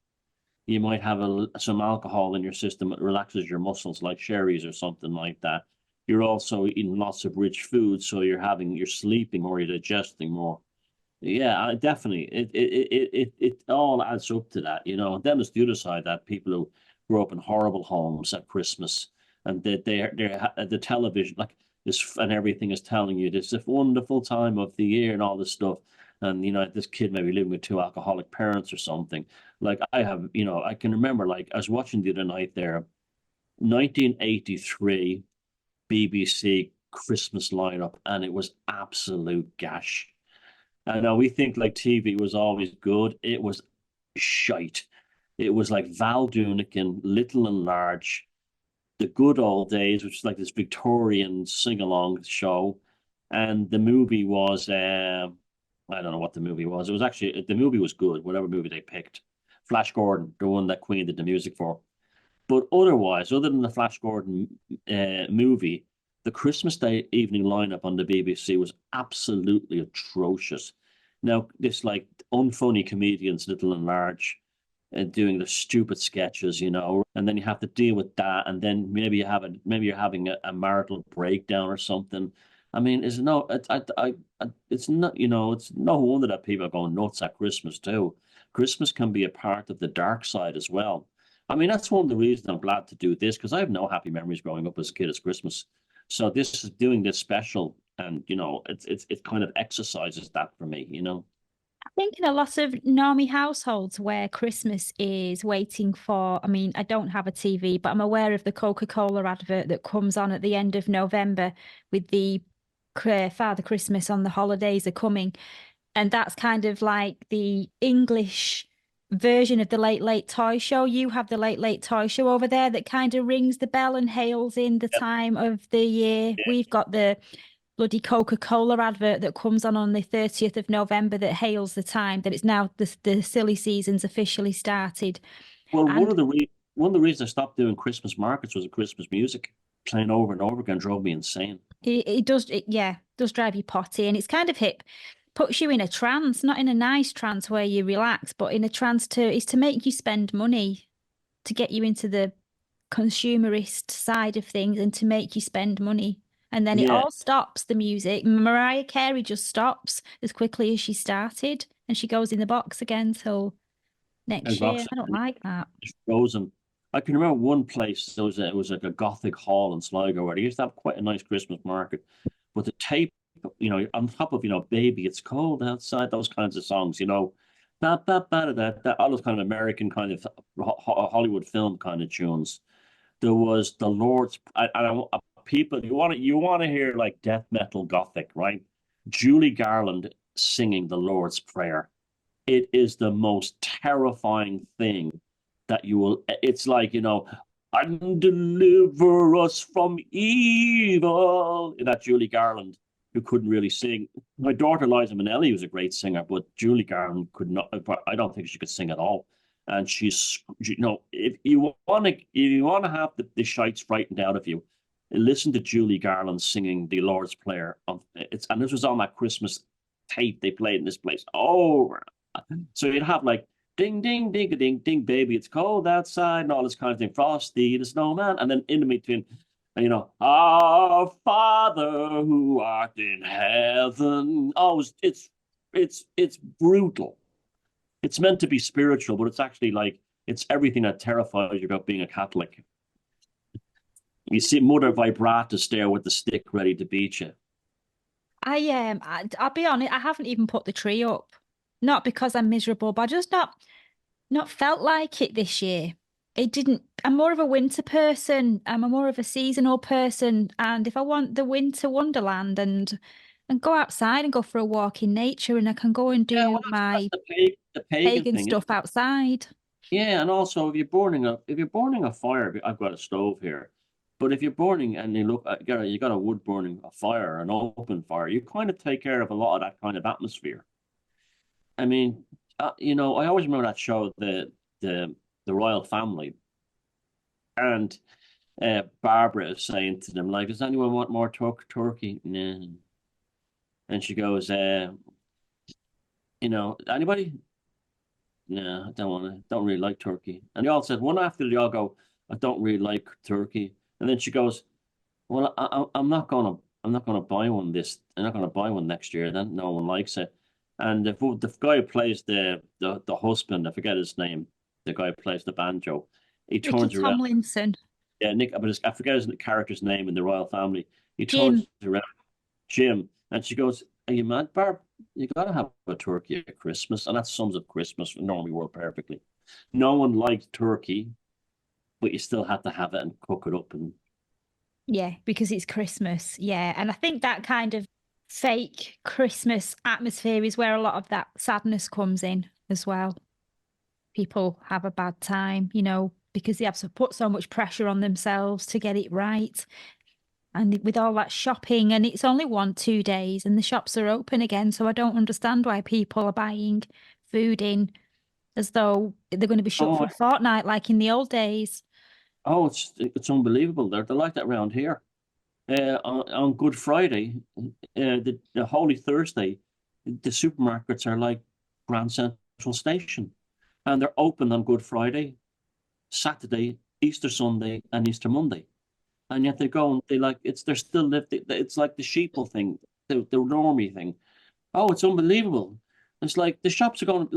You might have some alcohol in your system that relaxes your muscles, like sherry's or something like that. You're also eating lots of rich food, so you're sleeping more, you're digesting more. Yeah, definitely. It all adds up to that, And then there's the other side, that people who grow up in horrible homes at Christmas, and the television, like this, and everything is telling you this is a wonderful time of the year and all this stuff. And this kid maybe living with two alcoholic parents or something. Like I have, I can remember, like I was watching the other night there, 1983. BBC Christmas lineup, and it was absolute gash. I know we think like TV was always good. It was shite. It was like Val Doonican, Little and Large, The Good Old Days, which is like this Victorian sing-along show, and the movie was I don't know what the movie was. It was actually the movie was good, whatever movie they picked. Flash Gordon, the one that Queen did the music for. But otherwise, other than the Flash Gordon movie, the Christmas Day evening lineup on the BBC was absolutely atrocious. Now, this like unfunny comedians, little and large, doing the stupid sketches, and then you have to deal with that, and then maybe you're having a marital breakdown or something. I mean, it's no, it's not, it's no wonder that people are going nuts at Christmas too. Christmas can be a part of the dark side as well. I mean, that's one of the reasons I'm glad to do this, because I have no happy memories growing up as a kid as Christmas. So this is doing this special, and it kind of exercises that for me. I think in a lot of normie households where Christmas is waiting for, I mean, I don't have a TV, but I'm aware of the Coca-Cola advert that comes on at the end of November with the Father Christmas on the holidays are coming. And that's kind of like the English version of the Late Late Toy Show. You have the Late Late Toy Show over there that kind of rings the bell and hails in the time of the year. Yeah. We've got the bloody Coca-Cola advert that comes on the 30th of November that hails the time that it's now the silly season's officially started. Well, And one of the reasons I stopped doing Christmas markets was the Christmas music playing over and over again drove me insane. it does drive you potty, and it's kind of hip. Puts you in a trance, not in a nice trance where you relax, but in a trance to make you spend money, to get you into the consumerist side of things and to make you spend money. And then it all stops, the music. Mariah Carey just stops as quickly as she started, and she goes in the box again till next year. I don't like that. It's frozen. I can remember one place, it was like a Gothic hall in Sligo where they used to have quite a nice Christmas market. But the tape, on top of, Baby, It's Cold Outside, those kinds of songs, all those kind of American kind of Hollywood film kind of tunes. There was the Lord's, people, you want to hear like death metal Gothic, right? Julie Garland singing the Lord's Prayer. It is the most terrifying thing that you will, it's like, and deliver us from evil. That Julie Garland, who couldn't really sing. My daughter Liza Minnelli was a great singer, but Julie Garland could not, I don't think she could sing at all. And she's, if you want to have the shites frightened out of you, listen to Julie Garland singing the Lord's Prayer. And this was on that Christmas tape they played in this place. Oh, so you'd have like, ding, ding, ding, ding, ding, baby, it's cold outside, and all this kind of thing. Frosty the Snowman, and then in between, our Father who art in heaven. Oh, it's brutal. It's meant to be spiritual, but it's actually like it's everything that terrifies you about being a Catholic. You see Mother Vibratus there with the stick ready to beat you. I'll be honest, I haven't even put the tree up. Not because I'm miserable, but I just not felt like it this year. It didn't. I'm more of a winter person. I'm more of a seasonal person, and if I want the winter wonderland and go outside and go for a walk in nature, and I can go and do my the pagan thing, stuff outside. Yeah, and also if you're burning a fire, I've got a stove here. But if you're burning and you got a wood burning a fire, an open fire, you kind of take care of a lot of that kind of atmosphere. I mean, I always remember that show, the Royal Family, and Barbara is saying to them, like, does anyone want more turkey? No. And she goes, anybody? No, I don't really like turkey. And they all said, one after they all go, I don't really like turkey. And then she goes, well, I'm not gonna buy one I'm not gonna buy one next year. Then no one likes it. And the guy who plays the husband, I forget his name, the guy who plays the banjo, he turns around. Tomlinson. Yeah, Nick, but I forget his character's name in the Royal Family. He Jim. turns around, Jim, and she goes, are you mad, Barb? You gotta have a turkey at Christmas. And that sums up Christmas in Normie World perfectly. No one likes turkey, but you still have to have it and cook it up. And yeah, because it's Christmas. Yeah, and I think that kind of fake Christmas atmosphere is where a lot of that sadness comes in as well. People have a bad time, because they have to put so much pressure on themselves to get it right. And with all that shopping, and it's only 1-2 days and the shops are open again. So I don't understand why people are buying food in as though they're going to be shut for a fortnight like in the old days. Oh, it's unbelievable. They're like that around here. On Good Friday, the Holy Thursday, the supermarkets are like Grand Central Station, and they're open on Good Friday, Saturday, Easter Sunday, and Easter Monday, and yet they go and they're still living. It's like the sheeple thing, the normie thing. Oh, it's unbelievable. It's like the shops are going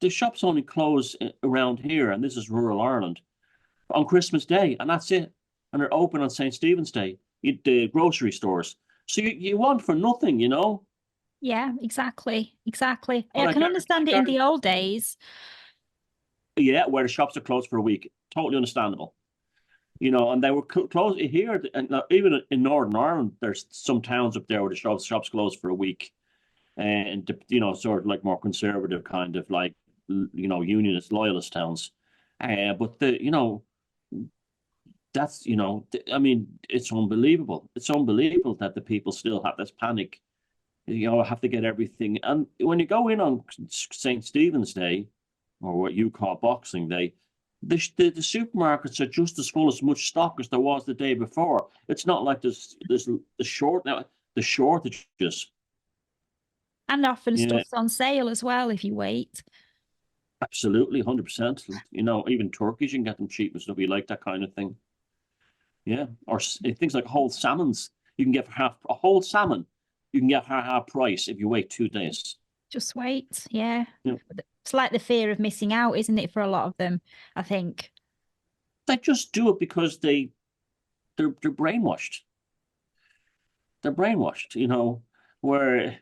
the shops only close around here, and this is rural Ireland, on Christmas Day, and that's it. And they're open on St. Stephen's Day, the grocery stores. So you want for nothing, you know? Yeah, exactly. Exactly. But I can understand it in the old days. Yeah, where the shops are closed for a week. Totally understandable. You know, and they were closed here, and even in Northern Ireland, there's some towns up there where the shops closed for a week. And, you know, sort of like more conservative kind of like, you know, unionist, loyalist towns. But you know, that's, you know, I mean, it's unbelievable. It's unbelievable that the people still have this panic, you know, have to get everything. And when you go in on St. Stephen's Day, or what you call Boxing Day, the supermarkets are just as full as much stock as there was the day before. It's not like there's the shortages. And often stuff's on sale as well if you wait. Absolutely, 100%. You know, even turkeys, you can get them cheap and stuff. You like that kind of thing. Yeah. Or things like whole salmons. You can get for a whole salmon. You can get half price if you wait 2 days. Just wait. Yeah. Yeah. It's like the fear of missing out, isn't it, for a lot of them, I think. They just do it because they're brainwashed. They're brainwashed, you know, where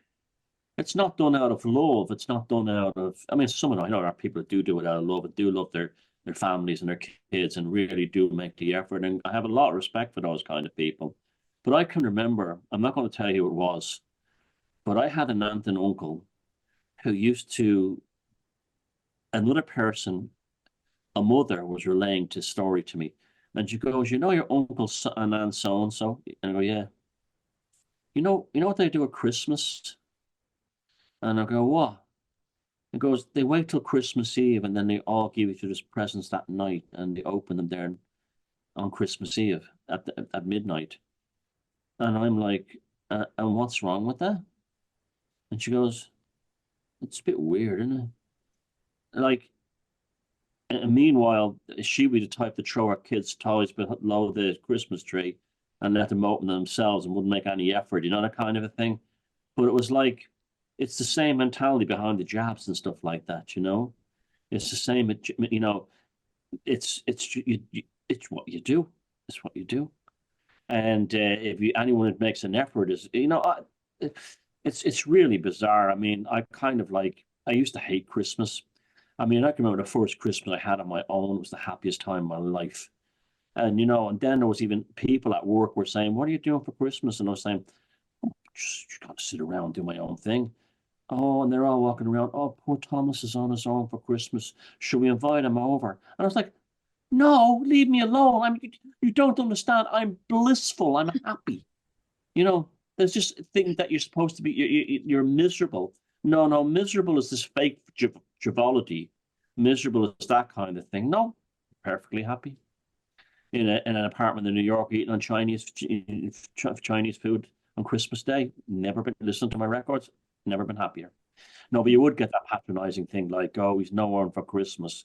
it's not done out of love. It's not done out of, I mean, some of I know there are people that do it out of love and do love their families and their kids and really do make the effort. And I have a lot of respect for those kind of people. But I can remember, I'm not going to tell you who it was, but I had an aunt and uncle who used to, another person, a mother was relaying this story to me. And she goes, you know your uncle and aunt so-and-so? And I go, yeah. You know what they do at Christmas? And I go, what? It goes, they wait till Christmas Eve and then they all give each other's presents that night and they open them there on Christmas Eve at midnight. And I'm like, and what's wrong with that? And she goes, it's a bit weird, isn't it? Like, and meanwhile, she would be the type to throw her kids' toys below the Christmas tree and let them open themselves and wouldn't make any effort, you know, that kind of a thing. But it was like, it's the same mentality behind the jabs and stuff like that, you know. It's the same, you know. It's what you do. It's what you do. And if anyone that makes an effort is, you know, it's really bizarre. I mean, I used to hate Christmas. I mean, I can remember the first Christmas I had on my own. It was the happiest time of my life. And, you know, and then there was even people at work were saying, what are you doing for Christmas? And I was saying, oh, just got to sit around and do my own thing. Oh, and they're all walking around. Oh, poor Thomas is on his own for Christmas. Should we invite him over? And I was like, no, leave me alone. You don't understand. I'm blissful. I'm happy. You know, there's just a thing that you're supposed to be. You're miserable. No, miserable is this fake frivolity. Miserable is that kind of thing. No, perfectly happy. In an apartment in New York, eating on Chinese food on Christmas Day. Never been listening to my records. Never been happier. No, but you would get that patronizing thing like, oh, he's nowhere for Christmas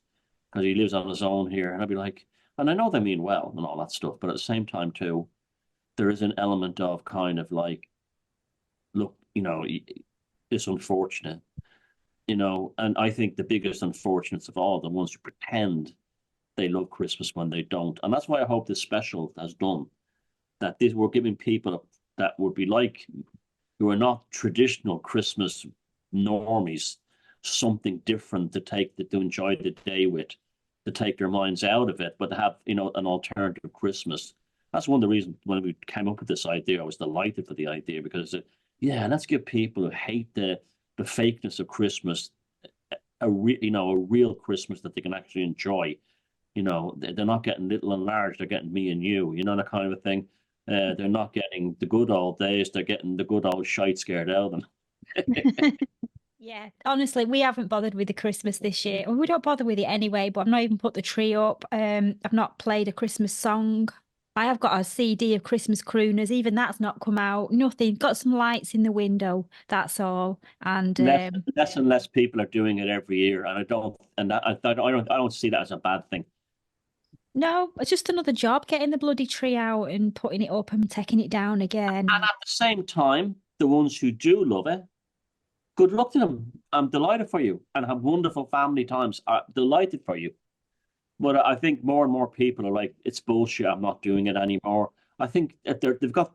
because he lives on his own here. And I'd be like, and I know they mean well and all that stuff, but at the same time too, there is an element of kind of like, look, you know, it's unfortunate, you know, and I think the biggest unfortunates of all, the ones who pretend they love Christmas when they don't. And that's why I hope this special has done, that we're giving people that would be like, who are not traditional Christmas normies, something different to enjoy the day with, to take their minds out of it, but to have, you know, an alternative Christmas. That's one of the reasons when we came up with this idea, I was delighted for the idea because, let's give people who hate the fakeness of Christmas a real Christmas that they can actually enjoy. You know, they're not getting little and large, they're getting me and you, you know, that kind of a thing. They're not getting the good old days, they're getting the good old shite scared out of them. Yeah, honestly, we haven't bothered with the Christmas this year. Well, we don't bother with it anyway, but I've not even put the tree up. I've not played a Christmas song. I have got a CD of Christmas crooners. Even that's not come out. Nothing. Got some lights in the window. That's all. And Less and less people are doing it every year, and I don't see that as a bad thing. no, it's just another job getting the bloody tree out and putting it up and taking it down again. And at the same time, the ones who do love it, good luck to them. I'm delighted for you, and have wonderful family times. I'm delighted for you. But I think more and more people are like, it's bullshit. I'm not doing it anymore. I think that they've got.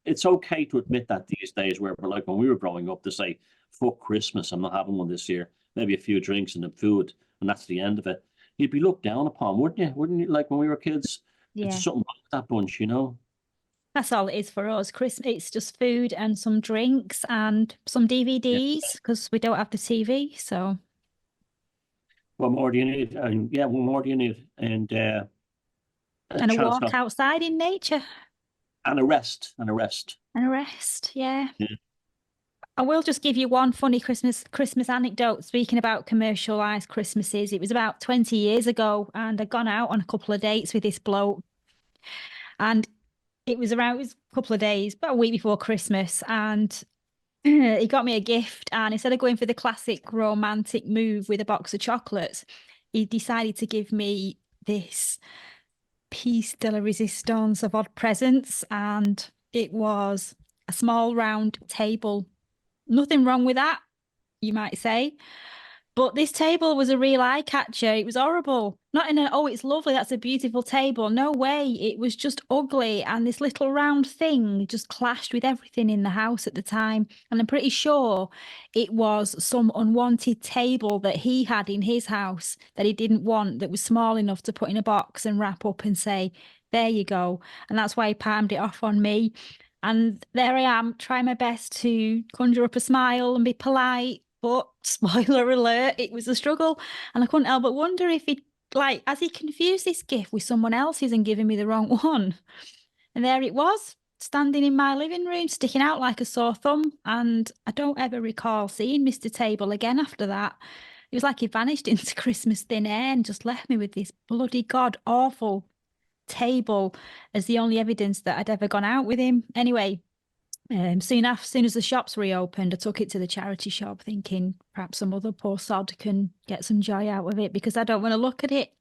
It's okay to admit that these days, where we're like when we were growing up, to say, "Fuck Christmas, I'm not having one this year." Maybe a few drinks and the food, and that's the end of it. You'd be looked down upon, wouldn't you? Wouldn't you? Like when we were kids, Yeah, it's something wrong with that bunch, you know. that's all it is for us. Christmas, it's just food and some drinks and some Yeah. DVDs because we don't have the TV. So What more do you need? And yeah, what more do you need? And a and a chance walk not, outside in nature and a rest, and a rest. and a rest. Yeah. Yeah. I will just give you one funny Christmas anecdote. Speaking about commercialized Christmases, it was about 20 years ago, and I'd gone out on a couple of dates with this bloke, and it was a couple of days, about a week before Christmas, and he got me a gift. And instead of going for the classic romantic move with a box of chocolates, he decided to give me this piece de la resistance of odd presents, and it was a small round table. Nothing wrong with that, you might say. But this table was a real eye catcher. It was horrible. Not in a, oh, it's lovely, that's a beautiful table. No way. It was just ugly. And this little round thing just clashed with everything in the house at the time. And I'm pretty sure it was some unwanted table that he had in his house that he didn't want, that was small enough to put in a box and wrap up and say, there you go. And that's why he palmed it off on me. And there I am, trying my best to conjure up a smile and be polite. But spoiler alert, it was a struggle. And I couldn't help but wonder if he, like, has he confused this gift with someone else's and given me the wrong one? And there it was, standing in my living room, sticking out like a sore thumb. And I don't ever recall seeing Mr. Table again after that. It was like he vanished into Christmas thin air and just left me with this bloody god awful table as the only evidence that I'd ever gone out with him. Anyway, soon as the shops reopened, I took it to the charity shop, thinking perhaps some other poor sod can get some joy out of it, because I don't want to look at it.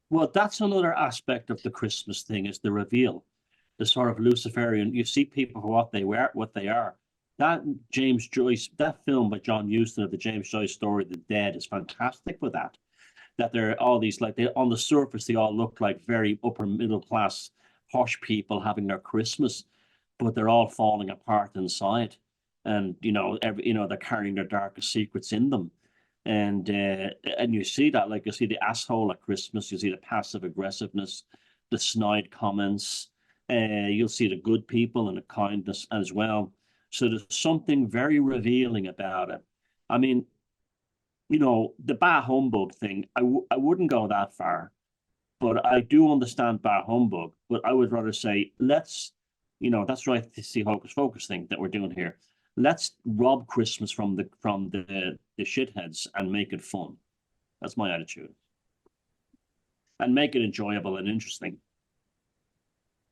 Well, that's another aspect of the Christmas thing, is the reveal, the sort of Luciferian. You see people for what they were, what they are. That James Joyce, that film by John Huston of the James Joyce story, The Dead, is fantastic with that. That there are all these, like, they on the surface they all look like very upper middle class posh people having their Christmas, but they're all falling apart inside, and they're carrying their darkest secrets in them, and you see that, like, you see the asshole at Christmas, you see the passive aggressiveness, the snide comments, you'll see the good people and the kindness as well. So there's something very revealing about it. I mean, the bah humbug thing, I wouldn't go that far, but I do understand bah humbug. But I would rather say, that's right, to see Hocus Focus thing that we're doing here. Let's rob Christmas from the shitheads and make it fun. That's my attitude. And make it enjoyable and interesting.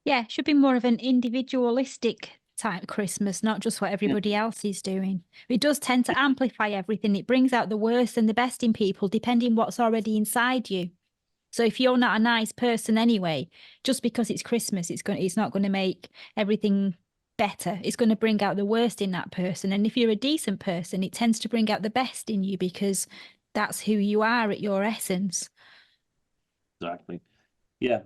Yeah, it should be more of an individualistic type Christmas, not just what everybody else is doing. It does tend to amplify everything. It brings out the worst and the best in people, depending what's already inside you. So if you're not a nice person anyway, just because it's Christmas, it's not going to make everything better. It's going to bring out the worst in that person. And if you're a decent person, it tends to bring out the best in you, because that's who you are at your essence. Exactly. Yeah.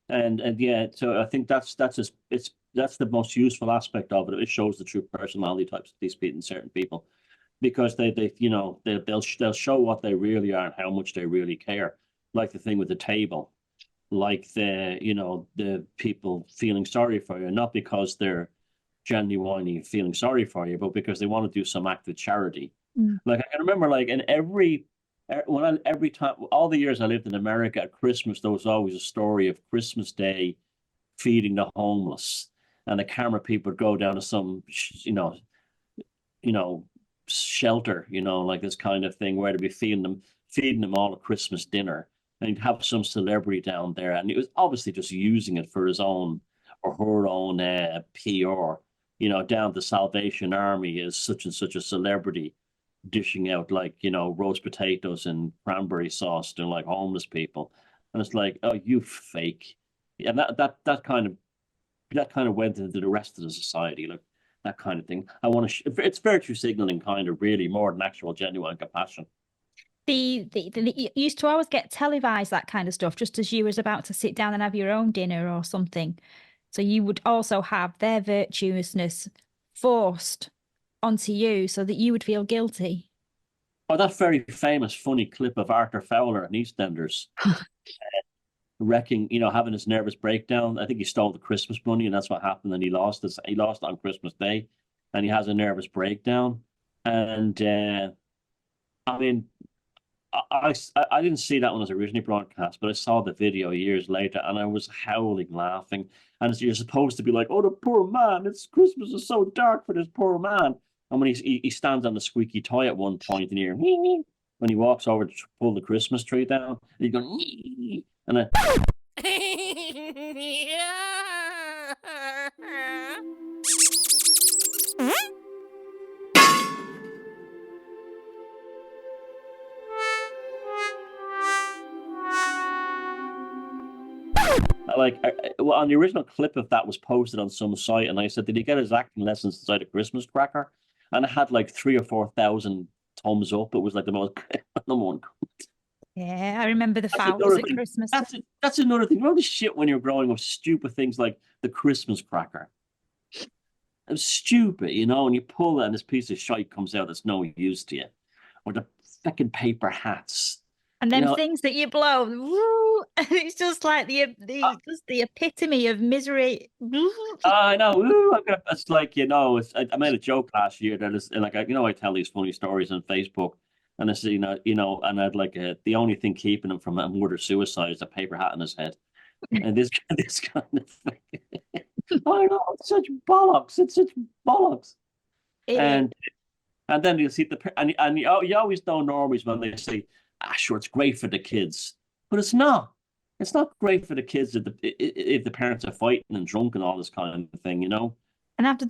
And yeah, so I think that's the most useful aspect of it. It shows the true personality types of these people and certain people, because they'll show what they really are and how much they really care. Like the thing with the table, like the people feeling sorry for you, not because they're genuinely feeling sorry for you, but because they want to do some act of charity. Like, I can remember, like, in every every time, all the years I lived in America at Christmas, there was always a story of Christmas Day feeding the homeless, and the camera people would go down to some, you know, shelter, like this kind of thing where they'd be feeding them all a Christmas dinner, and he'd have some celebrity down there, and he was obviously just using it for his own or her own PR. Down the Salvation Army is such and such a celebrity dishing out like roast potatoes and cranberry sauce to like homeless people, and it's like, oh, you fake. And that kind of went into the rest of the society, like that kind of thing. It's virtue signaling, kind of, really, more than actual genuine compassion. It used to always get televised, that kind of stuff, just as you was about to sit down and have your own dinner or something. So you would also have their virtuousness forced onto you so that you would feel guilty. Oh, that very famous, funny clip of Arthur Fowler in EastEnders wrecking, having his nervous breakdown. I think he stole the Christmas bunny, and that's what happened. And he lost it. He lost it on Christmas Day, and he has a nervous breakdown. And I mean, I didn't see that one as originally broadcast, but I saw the video years later, and I was howling laughing. And you're supposed to be like, "Oh, the poor man! It's Christmas is so dark for this poor man." And when he stands on the squeaky toy at one point, and you're when he walks over to pull the Christmas tree down, and he's going, and I. Well, on the original clip of that was posted on some site, and I said, "Did he get his acting lessons inside a Christmas cracker?" And it had like 3,000 or 4,000 thumbs up. It was like the most number one. Yeah, I remember the Fowlers at Christmas. That's another thing. You know the shit when you're growing up, stupid things like the Christmas cracker. It was stupid, and you pull it and this piece of shite comes out that's no use to you. Or the fucking paper hats. And then things that you blow, woo, it's just like just the epitome of misery. I know. It's like, I made a joke last year that is like, I tell these funny stories on Facebook, and it's, and I'd like the only thing keeping him from a murder suicide is a paper hat on his head, and this kind of thing. I know, it's such bollocks. It's such bollocks. And then you see and you always know normies when they say, sure, it's great for the kids, but it's not. It's not great for the kids if the parents are fighting and drunk and all this kind of thing, And after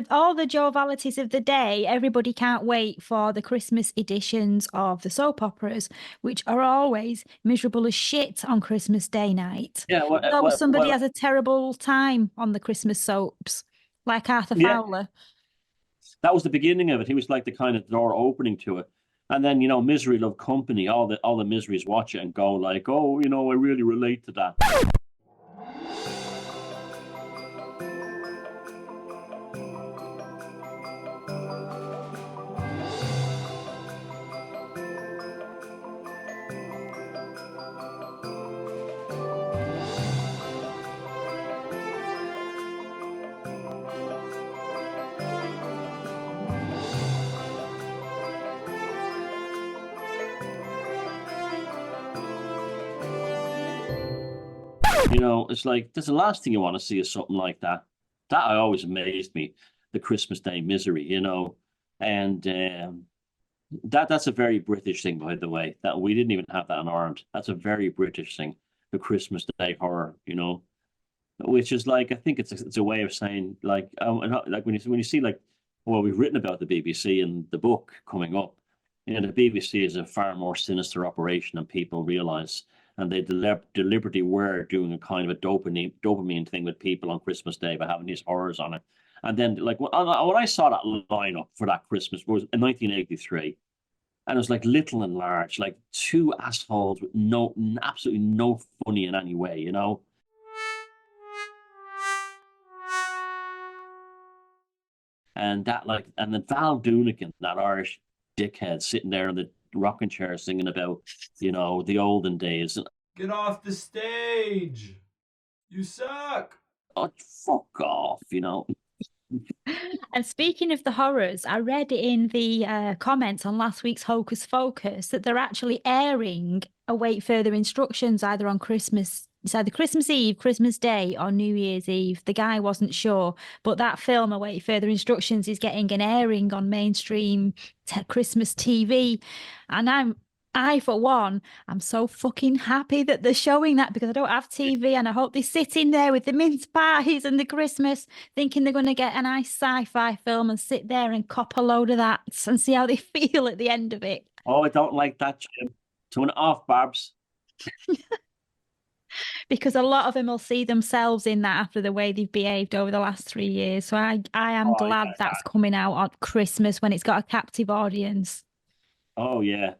all the jovialities of the day, everybody can't wait for the Christmas editions of the soap operas, which are always miserable as shit on Christmas Day night. Yeah, somebody has a terrible time on the Christmas soaps, like Arthur Fowler. That was the beginning of it. He was like the kind of door opening to it. And then, Misery Love Company, all the miseries watch it and go like, oh, I really relate to that. It's like, that's the last thing you want to see is something like that. That always amazed me, the Christmas Day misery, and that's a very British thing, by the way. That we didn't even have that in Ireland. That's a very British thing, the Christmas Day horror, which is like, I think it's a way of saying like when you see like, well, we've written about the BBC and the book coming up. The BBC is a far more sinister operation than people realize. And they deliberately were doing a kind of a dopamine thing with people on Christmas Day by having these horrors on it. And then, like, when I saw that lineup for that Christmas, it was in 1983, and it was like little and large, like two assholes with absolutely no funny in any way, And that, like, and then Val Doonican, that Irish dickhead, sitting there in the rocking chair singing about, the olden days. Get off the stage! You suck! Oh, fuck off, And speaking of the horrors, I read in the comments on last week's Hocus Focus that they're actually airing Await Further Instructions either on Christmas. It's either Christmas Eve, Christmas Day, or New Year's Eve. The guy wasn't sure, but that film, Await Further Instructions, is getting an airing on mainstream Christmas TV. And for one, I'm so fucking happy that they're showing that because I don't have TV and I hope they sit in there with the mince pies and the Christmas thinking they're going to get a nice sci-fi film and sit there and cop a load of that and see how they feel at the end of it. Oh, I don't like that, Jim. Turn it off, Barbs. Because a lot of them will see themselves in that after the way they've behaved over the last 3 years. So I am glad that's coming out on Christmas when it's got a captive audience. Oh, yeah.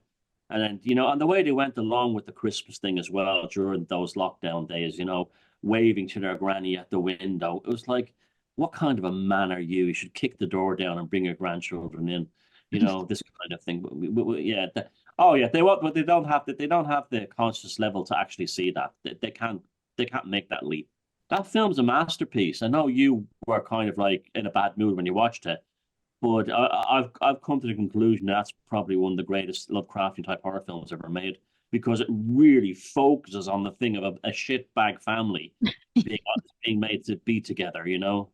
And then, you know, and the way they went along with the Christmas thing as well during those lockdown days, you know, waving to their granny at the window. It was like, what kind of a man are you? You should kick the door down and bring your grandchildren in, you know, this kind of thing. Yeah. Oh, yeah. They won't, but they don't have the conscious level to actually see that. They can't make that leap. That film's a masterpiece. I know you were kind of like in a bad mood when you watched it. But I've come to the conclusion that's probably one of the greatest Lovecraftian type horror films ever made because it really focuses on the thing of a shitbag family being made to be together, you know?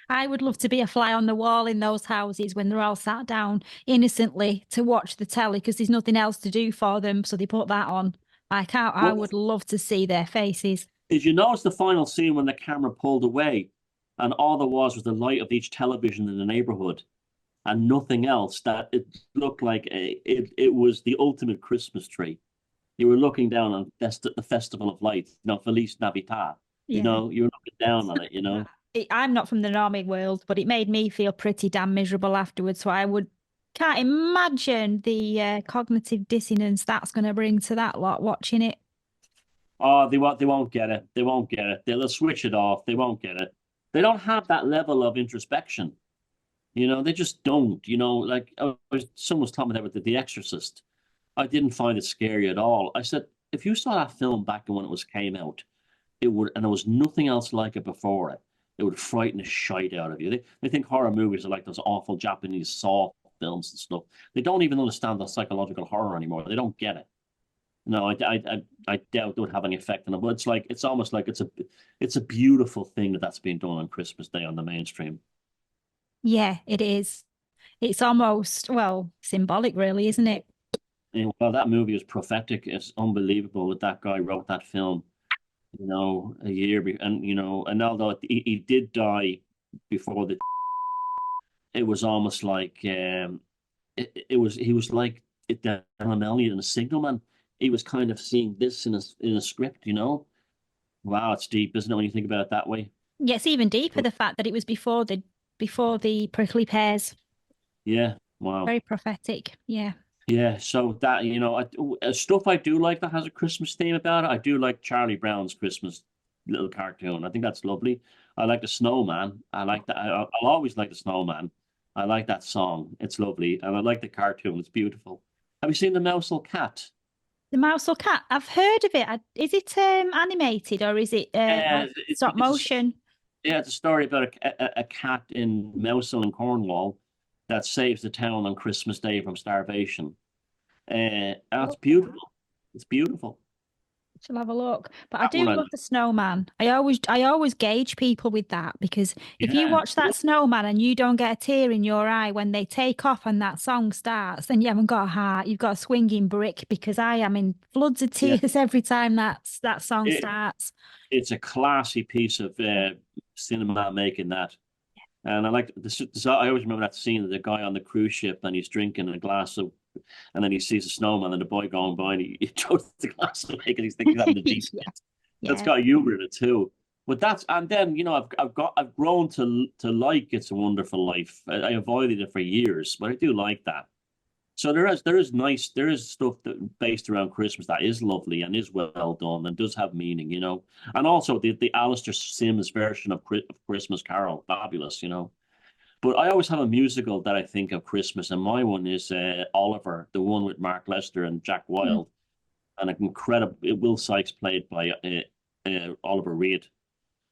I would love to be a fly on the wall in those houses when they're all sat down innocently to watch the telly because there's nothing else to do for them. So they put that on. I would love to see their faces. Did you notice the final scene when the camera pulled away? And all there was the light of each television in the neighborhood and nothing else, that it looked like it was the ultimate Christmas tree. You were looking down on the Festival of Lights, you know, Feliz Navidad. Yeah. You know, you were looking down on it, you know. I'm not from the normie world, but it made me feel pretty damn miserable afterwards. So can't imagine the cognitive dissonance that's going to bring to that lot watching it. Oh, they won't get it. They won't get it. They'll switch it off. They won't get it. They don't have that level of introspection. You know, they just don't. You know, like someone was talking about The Exorcist. I didn't find it scary at all. I said, if you saw that film back when it came out, it would, and there was nothing else like it before it, it would frighten the shite out of you. They think horror movies are like those awful Japanese Saw films and stuff. They don't even understand the psychological horror anymore. They don't get it. No, I doubt it would have any effect on it. But it's almost like it's a beautiful thing that's being done on Christmas Day on the mainstream. Yeah, it is. It's almost, well, symbolic, really, isn't it? Yeah, well, that movie is prophetic. It's unbelievable that guy wrote that film, you know, a year and you know, and although he did die before it was almost like he was like the Elliot and a signalman. He was kind of seeing this in a script, you know. Wow, it's deep, isn't it, when you think about it that way? Yeah, it's even deeper, the fact that it was before the prickly pears. Yeah, wow. Very prophetic, yeah. Yeah, so that, you know, stuff I do like that has a Christmas theme about it. I do like Charlie Brown's Christmas little cartoon. I think that's lovely. I like the Snowman. I like that. I'll always like the Snowman. I like that song. It's lovely. And I like the cartoon. It's beautiful. Have you seen the Mousel Cat? The Mousel Cat. I've heard of it. Is it animated or is it stop motion? It's a story about a cat in Mousel in Cornwall that saves the town on Christmas Day from starvation. And it's beautiful. It's beautiful. Shall have a look. But I do love the Snowman. I always gauge people with that because if you watch that Snowman and you don't get a tear in your eye when they take off and that song starts, then you haven't got a heart. You've got a swinging brick because I am in floods of tears every time that song starts. It's a classy piece of cinema making that. And I like this. I always remember that scene of the guy on the cruise ship and he's drinking a glass of, and then he sees a snowman and the boy going by and he throws the glass away because he's thinking he's having a decent. That's got humor in it too. But and then you know I've grown to like It's a Wonderful Life. I avoided it for years, but I do like that. So there is stuff that based around Christmas that is lovely and is well done and does have meaning, you know. And also the Alistair Sims version of Christmas Carol, fabulous, you know. But I always have a musical that I think of Christmas, and my one is Oliver, the one with Mark Lester and Jack Wilde, and an incredible Will Sykes played by Oliver Reed.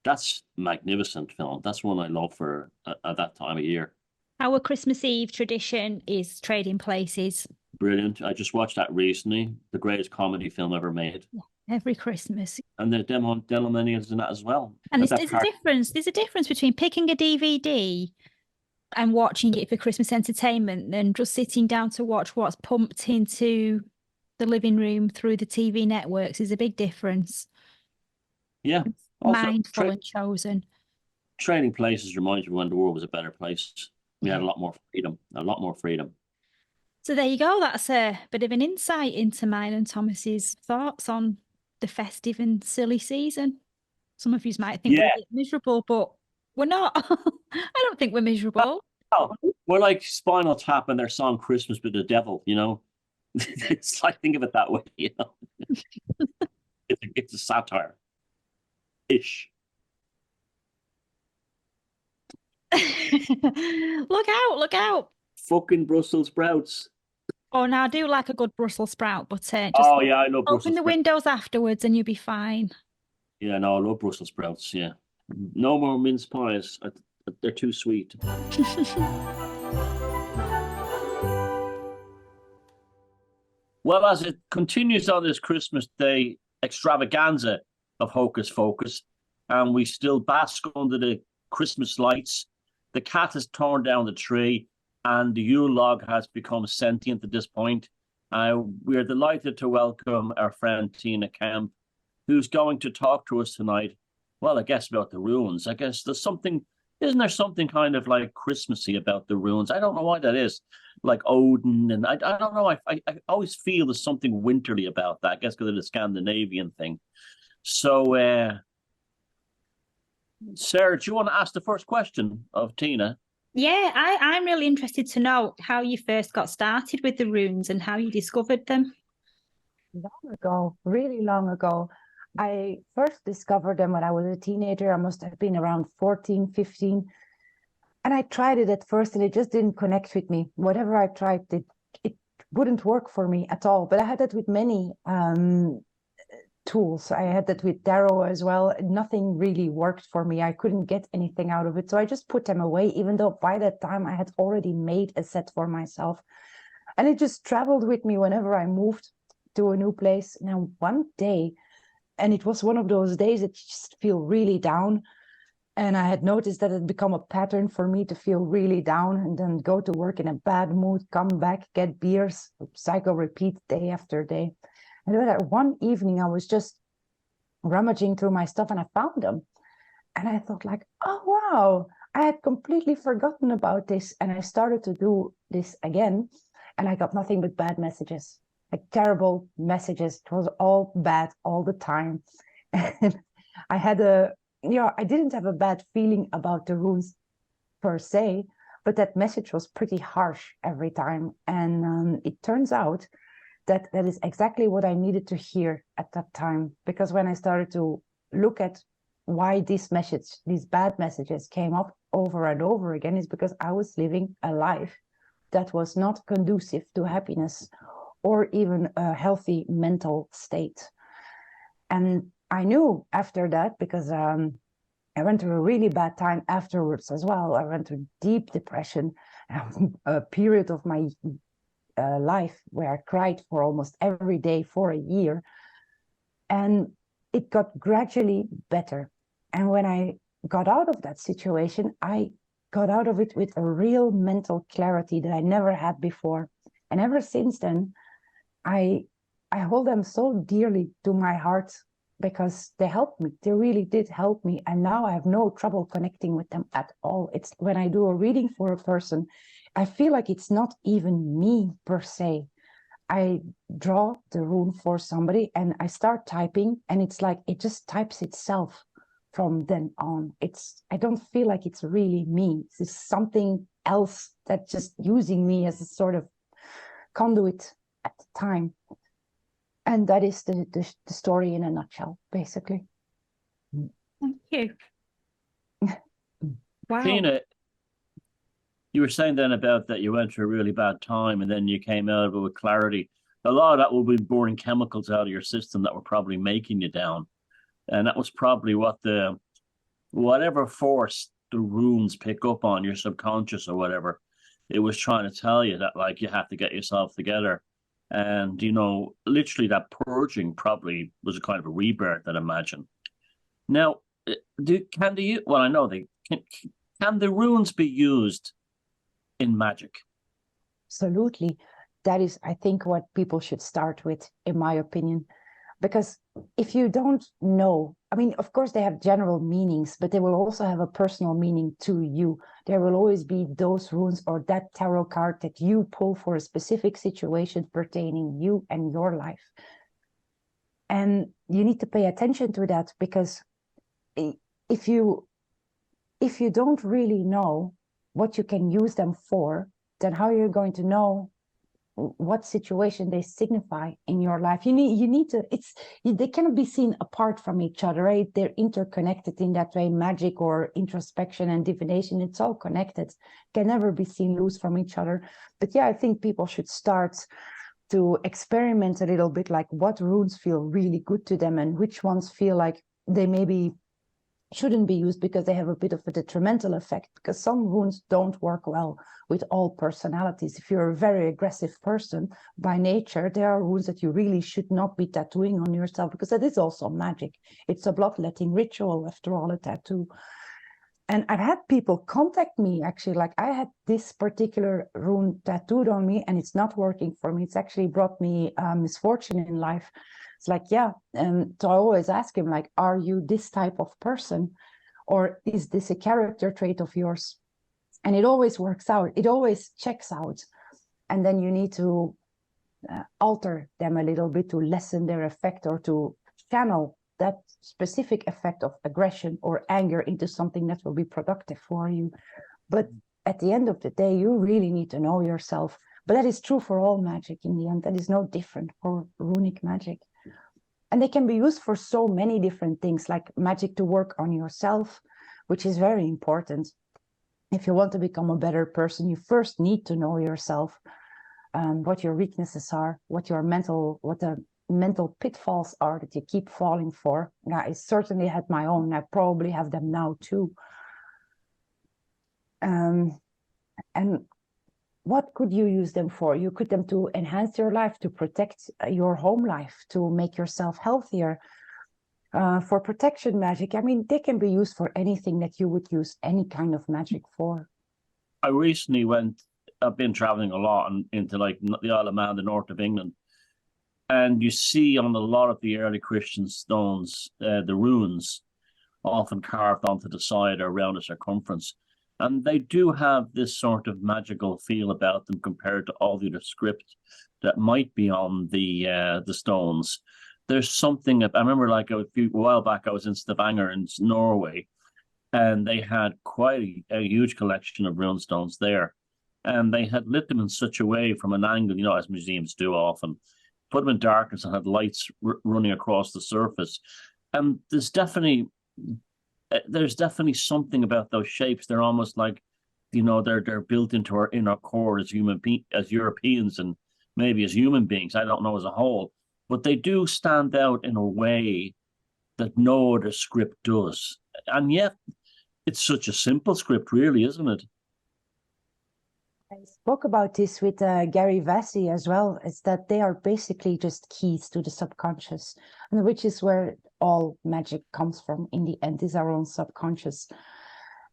That's a magnificent film. That's one I love for at that time of year. Our Christmas Eve tradition is Trading Places. Brilliant. I just watched that recently. The greatest comedy film ever made. Yeah, every Christmas. And the Delmonians in that as well. And there's a difference. There's a difference between picking a DVD and watching it for Christmas entertainment than just sitting down to watch what's pumped into the living room through the TV networks. Is a big difference. Yeah. Also, mindful and chosen. Trading Places reminds me when the world was a better place. We had a lot more freedom. So there you go. That's a bit of an insight into mine and Thomas's thoughts on the festive and silly season. Some of you might think we're a bit miserable, but we're not. I don't think we're miserable. Oh, we're like Spinal Tap and their song Christmas with the Devil, you know? It's like, think of it that way, you know? It's a satire-ish. Look out. Fucking Brussels sprouts. Oh, now I do like a good Brussels sprout, but just I love Brussels open the windows afterwards and you'll be fine. Yeah, no, I love Brussels sprouts, yeah. No more mince pies. They're too sweet. Well, as it continues on this Christmas Day extravaganza of Hocus Focus, and we still bask under the Christmas lights, the cat has torn down the tree, and the Yule log has become sentient at this point. We're delighted to welcome our friend Tina Kemp, who's going to talk to us tonight. Well, I guess about the ruins. I guess isn't there something kind of like Christmassy about the ruins? I don't know why that is. Like Odin, and I don't know. I always feel there's something winterly about that. I guess because of the Scandinavian thing. So, Sarah, do you want to ask the first question of Tina? Yeah, I'm really interested to know how you first got started with the runes and how you discovered them. Long ago, really long ago. I first discovered them when I was a teenager. I must have been around 14, 15. And I tried it at first and it just didn't connect with me. Whatever I tried, it wouldn't work for me at all. But I had that with many tools. I had that with tarot as well. Nothing really worked for me. I couldn't get anything out of it. So I just put them away, even though by that time I had already made a set for myself. And it just traveled with me whenever I moved to a new place. Now, one day, and it was one of those days that you just feel really down. And I had noticed that it had become a pattern for me to feel really down and then go to work in a bad mood, come back, get beers, cycle repeat day after day. And then one evening, I was just rummaging through my stuff and I found them. And I thought like, oh, wow, I had completely forgotten about this. And I started to do this again. And I got nothing but bad messages, like terrible messages. It was all bad all the time. And I had I didn't have a bad feeling about the runes per se, but that message was pretty harsh every time. And it turns out that is exactly what I needed to hear at that time. Because when I started to look at why these bad messages came up over and over again, is because I was living a life that was not conducive to happiness or even a healthy mental state. And I knew after that, because I went through a really bad time afterwards as well. I went through deep depression, a period of my life where I cried for almost every day for a year. And it got gradually better. And when I got out of that situation, I got out of it with a real mental clarity that I never had before. And ever since then, I hold them so dearly to my heart because they helped me. They really did help me. And now I have no trouble connecting with them at all. It's when I do a reading for a person, I feel like it's not even me per se. I draw the rune for somebody and I start typing and it's like it just types itself from then on. I don't feel like it's really me. It's something else that's just using me as a sort of conduit at the time. And that is the story in a nutshell, basically. Thank you. Wow. Tina, you were saying then about that you went through a really bad time and then you came out of it with clarity. A lot of that will be burning chemicals out of your system that were probably making you down. And that was probably what the whatever force the runes pick up on your subconscious or whatever, it was trying to tell you that like you have to get yourself together. And literally that purging probably was a kind of a rebirth, I'd imagine. Now, well, I know can the runes be used in magic? Absolutely. That is, I think, what people should start with, in my opinion. Because if you don't know, I mean, of course, they have general meanings, but they will also have a personal meaning to you. There will always be those runes or that tarot card that you pull for a specific situation pertaining you and your life. And you need to pay attention to that, because if you don't really know what you can use them for, then how are you going to know what situation they signify in your life? You need to, they cannot be seen apart from each other, right? They're interconnected in that way. Magic or introspection and divination, it's all connected, can never be seen loose from each other. But yeah, I think people should start to experiment a little bit, like what runes feel really good to them and which ones feel like they maybe shouldn't be used because they have a bit of a detrimental effect, because some runes don't work well with all personalities. If you're a very aggressive person by nature, there are runes that you really should not be tattooing on yourself, because that is also magic. It's a bloodletting ritual, after all, a tattoo. And I've had people contact me, actually, like, I had this particular rune tattooed on me and it's not working for me. It's actually brought me misfortune in life. It's like, yeah. And so I always ask him, like, are you this type of person? Or is this a character trait of yours? And it always works out. It always checks out. And then you need to alter them a little bit to lessen their effect, or to channel that specific effect of aggression or anger into something that will be productive for you. But at the end of the day, you really need to know yourself. But that is true for all magic in the end. That is no different for runic magic. And they can be used for so many different things, like magic to work on yourself, which is very important. If you want to become a better person, you first need to know yourself, what your weaknesses are, what the mental pitfalls are that you keep falling for. Now, I certainly had my own. I probably have them now too. And what could you use them for? You could them to enhance your life, to protect your home life, to make yourself healthier. For protection magic, I mean, they can be used for anything that you would use any kind of magic for. I've been traveling a lot into like the Isle of Man, the north of England. And you see on a lot of the early Christian stones, the runes often carved onto the side or around a circumference. And they do have this sort of magical feel about them compared to all the other script that might be on the stones. There's something, I remember like a while back, I was in Stavanger in Norway, and they had quite a huge collection of rune stones there. And they had lit them in such a way from an angle, as museums do often, put them in darkness and had lights running across the surface. And there's definitely something about those shapes. They're almost like, they're built into our inner core as as Europeans, and maybe as human beings. I don't know as a whole, but they do stand out in a way that no other script does. And yet, it's such a simple script, really, isn't it? I spoke about this with Gary Vassie as well. It's that they are basically just keys to the subconscious, and which is where all magic comes from in the end, is our own subconscious.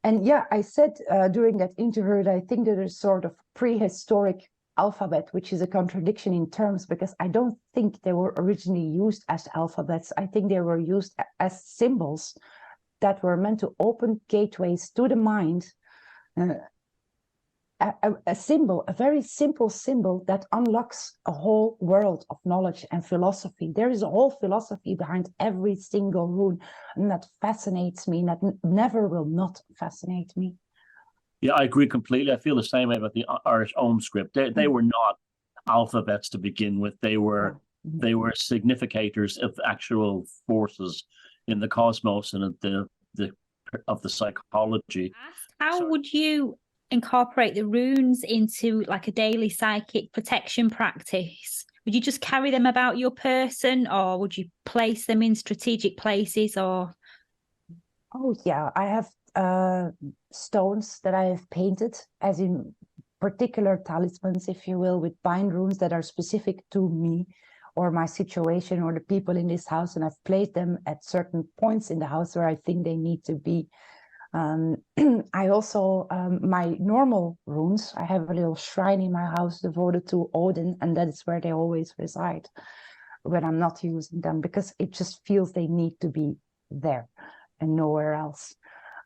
And yeah, I said during that interview that I think that there's sort of prehistoric alphabet, which is a contradiction in terms, because I don't think they were originally used as alphabets. I think they were used as symbols that were meant to open gateways to the mind. A symbol, a very simple symbol that unlocks a whole world of knowledge and philosophy. There is a whole philosophy behind every single rune, and that fascinates me, and that never will not fascinate me. Yeah, I agree completely. I feel the same way about the Irish Ogham script. They were not alphabets to begin with. They were significators of actual forces in the cosmos and of the psychology. How would you incorporate the runes into like a daily psychic protection practice? Would you just carry them about your person, or would you place them in strategic places? Or Oh yeah, I have stones that I have painted, as in particular talismans, if you will, with bind runes that are specific to me or my situation or the people in this house, and I've placed them at certain points in the house where I think they need to be. I also, my normal runes, I have a little shrine in my house devoted to Odin, and that is where they always reside when I'm not using them, because it just feels they need to be there and nowhere else.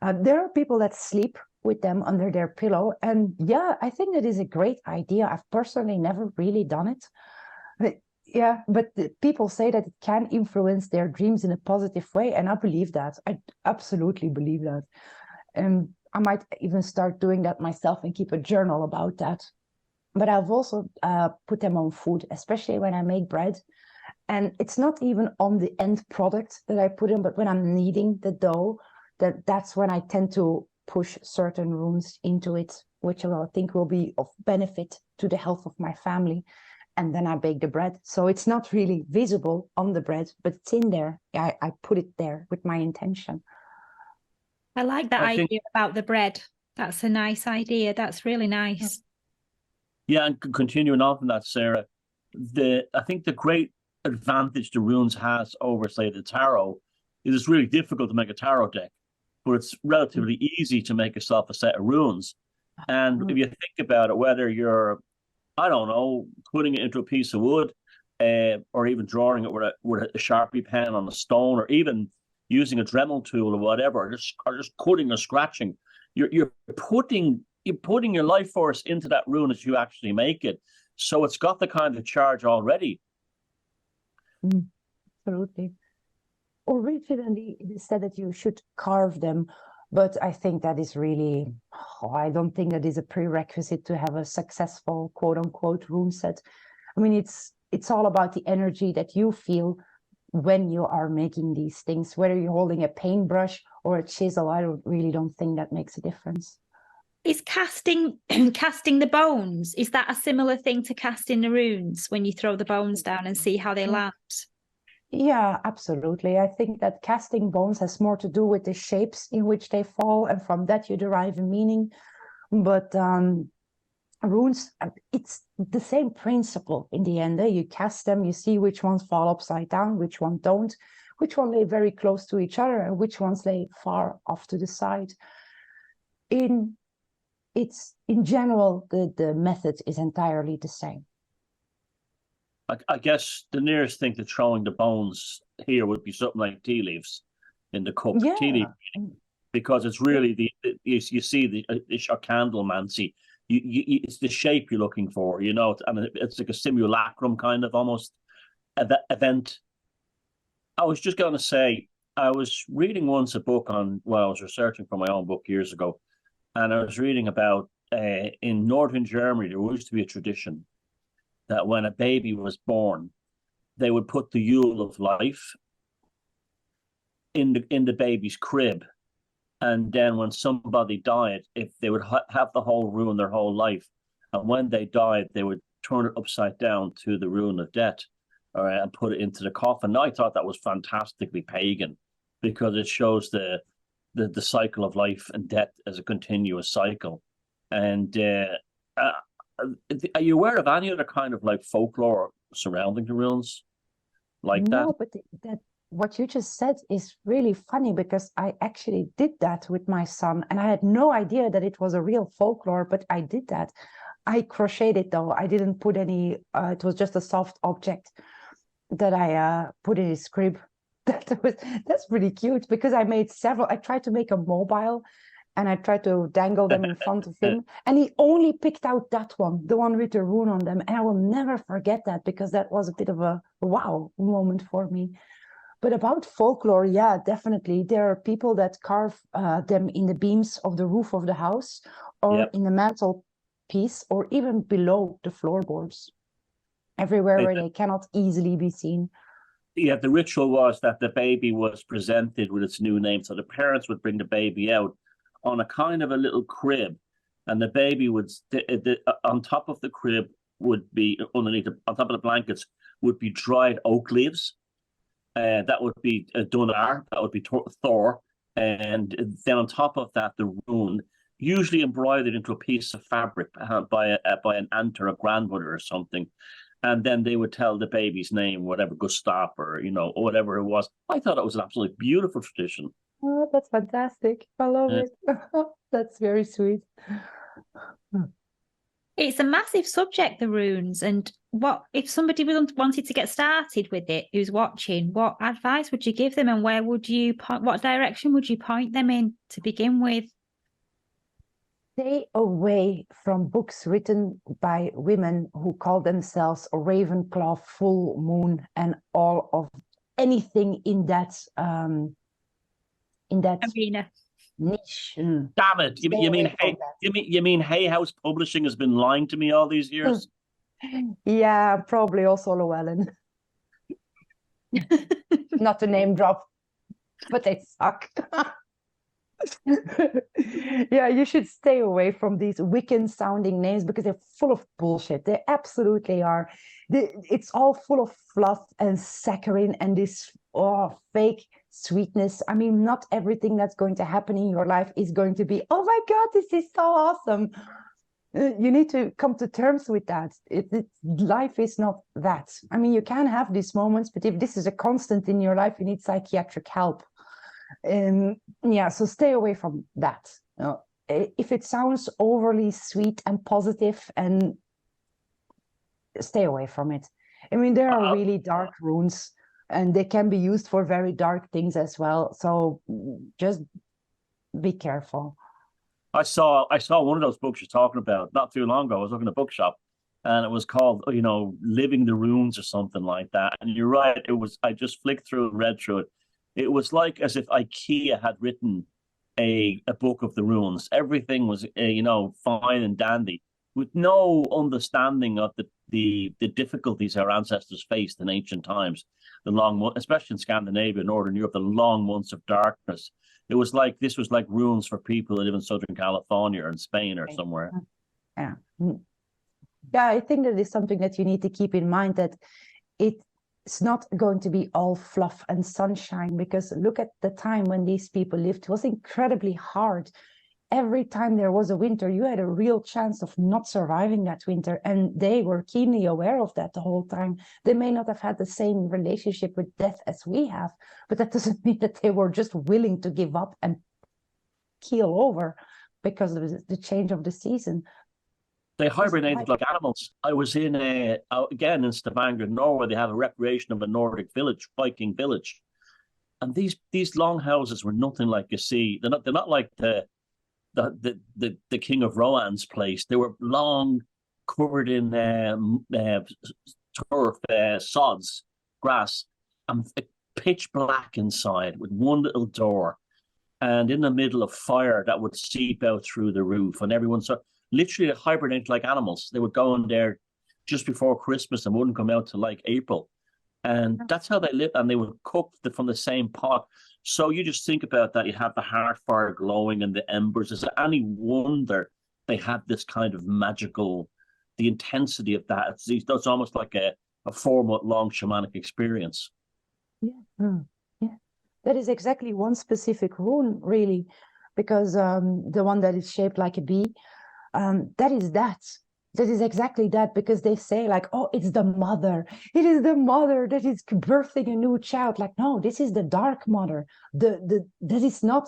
There are people that sleep with them under their pillow, and yeah, I think that is a great idea. I've personally never really done it. Yeah, but people say that it can influence their dreams in a positive way, and I believe that. I absolutely believe that. And I might even start doing that myself and keep a journal about that. But I've also put them on food, especially when I make bread. And it's not even on the end product that I put in, but when I'm kneading the dough, that's when I tend to push certain runes into it, which I think will be of benefit to the health of my family. And then I bake the bread. So it's not really visible on the bread, but it's in there. I put it there with my intention. I like that I think- idea about the bread. That's a nice idea. That's really nice. Yeah, and continuing on from that, Sarah, I think the great advantage the runes has over, say, the tarot is it's really difficult to make a tarot deck, but it's relatively easy to make yourself a set of runes. And if you think about it, whether you're, I don't know, putting it into a piece of wood, or even drawing it with a Sharpie pen on a stone, or even using a Dremel tool or whatever, or just cutting or scratching, you're putting your life force into that rune as you actually make it. So it's got the kind of charge already. Absolutely. Originally, it is said that you should carve them, but I think that is really, I don't think that is a prerequisite to have a successful quote unquote rune set. I mean, it's all about the energy that you feel when you are making these things, whether you're holding a paintbrush or a chisel. I really don't think that makes a difference. Is casting the bones, is that a similar thing to casting the runes when you throw the bones down and see how they land? Yeah, absolutely. I think that casting bones has more to do with the shapes in which they fall, and from that you derive a meaning. But runes, it's the same principle in the end. You cast them, you see which ones fall upside down, which one don't, which one lay very close to each other, and which ones lay far off to the side. In general, the method is entirely the same. I guess the nearest thing to throwing the bones here would be something like tea leaves in the cup. Yeah. Tea leaf, because it's really you see the candlemancy. It's the shape you're looking for, and it's like a simulacrum kind of almost event. I was just going to say, I was reading once a book I was researching for my own book years ago, and I was reading about in northern Germany, there used to be a tradition that when a baby was born, they would put the Yule of life in the baby's crib. And then when somebody died, if they would have the whole rune their whole life, and when they died, they would turn it upside down to the rune of death, and put it into the coffin. Now, I thought that was fantastically pagan, because it shows the cycle of life and death as a continuous cycle. And are you aware of any other kind of like folklore surrounding the runes like that? No, but that what you just said is really funny, because I actually did that with my son, and I had no idea that it was a real folklore, but I did that. I crocheted it though. I didn't put any, it was just a soft object that I put in his crib. That's pretty cute, because I made several. I tried to make a mobile, and I tried to dangle them in front of him, and he only picked out that one, the one with the rune on them. And I will never forget that, because that was a bit of a wow moment for me. But about folklore, yeah, definitely. There are people that carve them in the beams of the roof of the house, or in the mantelpiece, or even below the floorboards, everywhere where they cannot easily be seen. Yeah, the ritual was that the baby was presented with its new name. So the parents would bring the baby out on a kind of a little crib, and the baby would on top of the crib would be underneath on top of the blankets would be dried oak leaves. That would be Dunar, that would be Thor, and then on top of that, the rune, usually embroidered into a piece of fabric by an aunt or a grandmother or something. And then they would tell the baby's name, whatever, Gustav, or or whatever it was. I thought it was an absolutely beautiful tradition. Oh, that's fantastic. I love it. That's very sweet. It's a massive subject, the runes. And what if somebody wanted to get started with it, who's watching, what advice would you give them, and where would you what direction would you point them in to begin with? Stay away from books written by women who call themselves Ravenclaw, full moon, and all of anything in that Arena. niche. Damn it! You mean Hay House Publishing has been lying to me all these years? Yeah, probably also Llewellyn. Not to name drop, but they suck. Yeah, you should stay away from these Wiccan sounding names because they're full of bullshit. They absolutely are. It's all full of fluff and saccharine and this fake sweetness. I mean, not everything that's going to happen in your life is going to be, oh my God, this is so awesome. You need to come to terms with that. Life is not that. I mean, you can have these moments, but if this is a constant in your life, you need psychiatric help. Yeah, so stay away from that. If it sounds overly sweet and positive, and stay away from it. I mean, there are really dark runes, and they can be used for very dark things as well. So just be careful. I saw one of those books you're talking about not too long ago. I was looking at a bookshop, and it was called, Living the Runes or something like that. And you're right, it was. I just flicked through and read through it. It was like as if IKEA had written a book of the runes. Everything was, fine and dandy, with no understanding of the difficulties our ancestors faced in ancient times. The long, especially in Scandinavia, Northern Europe, the long months of darkness. This was like runes for people who live in Southern California or in Spain or somewhere. Yeah, I think that is something that you need to keep in mind, that it's not going to be all fluff and sunshine, because look at the time when these people lived. It was incredibly hard. Every time there was a winter, you had a real chance of not surviving that winter, and they were keenly aware of that the whole time. They may not have had the same relationship with death as we have, but that doesn't mean that they were just willing to give up and keel over because of the change of the season. They hibernated like animals. I was again in Stavanger, Norway. They have a recreation of a Nordic village, Viking village, and these longhouses were nothing like you see. They're not like the King of Rohan's place. They were long, covered in turf, sods, grass, and pitch black inside with one little door, and in the middle of fire that would seep out through the roof, and everyone saw. Literally hibernate like animals. They would go in there just before Christmas and wouldn't come out till like April. And that's how they lived. And they would cook from the same pot. So you just think about that. You have the hearth fire glowing and the embers. Is it any wonder they had this kind of magical, the intensity of that? It's almost like a 4-month-long shamanic experience. Yeah. That is exactly one specific rune, really, because the one that is shaped like a bee, that is exactly that, because they say like, oh, it's the mother, it is the mother that is birthing a new child. Like, no, this is the dark mother. That is not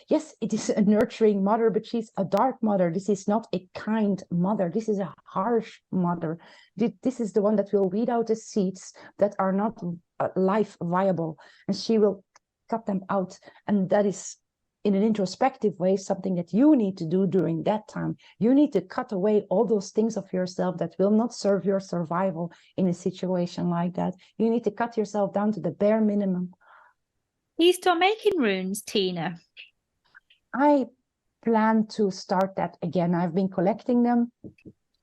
yes, it is a nurturing mother, but she's a dark mother. This is not a kind mother. This is a harsh mother. This is the one that will weed out the seeds that are not life viable, and she will cut them out. And that is, in an introspective way, something that you need to do during that time. You need to cut away all those things of yourself that will not serve your survival in a situation like that. You need to cut yourself down to the bare minimum. Are you still making runes, Tina? I plan to start that again. I've been collecting them.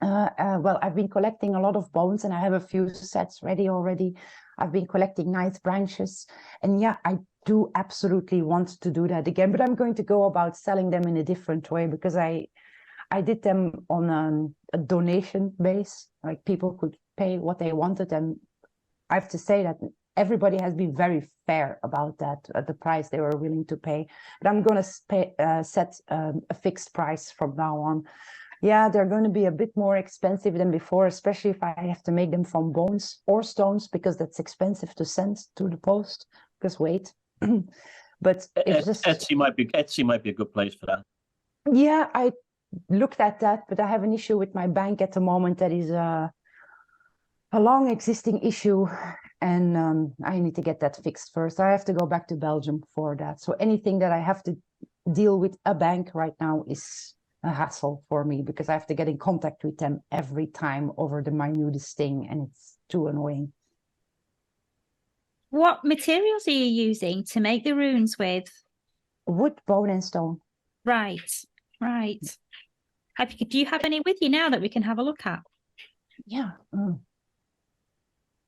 I've been collecting a lot of bones, and I have a few sets ready already. I've been collecting nice branches, and yeah, I do absolutely want to do that again, but I'm going to go about selling them in a different way, because I did them on a donation base, like people could pay what they wanted, and I have to say that everybody has been very fair about that, the price they were willing to pay. But I'm going to set a fixed price from now on. Yeah, they're going to be a bit more expensive than before, especially if I have to make them from bones or stones, because that's expensive to send to the post. Because wait, but it's just Etsy might be a good place for that. Yeah, I looked at that, but I have an issue with my bank at the moment that is a long existing issue, and I need to get that fixed first. I have to go back to Belgium for that. So anything that I have to deal with a bank right now is a hassle for me, because I have to get in contact with them every time over the minutest thing, and it's too annoying. What materials are you using to make the runes with? Wood, bone, and stone. Right. Do you have any with you now that we can have a look at? Yeah.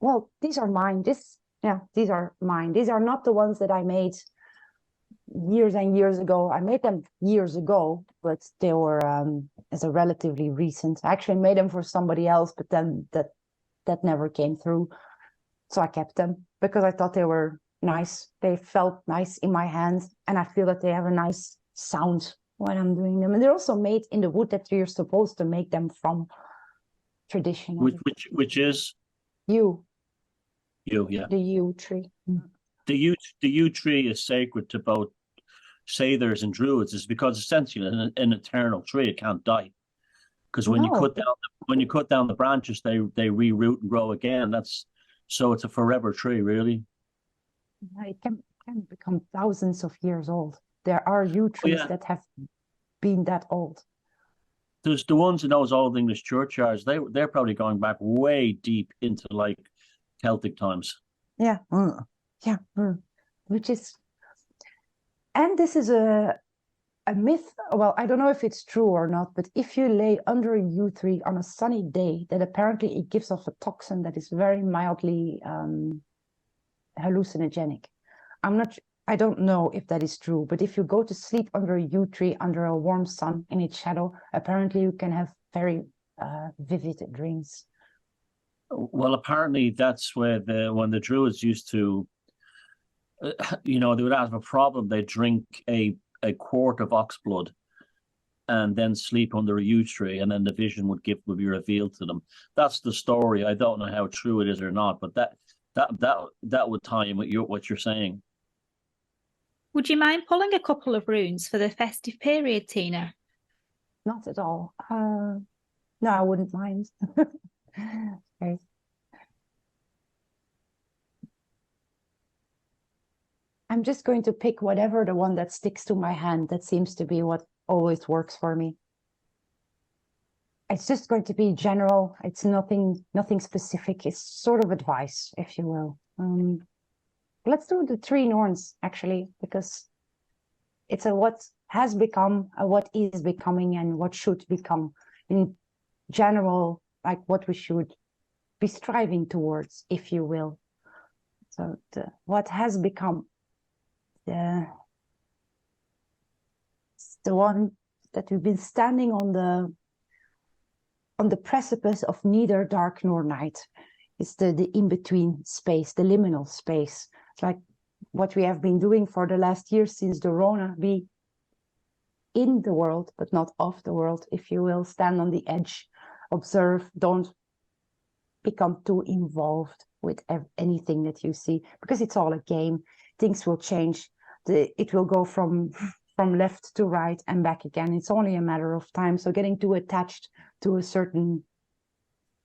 Well, these are mine. These are mine. These are not the ones that I made years and years ago. I made them years ago, but they were as a relatively recent. I actually made them for somebody else, but then that never came through. So I kept them because I thought they were nice. They felt nice in my hands, and I feel that they have a nice sound when I'm doing them. And they're also made in the wood that you're supposed to make them from, traditionally. Which is yew. Yeah. The yew tree. The yew tree is sacred to both satyrs and druids, is because essentially an eternal tree. It can't die, because when you cut down the branches, they reroot and grow again. So it's a forever tree, really. It can become thousands of years old. There are yew trees that have been that old. There's the ones in those old English churchyards. They're probably going back way deep into like Celtic times. Yeah. Which is, and this is a myth. Well, I don't know if it's true or not, but if you lay under a yew tree on a sunny day, then apparently it gives off a toxin that is very mildly hallucinogenic. I don't know if that is true, but if you go to sleep under a yew tree under a warm sun in its shadow, apparently you can have very vivid dreams. Well, apparently that's where when the druids used to, they would have a problem. They drink a quart of ox blood and then sleep under a yew tree, and then the vision would be revealed to them. That's the story. I don't know how true it is or not, but that would tie in with what you're saying. Would you mind pulling a couple of runes for the festive period, Tina? Not at all. No, I wouldn't mind. Okay. I'm just going to pick whatever the one that sticks to my hand. That seems to be what always works for me. It's just going to be general. It's nothing specific. It's sort of advice, if you will. Let's do the 3 Norns, actually, because it's a what has become, a what is becoming, and what should become in general, like what we should be striving towards, if you will. So what has become, the one that we've been standing on the precipice of neither dark nor night. It's the in-between space, the liminal space. It's like what we have been doing for the last year since the Rona, be in the world, but not of the world, if you will. Stand on the edge, observe, don't become too involved with anything that you see, because it's all a game. Things will change. It will go from left to right and back again. It's only a matter of time. So getting too attached to a certain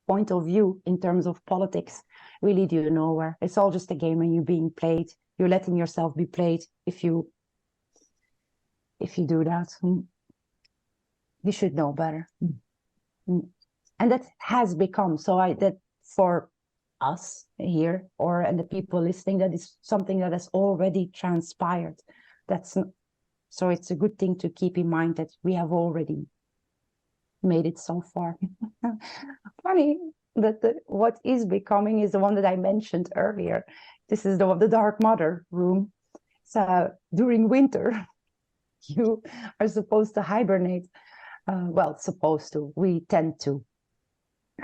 point of view in terms of politics really do nowhere. It's all just a game, and you're being played. You're letting yourself be played if you do that. You should know better. And that has become, that for us here and the people listening, that is something that has already transpired. So it's a good thing to keep in mind that we have already made it so far. Funny that what is becoming is the one that I mentioned earlier. This is the Dark Mother room. So during winter, you are supposed to hibernate. We tend to.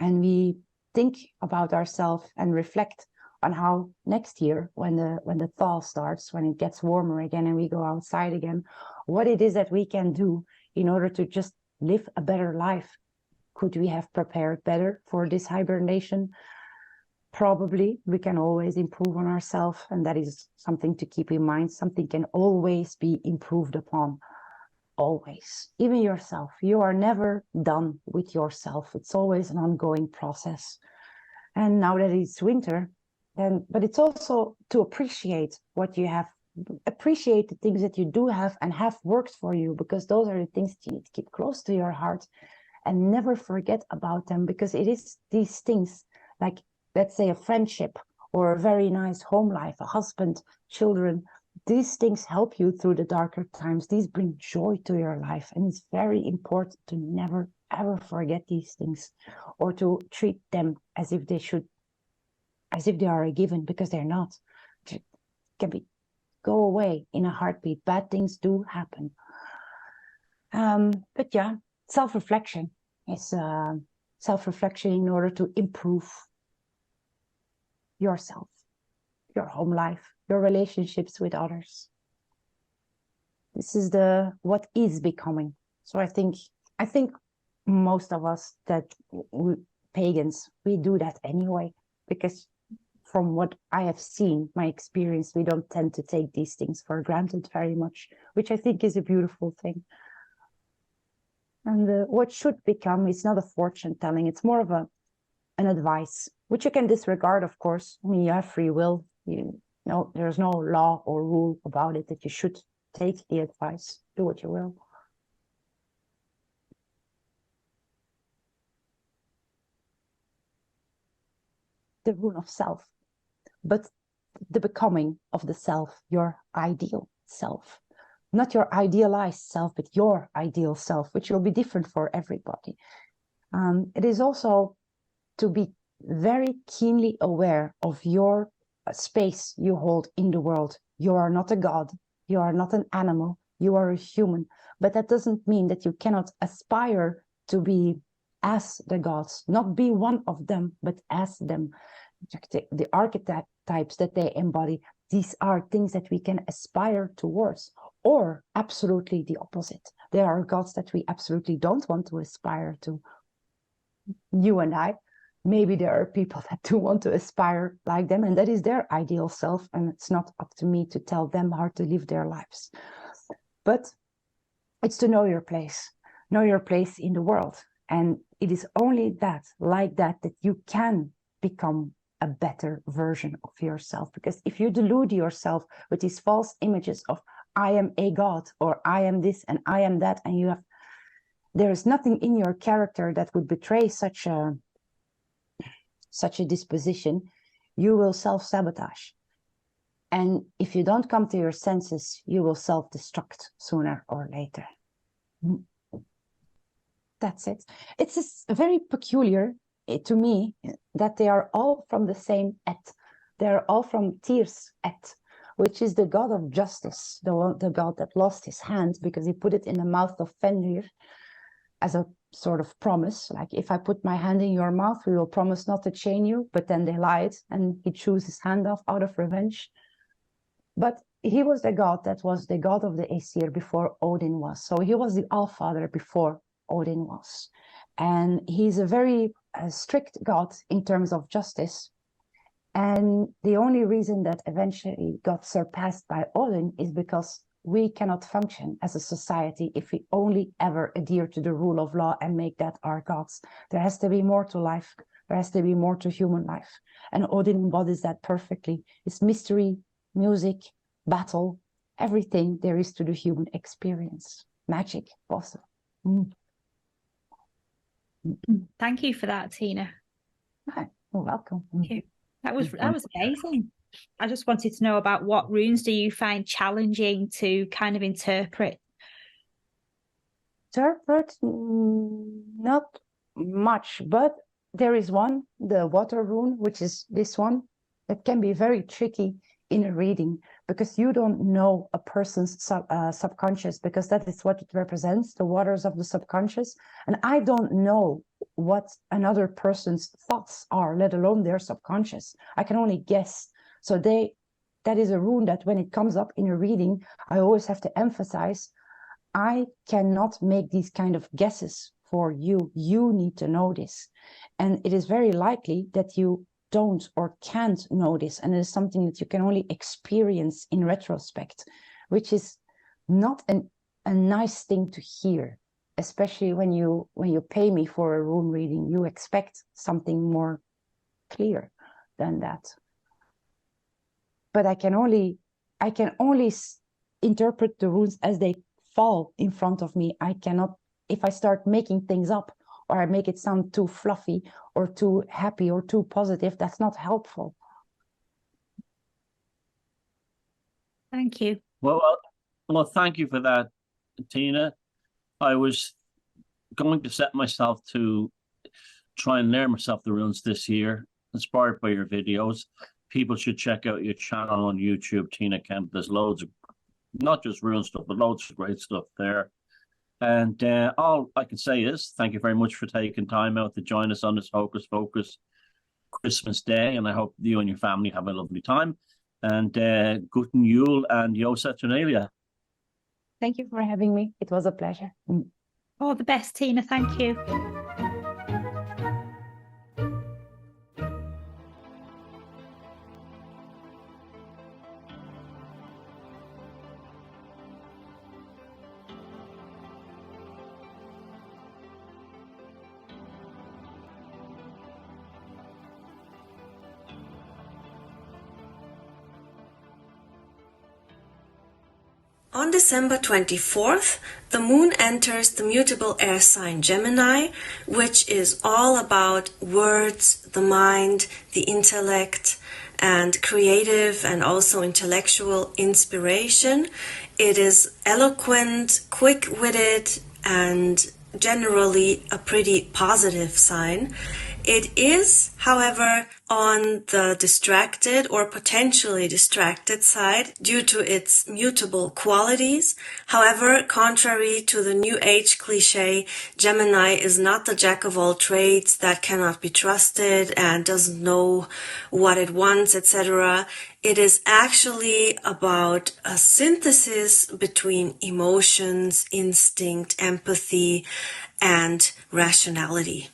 And we think about ourselves and reflect on how next year, when the thaw starts, when it gets warmer again and we go outside again, what it is that we can do in order to just live a better life. Could we have prepared better for this hibernation? Probably. We can always improve on ourselves, and that is something to keep in mind. Something can always be improved upon. Always. Even yourself. You are never done with yourself. It's always an ongoing process. And now that it's winter, but it's also to appreciate what you have, appreciate the things that you do have and have worked for you, because those are the things that you need to keep close to your heart and never forget about them, because it is these things, like, let's say, a friendship or a very nice home life, a husband, children. These things help you through the darker times. These bring joy to your life. And it's very important to never, ever forget these things, or to treat them as if they are a given, because they're not. It can go away in a heartbeat. Bad things do happen. But yeah, self-reflection is self-reflection in order to improve yourself, your home life, your relationships with others. This is what is becoming. So I think most of us pagans, we do that anyway, because from what I have seen, my experience, we don't tend to take these things for granted very much, which I think is a beautiful thing. And what should become is not a fortune telling, it's more of an advice, which you can disregard, of course. I mean, you have free will. There's no law or rule about it that you should take the advice. Do what you will. The rule of self, but the becoming of the self, your ideal self, not your idealized self, but your ideal self, which will be different for everybody. It is also to be very keenly aware of your space you hold in the world. You are not a god, you are not an animal, you are a human, but that doesn't mean that you cannot aspire to be as the gods, not be one of them, but as them. The archetypes that they embody, these are things that we can aspire towards, or absolutely the opposite. There are gods that we absolutely don't want to aspire to. You and I, maybe there are people that do want to aspire like them, and that is their ideal self, and it's not up to me to tell them how to live their lives. But it's to know your place in the world. And it is only that you can become a better version of yourself. Because if you delude yourself with these false images of I am a god, or I am this and I am that, and there is nothing in your character that would betray such a disposition, you will self-sabotage. And if you don't come to your senses, you will self-destruct sooner or later. That's it. It's very peculiar to me that they are all from the same Et. They're all from Tyr's Et, which is the god of justice, the god that lost his hand because he put it in the mouth of Fenrir as a sort of promise, like, if I put my hand in your mouth, we will promise not to chain you. But then they lied, and he chose his hand off out of revenge. But he was the god that was the god of the Aesir before Odin was. So he was the Allfather before Odin was. And he's a very strict god in terms of justice. And the only reason that eventually got surpassed by Odin is because we cannot function as a society if we only ever adhere to the rule of law and make that our gods. There has to be more to life. There has to be more to human life. And Odin embodies that perfectly. It's mystery, music, battle, everything there is to the human experience. Magic, also. Thank you for that, Tina. You're welcome. Thank you. That was amazing. I just wanted to know about what runes do you find challenging to kind of interpret? Not much, but there is one, the water rune, which is this one, that can be very tricky in a reading, because you don't know a person's subconscious, because that is what it represents, the waters of the subconscious. And I don't know what another person's thoughts are, let alone their subconscious. I can only guess. So that is a rule that when it comes up in a reading, I always have to emphasize, I cannot make these kind of guesses for you. You need to know this. And it is very likely that you don't or can't know this, and it is something that you can only experience in retrospect, which is not a nice thing to hear, especially when you pay me for a rune reading. You expect something more clear than that. But I can only interpret the runes as they fall in front of me. I cannot, if I start making things up, or I make it sound too fluffy or too happy or too positive, that's not helpful. Thank you. Well, thank you for that, Tina. I was going to set myself to try and learn myself the runes this year, inspired by your videos. People should check out your channel on YouTube, Tina Kemp. There's loads of, not just rune stuff, but loads of great stuff there. And all I can say is thank you very much for taking time out to join us on this Hocus Focus Christmas Day. And I hope you and your family have a lovely time. And Guten Yule and Jo Saturnalia. Thank you for having me. It was a pleasure. All the best, Tina. Thank you. On December 24th, the moon enters the mutable air sign Gemini, which is all about words, the mind, the intellect, and creative and also intellectual inspiration. It is eloquent, quick-witted, and generally a pretty positive sign. It is, however, on the distracted or potentially distracted side due to its mutable qualities. However, contrary to the New Age cliche, Gemini is not the jack of all trades that cannot be trusted and doesn't know what it wants, etc. It is actually about a synthesis between emotions, instinct, empathy, and rationality.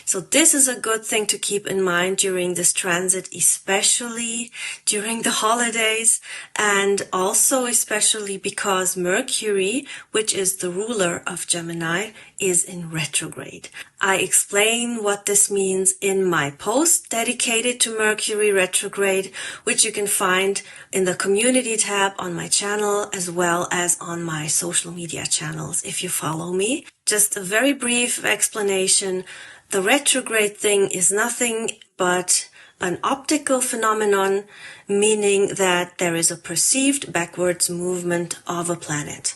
So this is a good thing to keep in mind during this transit, especially during the holidays, and also especially because Mercury, which is the ruler of Gemini, is in retrograde. I explain what this means in my post dedicated to Mercury retrograde, which you can find in the community tab on my channel as well as on my social media channels if you follow me. Just a very brief explanation. The retrograde thing is nothing but an optical phenomenon, meaning that there is a perceived backwards movement of a planet.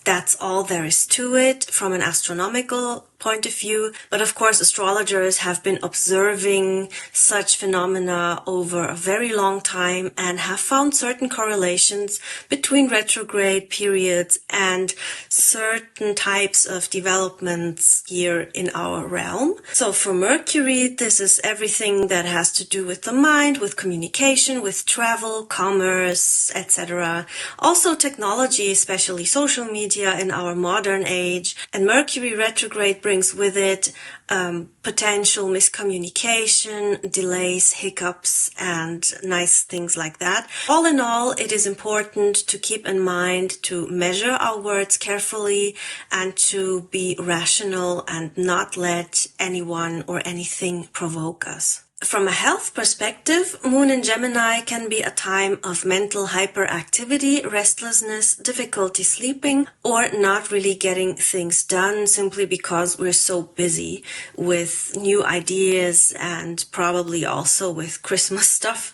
That's all there is to it from an astronomical point of view. But of course, astrologers have been observing such phenomena over a very long time and have found certain correlations between retrograde periods and certain types of developments here in our realm. So for Mercury, this is everything that has to do with the mind, with communication, with travel, commerce, etc. Also technology, especially social media in our modern age. And Mercury retrograde brings with it potential miscommunication, delays, hiccups, and nice things like that. All in all, it is important to keep in mind to measure our words carefully and to be rational and not let anyone or anything provoke us. From a health perspective, Moon in Gemini can be a time of mental hyperactivity, restlessness, difficulty sleeping, or not really getting things done simply because we're so busy with new ideas and probably also with Christmas stuff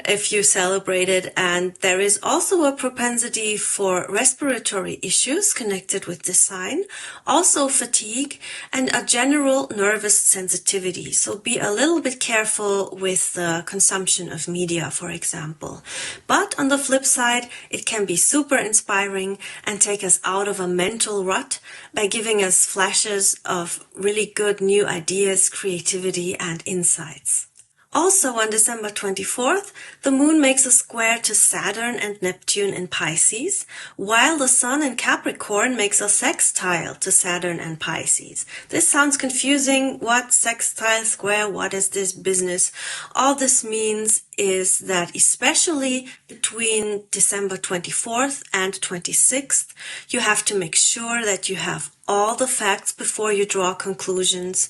if you celebrate it. And there is also a propensity for respiratory issues connected with this sign, also fatigue and a general nervous sensitivity. So be a little bit careful careful with the consumption of media, for example. But on the flip side, it can be super inspiring and take us out of a mental rut by giving us flashes of really good new ideas, creativity, and insights. Also on December 24th, the moon makes a square to Saturn and Neptune in Pisces, while the sun in Capricorn makes a sextile to Saturn and Pisces. This sounds confusing. What sextile square? What is this business? All this means is that especially between December 24th and 26th, you have to make sure that you have all the facts before you draw conclusions.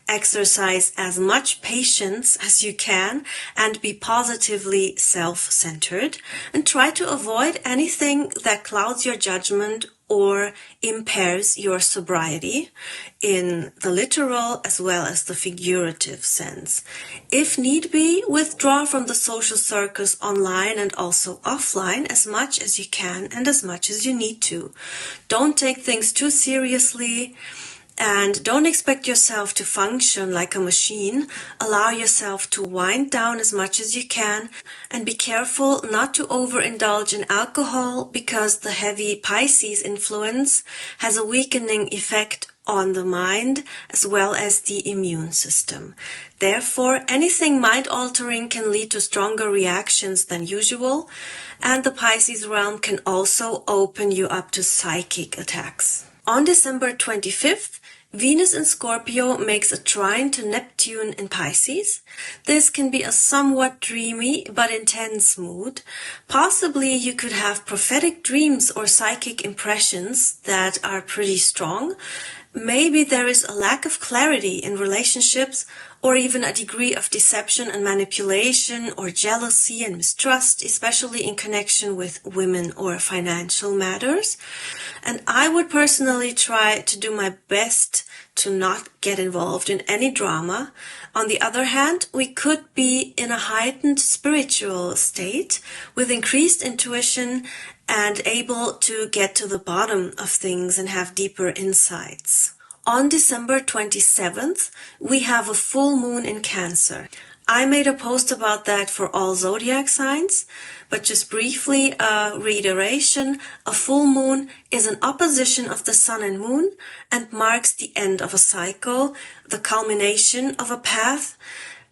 Exercise as much patience as you can and be positively self-centered, and try to avoid anything that clouds your judgment or impairs your sobriety in the literal as well as the figurative sense. If need be, withdraw from the social circus online and also offline as much as you can and as much as you need to. Don't take things too seriously. And don't expect yourself to function like a machine. Allow yourself to wind down as much as you can, and be careful not to overindulge in alcohol, because the heavy Pisces influence has a weakening effect on the mind as well as the immune system. Therefore, anything mind-altering can lead to stronger reactions than usual, and the Pisces realm can also open you up to psychic attacks. On December 25th, Venus in Scorpio makes a trine to Neptune in Pisces. This can be a somewhat dreamy but intense mood. Possibly you could have prophetic dreams or psychic impressions that are pretty strong. Maybe there is a lack of clarity in relationships, or even a degree of deception and manipulation, or jealousy and mistrust, especially in connection with women or financial matters. And I would personally try to do my best to not get involved in any drama. On the other hand, we could be in a heightened spiritual state with increased intuition and able to get to the bottom of things and have deeper insights. On December 27th, we have a full moon in Cancer. I made a post about that for all zodiac signs, but just briefly a reiteration: a full moon is an opposition of the sun and moon and marks the end of a cycle, the culmination of a path,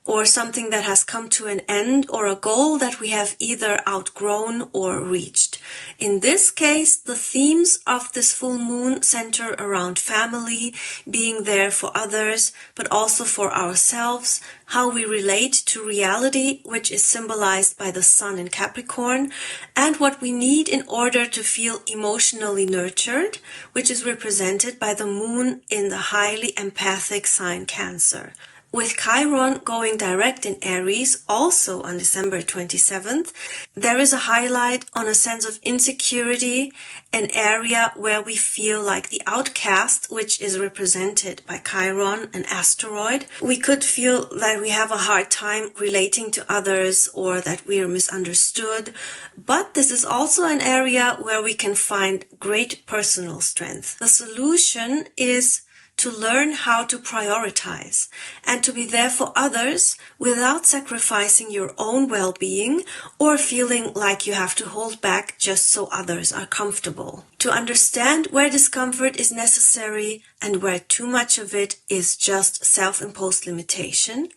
or something that has come to an end, or a goal that we have either outgrown or reached. In this case, the themes of this full moon center around family, being there for others, but also for ourselves, how we relate to reality, which is symbolized by the sun in Capricorn, and what we need in order to feel emotionally nurtured, which is represented by the moon in the highly empathic sign Cancer. With Chiron going direct in Aries, also on December 27th, there is a highlight on a sense of insecurity, an area where we feel like the outcast, which is represented by Chiron, an asteroid. We could feel that we have a hard time relating to others, or that we are misunderstood. But this is also an area where we can find great personal strength. The solution is to learn how to prioritize and to be there for others without sacrificing your own well-being or feeling like you have to hold back just so others are comfortable. To understand where discomfort is necessary and where too much of it is just self-imposed limitation.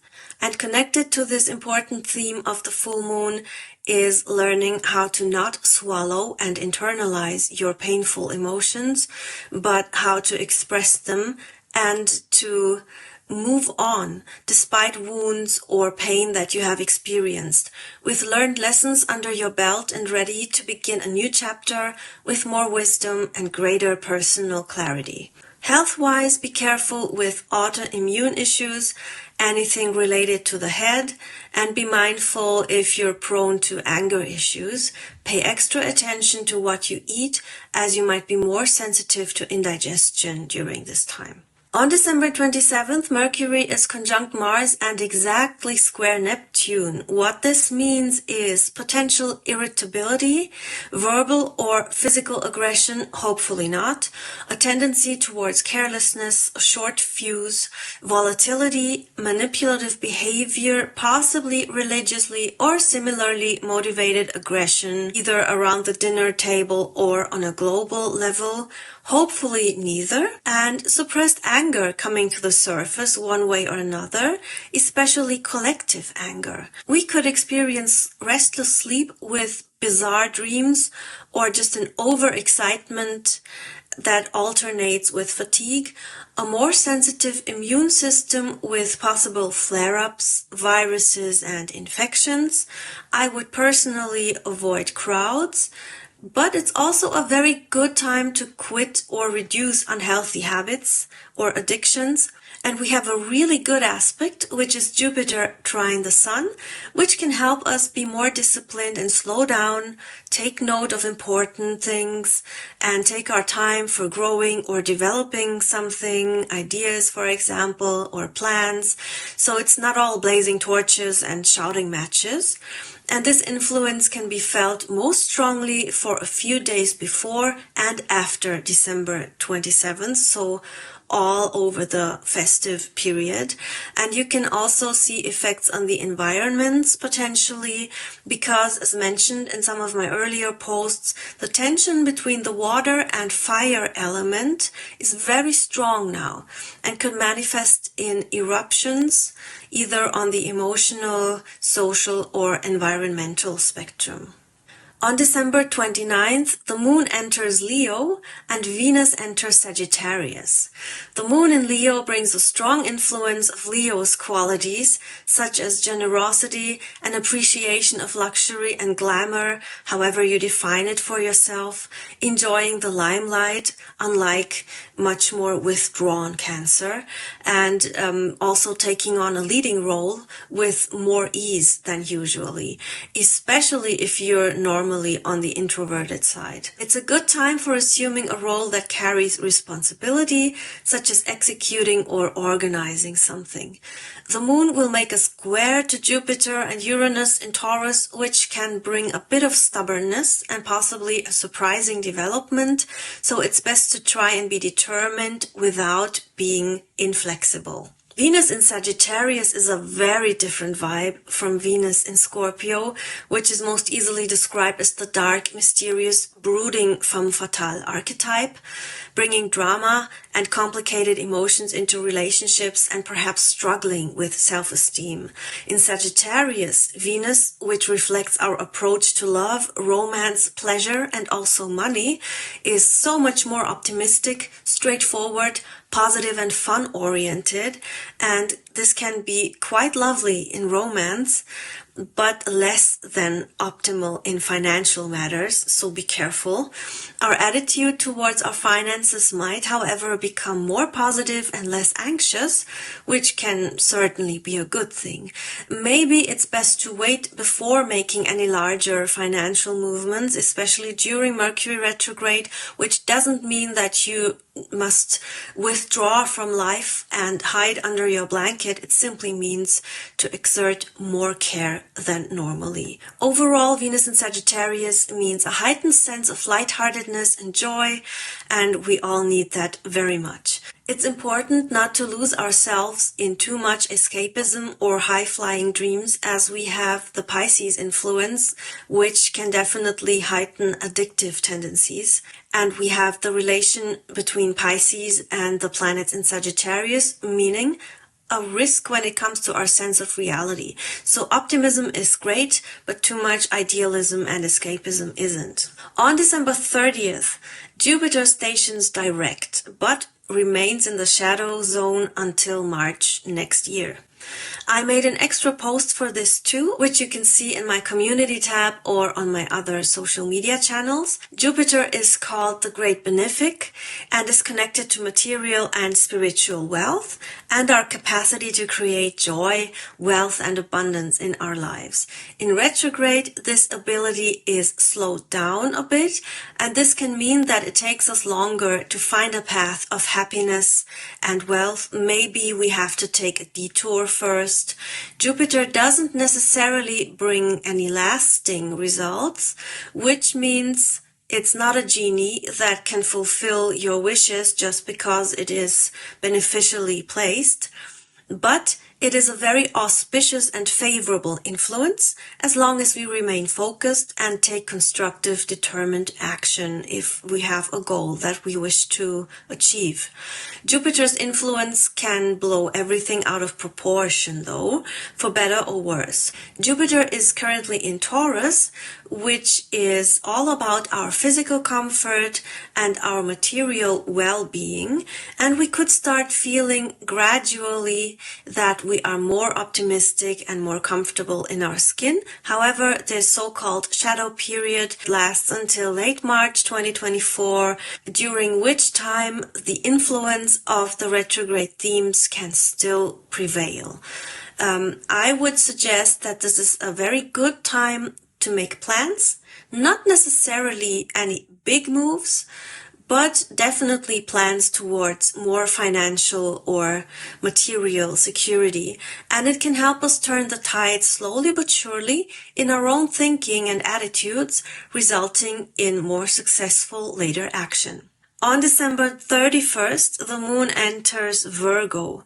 And connected to this important theme of the full moon is learning how to not swallow and internalize your painful emotions, but how to express them and to move on despite wounds or pain that you have experienced, with learned lessons under your belt and ready to begin a new chapter with more wisdom and greater personal clarity. Health-wise, be careful with autoimmune issues, anything related to the head, and be mindful if you're prone to anger issues. Pay extra attention to what you eat, as you might be more sensitive to indigestion during this time. On December 27th, Mercury is conjunct Mars and exactly square Neptune. What this means is potential irritability, verbal or physical aggression, hopefully not, a tendency towards carelessness, a short fuse, volatility, manipulative behavior, possibly religiously or similarly motivated aggression, either around the dinner table or on a global level, hopefully neither, and suppressed anger coming to the surface one way or another, especially collective anger. We could experience restless sleep with bizarre dreams or just an overexcitement that alternates with fatigue, a more sensitive immune system with possible flare-ups, viruses and infections. I would personally avoid crowds, but it's also a very good time to quit or reduce unhealthy habits or addictions. And we have a really good aspect, which is Jupiter trine the Sun, which can help us be more disciplined and slow down, take note of important things, and take our time for growing or developing something, ideas, for example, or plans. So it's not all blazing torches and shouting matches. And this influence can be felt most strongly for a few days before and after December 27th, so all over the festive period. And you can also see effects on the environments potentially, because as mentioned in some of my earlier posts, the tension between the water and fire element is very strong now and could manifest in eruptions, either on the emotional, social, or environmental spectrum. On December 29th, the Moon enters Leo and Venus enters Sagittarius. The Moon in Leo brings a strong influence of Leo's qualities, such as generosity and appreciation of luxury and glamour, however you define it for yourself, enjoying the limelight, unlike much more withdrawn Cancer, and also taking on a leading role with more ease than usually, especially if you're normally on the introverted side. It's a good time for assuming a role that carries responsibility, such as executing or organizing something. The Moon will make a square to Jupiter and Uranus in Taurus, which can bring a bit of stubbornness and possibly a surprising development, so it's best to try and be determined without being inflexible. Venus in Sagittarius is a very different vibe from Venus in Scorpio, which is most easily described as the dark, mysterious, brooding femme fatale archetype, bringing drama and complicated emotions into relationships and perhaps struggling with self-esteem. In Sagittarius, Venus, which reflects our approach to love, romance, pleasure, and also money, is so much more optimistic, straightforward, positive and fun-oriented, and this can be quite lovely in romance, but less than optimal in financial matters, so be careful. Our attitude towards our finances might, however, become more positive and less anxious, which can certainly be a good thing. Maybe it's best to wait before making any larger financial movements, especially during Mercury retrograde, which doesn't mean that you must withdraw from life and hide under your blanket. It simply means to exert more care than normally. Overall, Venus in Sagittarius means a heightened sense of lightheartedness and joy, and we all need that very much. It's important not to lose ourselves in too much escapism or high-flying dreams, as we have the Pisces influence, which can definitely heighten addictive tendencies. And we have the relation between Pisces and the planets in Sagittarius, meaning a risk when it comes to our sense of reality. So optimism is great, but too much idealism and escapism isn't. On December 30th, Jupiter stations direct, but remains in the shadow zone until March next year. I made an extra post for this too, which you can see in my community tab or on my other social media channels. Jupiter is called the Great Benefic and is connected to material and spiritual wealth and our capacity to create joy, wealth, and abundance in our lives. In retrograde, this ability is slowed down a bit, and this can mean that it takes us longer to find a path of happiness and wealth. Maybe we have to take a detour first. Jupiter doesn't necessarily bring any lasting results, which means it's not a genie that can fulfill your wishes just because it is beneficially placed, but it is a very auspicious and favorable influence as long as we remain focused and take constructive, determined action if we have a goal that we wish to achieve. Jupiter's influence can blow everything out of proportion, though, for better or worse. Jupiter is currently in Taurus, which is all about our physical comfort and our material well-being, and we could start feeling gradually that we are more optimistic and more comfortable in our skin. However, this so-called shadow period lasts until late March 2024, during which time the influence of the retrograde themes can still prevail. I would suggest that this is a very good time to make plans, not necessarily any big moves, but definitely plans towards more financial or material security. And it can help us turn the tide slowly but surely in our own thinking and attitudes, resulting in more successful later action. On December 31st, the moon enters Virgo.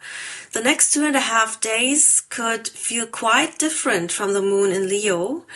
The next 2.5 days could feel quite different from the moon in Leo,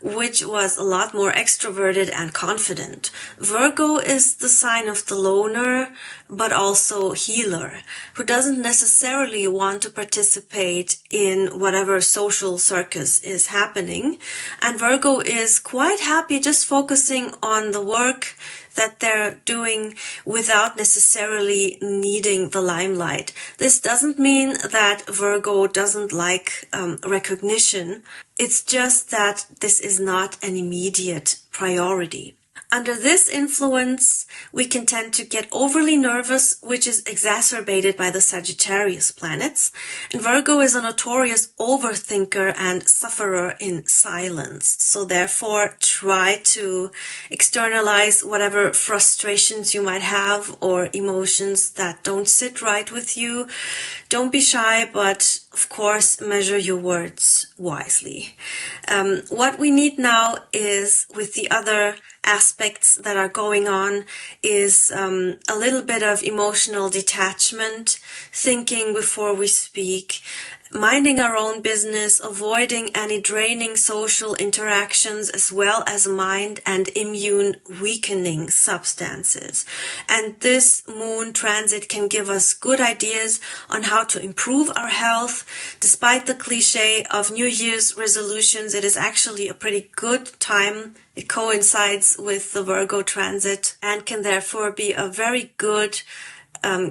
which was a lot more extroverted and confident. Virgo is the sign of the loner, but also healer, who doesn't necessarily want to participate in whatever social circus is happening. And Virgo is quite happy just focusing on the work that they're doing without necessarily needing the limelight. This doesn't mean that Virgo doesn't like recognition. It's just that this is not an immediate priority. Under this influence, we can tend to get overly nervous, which is exacerbated by the Sagittarius planets. And Virgo is a notorious overthinker and sufferer in silence. So therefore, try to externalize whatever frustrations you might have or emotions that don't sit right with you. Don't be shy, but of course, measure your words wisely. What we need now is, with the other aspects that are going on, is a little bit of emotional detachment, thinking before we speak, minding our own business, avoiding any draining social interactions, as well as mind and immune weakening substances. And this moon transit can give us good ideas on how to improve our health. Despite the cliche of New Year's resolutions, it is actually a pretty good time. It coincides with the Virgo transit and can therefore be a very good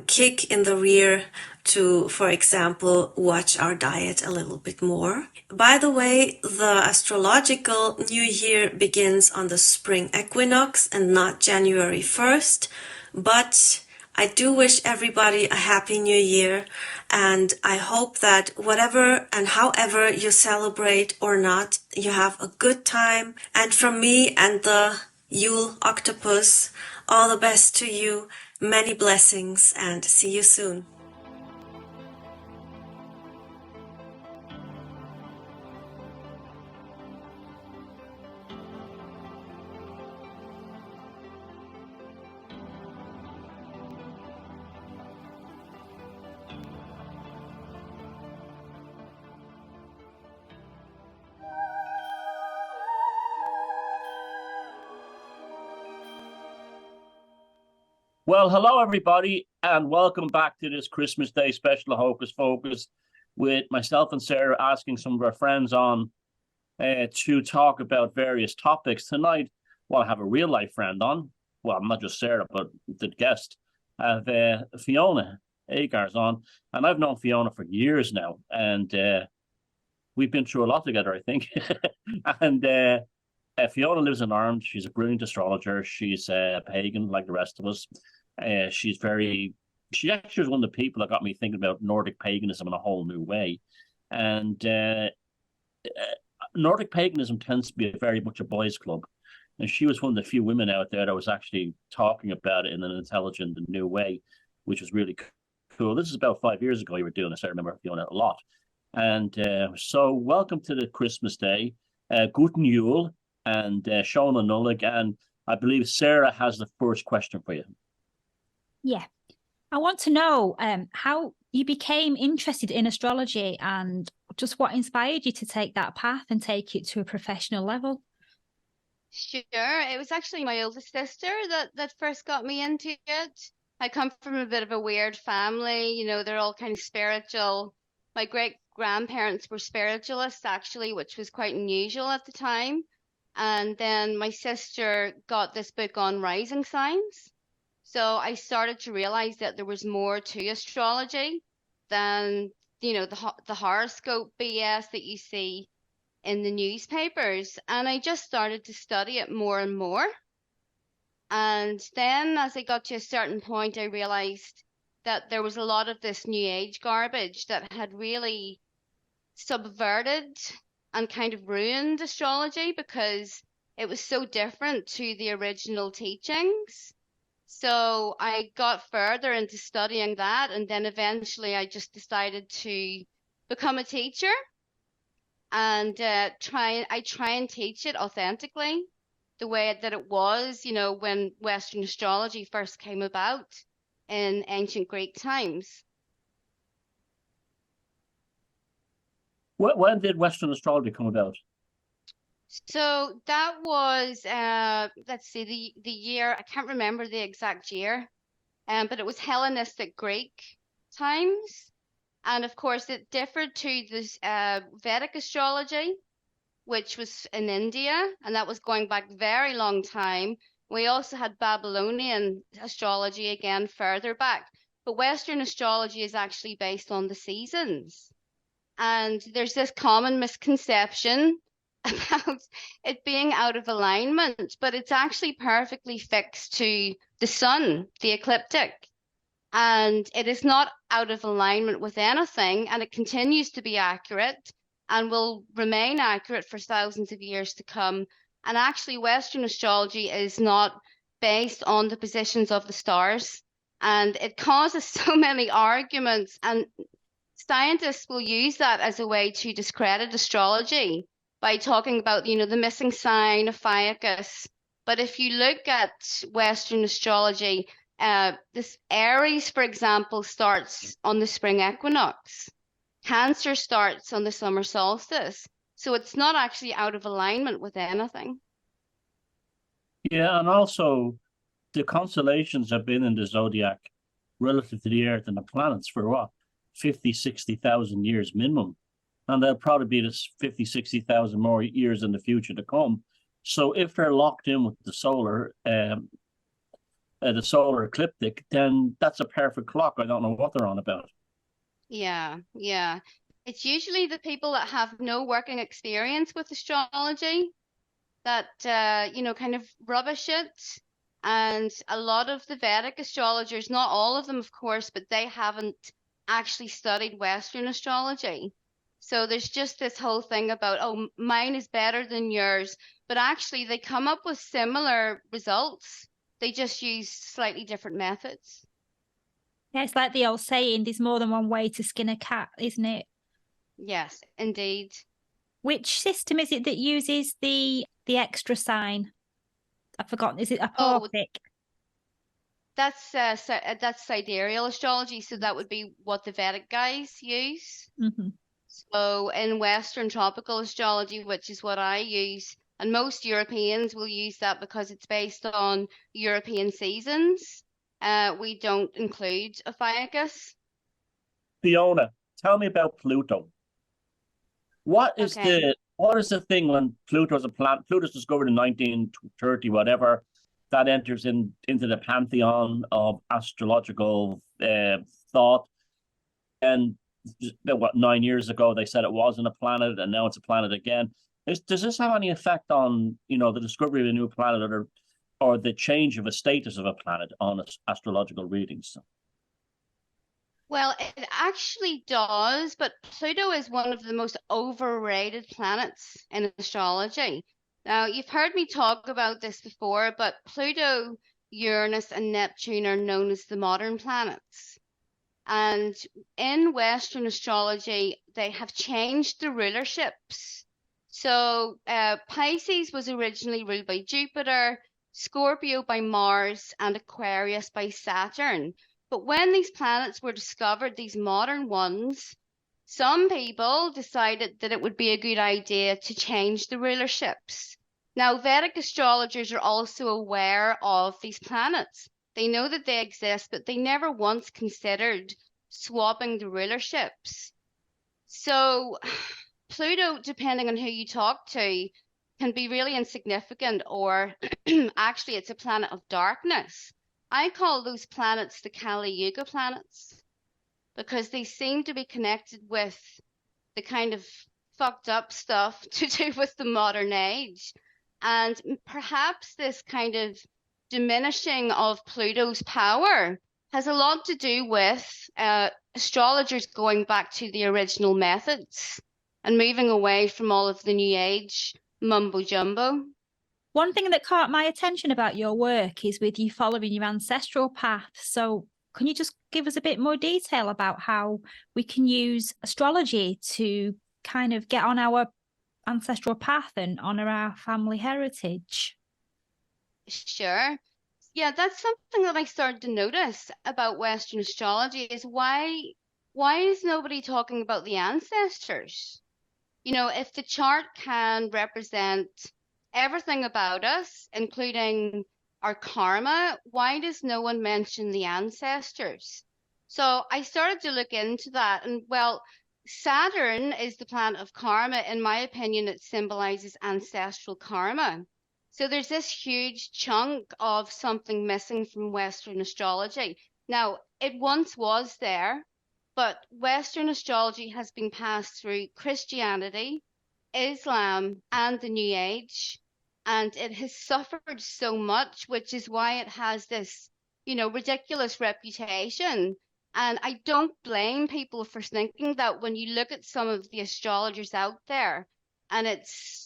kick in the rear to, for example, watch our diet a little bit more. By the way, the astrological new year begins on the spring equinox and not January 1st, but I do wish everybody a happy new year, and I hope that whatever and however you celebrate or not, you have a good time. And from me and the Yule octopus, all the best to you, many blessings, and see you soon. Well, hello, everybody, and welcome back to this Christmas Day special of Hocus Focus with myself and Sarah asking some of our friends on to talk about various topics. Tonight, well, I have a real-life friend on. Well, not just Sarah, but the guest, Fiona. Agar's on, and I've known Fiona for years now, and we've been through a lot together, I think. And Fiona lives in Ireland. She's a brilliant astrologer. She's a pagan like the rest of us. She actually was one of the people that got me thinking about Nordic paganism in a whole new way. And Nordic paganism tends to be very much a boys' club. And she was one of the few women out there that was actually talking about it in an intelligent and new way, which was really cool. This is about 5 years ago you were doing this. I remember Fiona a lot. And so welcome to the Christmas Day. Guten Yule and Shona Nullig. And I believe Sarah has the first question for you. Yeah. I want to know how you became interested in astrology and just what inspired you to take that path and take it to a professional level. Sure. It was actually my oldest sister that first got me into it. I come from a bit of a weird family. You know, they're all kind of spiritual. My great-grandparents were spiritualists, actually, which was quite unusual at the time. And then my sister got this book on rising signs. So I started to realize that there was more to astrology than, you know, the horoscope BS that you see in the newspapers. And I just started to study it more and more. And then as I got to a certain point, I realized that there was a lot of this new age garbage that had really subverted and kind of ruined astrology because it was so different to the original teachings. So I got further into studying that, and then eventually I just decided to become a teacher and try and teach it authentically, the way that it was, you know, when Western astrology first came about in ancient Greek times. When did Western astrology come about? So that was, let's see, the year, I can't remember the exact year, but it was Hellenistic Greek times. And of course, it differed to this Vedic astrology, which was in India, and that was going back a very long time. We also had Babylonian astrology again further back. But Western astrology is actually based on the seasons. And there's this common misconception about it being out of alignment, but it's actually perfectly fixed to the sun, the ecliptic. And it is not out of alignment with anything, and it continues to be accurate and will remain accurate for thousands of years to come. And actually, Western astrology is not based on the positions of the stars, and it causes so many arguments, and scientists will use that as a way to discredit astrology by talking about, you know, the missing sign of Hocus. But if you look at Western astrology, this Aries, for example, starts on the spring equinox. Cancer starts on the summer solstice. So it's not actually out of alignment with anything. Yeah, and also the constellations have been in the zodiac relative to the Earth and the planets for what? 50, 60,000 years minimum. And they'll probably be this 50, 60,000 more years in the future to come. So if they're locked in with the solar ecliptic, then that's a perfect clock. I don't know what they're on about. Yeah. It's usually the people that have no working experience with astrology that, you know, kind of rubbish it. And a lot of the Vedic astrologers, not all of them, of course, but they haven't actually studied Western astrology. So there's just this whole thing about, oh, mine is better than yours. But actually, they come up with similar results. They just use slightly different methods. Yeah, it's like the old saying, there's more than one way to skin a cat, isn't it? Yes, indeed. Which system is it that uses the extra sign? I've forgotten. Is it apoptic? That's sidereal astrology, so that would be what the Vedic guys use. Mm-hmm. So in Western tropical astrology, which is what I use, and most Europeans will use that because it's based on European seasons, we don't include Ophiuchus. Fiona, tell me about Pluto. What is the thing when Pluto's a planet? Pluto's discovered in 1930, whatever, that enters into the pantheon of astrological thought. And what, 9 years ago they said it wasn't a planet, and now it's a planet again. Does this have any effect on, the discovery of a new planet, or the change of a status of a planet on astrological readings? Well, it actually does, but Pluto is one of the most overrated planets in astrology. Now, you've heard me talk about this before, but Pluto, Uranus, and Neptune are known as the modern planets. And in Western astrology, they have changed the rulerships. So Pisces was originally ruled by Jupiter, Scorpio by Mars, and Aquarius by Saturn. But when these planets were discovered, these modern ones, some people decided that it would be a good idea to change the rulerships. Now, Vedic astrologers are also aware of these planets. They know that they exist, but they never once considered swapping the rulerships. So Pluto, depending on who you talk to, can be really insignificant, or actually it's a planet of darkness. I call those planets the Kali Yuga planets because they seem to be connected with the kind of fucked up stuff to do with the modern age. And perhaps this kind of diminishing of Pluto's power has a lot to do with astrologers going back to the original methods and moving away from all of the New Age mumbo jumbo. One thing that caught my attention about your work is with you following your ancestral path. So can you just give us a bit more detail about how we can use astrology to kind of get on our ancestral path and honor our family heritage? Sure. Yeah, that's something that I started to notice about Western astrology is why is nobody talking about the ancestors? If the chart can represent everything about us, including our karma, why does no one mention the ancestors? So I started to look into that, and well, Saturn is the planet of karma. In my opinion, it symbolizes ancestral karma. So there's this huge chunk of something missing from Western astrology. Now, it once was there, but Western astrology has been passed through Christianity, Islam, and the New Age, and it has suffered so much, which is why it has this, ridiculous reputation. And I don't blame people for thinking that when you look at some of the astrologers out there, and it's,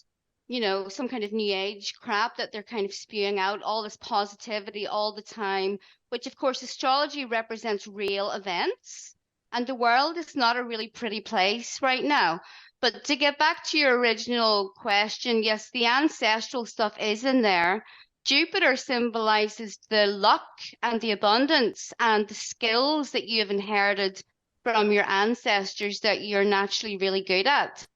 some kind of New Age crap that they're kind of spewing out, all this positivity all the time, which of course astrology represents real events. And the world is not a really pretty place right now. But to get back to your original question, yes, the ancestral stuff is in there. Jupiter symbolizes the luck and the abundance and the skills that you have inherited from your ancestors that you're naturally really good at.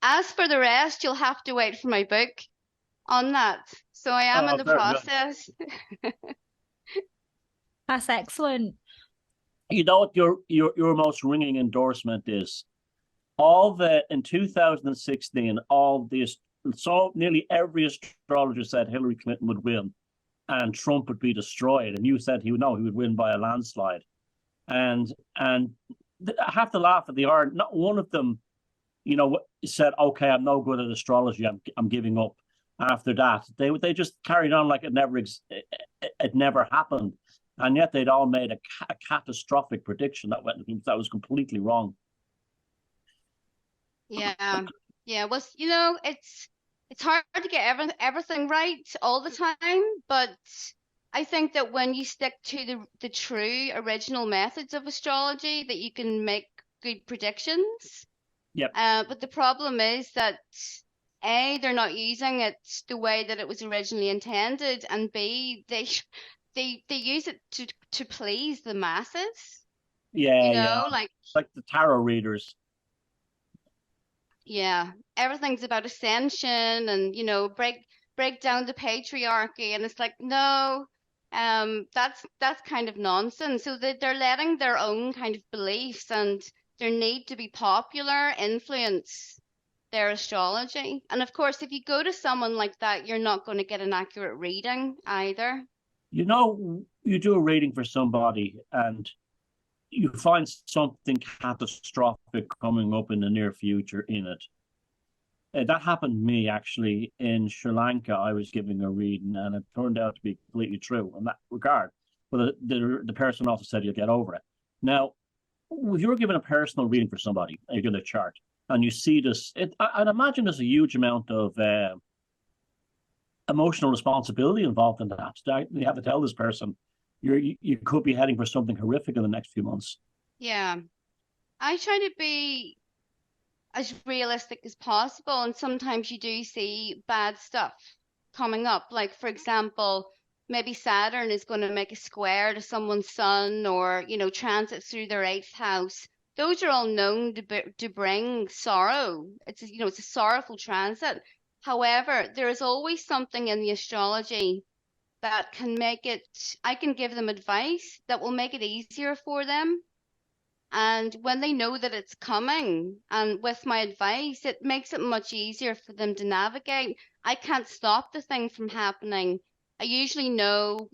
As for the rest, you'll have to wait for my book on that. So I am in the process. That's excellent. You know what your most ringing endorsement is? In 2016, nearly every astrologer said Hillary Clinton would win and Trump would be destroyed. And you said he would win by a landslide. And I have to laugh at the art. Not one of them, said, okay, I'm no good at astrology. I'm giving up. After that, they just carried on like it never happened. And yet they'd all made a catastrophic prediction that was completely wrong. Yeah. Well, it's hard to get everything right all the time, but I think that when you stick to the true original methods of astrology, that you can make good predictions. Yep. But the problem is that A, they're not using it the way that it was originally intended, and B, they use it to please the masses. Yeah, like the tarot readers. Yeah, everything's about ascension and break down the patriarchy, and it's like, no, that's kind of nonsense. So they're letting their own kind of beliefs and their need to be popular influence their astrology. And of course, if you go to someone like that, you're not going to get an accurate reading either. You do a reading for somebody and you find something catastrophic coming up in the near future in it. That happened to me actually in Sri Lanka. I was giving a reading and it turned out to be completely true in that regard. But the person also said you'll get over it. Now, if you're giving a personal reading for somebody, you're doing a chart, and you see this, I'd imagine there's a huge amount of emotional responsibility involved in that. You have to tell this person you could be heading for something horrific in the next few months. Yeah. I try to be as realistic as possible, and sometimes you do see bad stuff coming up. Like, for example, maybe Saturn is going to make a square to someone's sun, or, transit through their 8th house. Those are all known to bring sorrow. It's a sorrowful transit. However, there is always something in the astrology that can make it, I can give them advice that will make it easier for them. And when they know that it's coming, and with my advice, it makes it much easier for them to navigate. I can't stop the thing from happening. I usually know,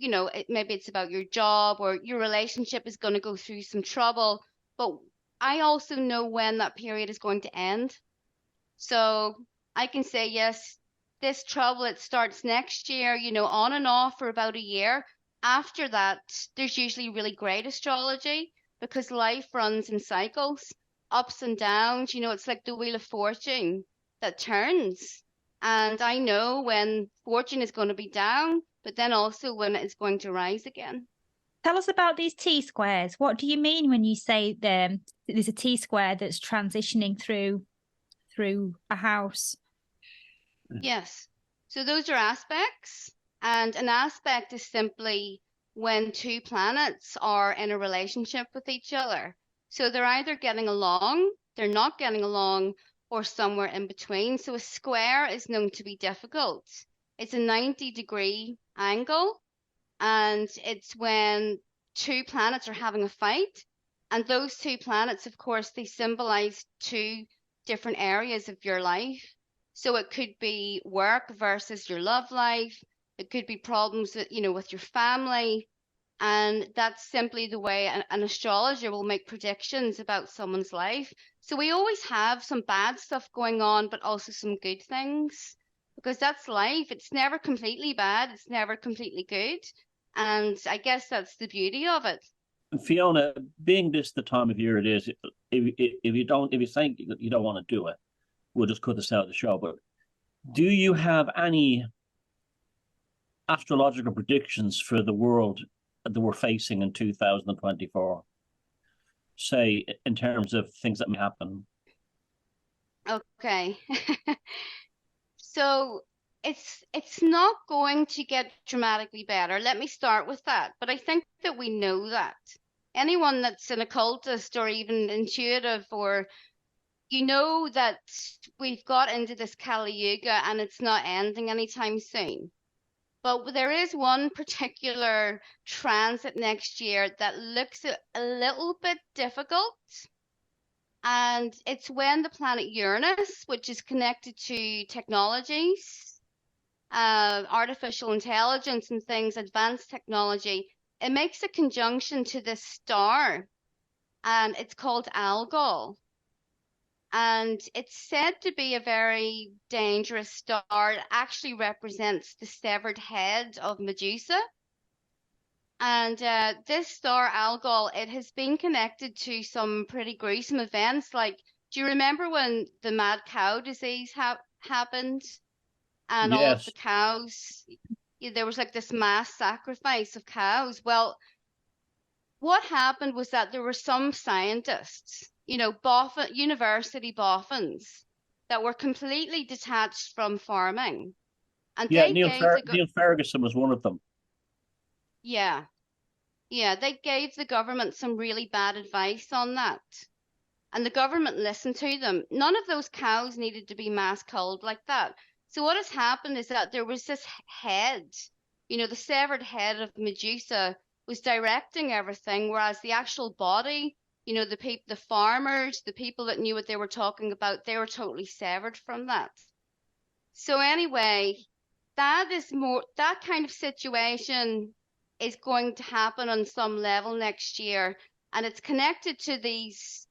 maybe it's about your job or your relationship is going to go through some trouble, but I also know when that period is going to end. So I can say, yes, this trouble, it starts next year, on and off for about a year. After that, there's usually really great astrology, because life runs in cycles, ups and downs. It's like the wheel of fortune that turns. And I know when fortune is going to be down, but then also when it's going to rise again. Tell us about these T-squares. What do you mean when you say there's a T-square that's transitioning through a house? Yes. So those are aspects. And an aspect is simply when two planets are in a relationship with each other. So they're either getting along, they're not getting along, or somewhere in between. So a square is known to be difficult. It's a 90-degree angle, and it's when two planets are having a fight. And those two planets, of course, they symbolize two different areas of your life. So it could be work versus your love life. It could be problems with, with your family. And that's simply the way an astrologer will make predictions about someone's life. So we always have some bad stuff going on, but also some good things, because that's life. It's never completely bad. It's never completely good. And I guess that's the beauty of it. Fiona, being this the time of year it is, if you think you don't want to do it, we'll just cut this out of the show. But do you have any astrological predictions for the world that we're facing in 2024? Say, in terms of things that may happen. Okay. So it's not going to get dramatically better. Let me start with that. But I think that we know that. Anyone that's an occultist or even intuitive, or that we've got into this Kali Yuga and it's not ending anytime soon. But there is one particular transit next year that looks a little bit difficult. And it's when the planet Uranus, which is connected to technologies, artificial intelligence and things, advanced technology, it makes a conjunction to this star, and it's called Algol. And it's said to be a very dangerous star. It actually represents the severed head of Medusa. And this star, Algol, it has been connected to some pretty gruesome events. Like, do you remember when the mad cow disease happened? And yes. All of the cows, there was like this mass sacrifice of cows. Well, what happened was that there were some scientists, university boffins, that were completely detached from farming. And Neil Ferguson was one of them. Yeah, they gave the government some really bad advice on that. And the government listened to them. None of those cows needed to be mass culled like that. So what has happened is that there was this head, the severed head of Medusa was directing everything, whereas the actual body, the farmers, the people that knew what they were talking about, they were totally severed from that. So anyway, that kind of situation is going to happen on some level next year. and it's connected to these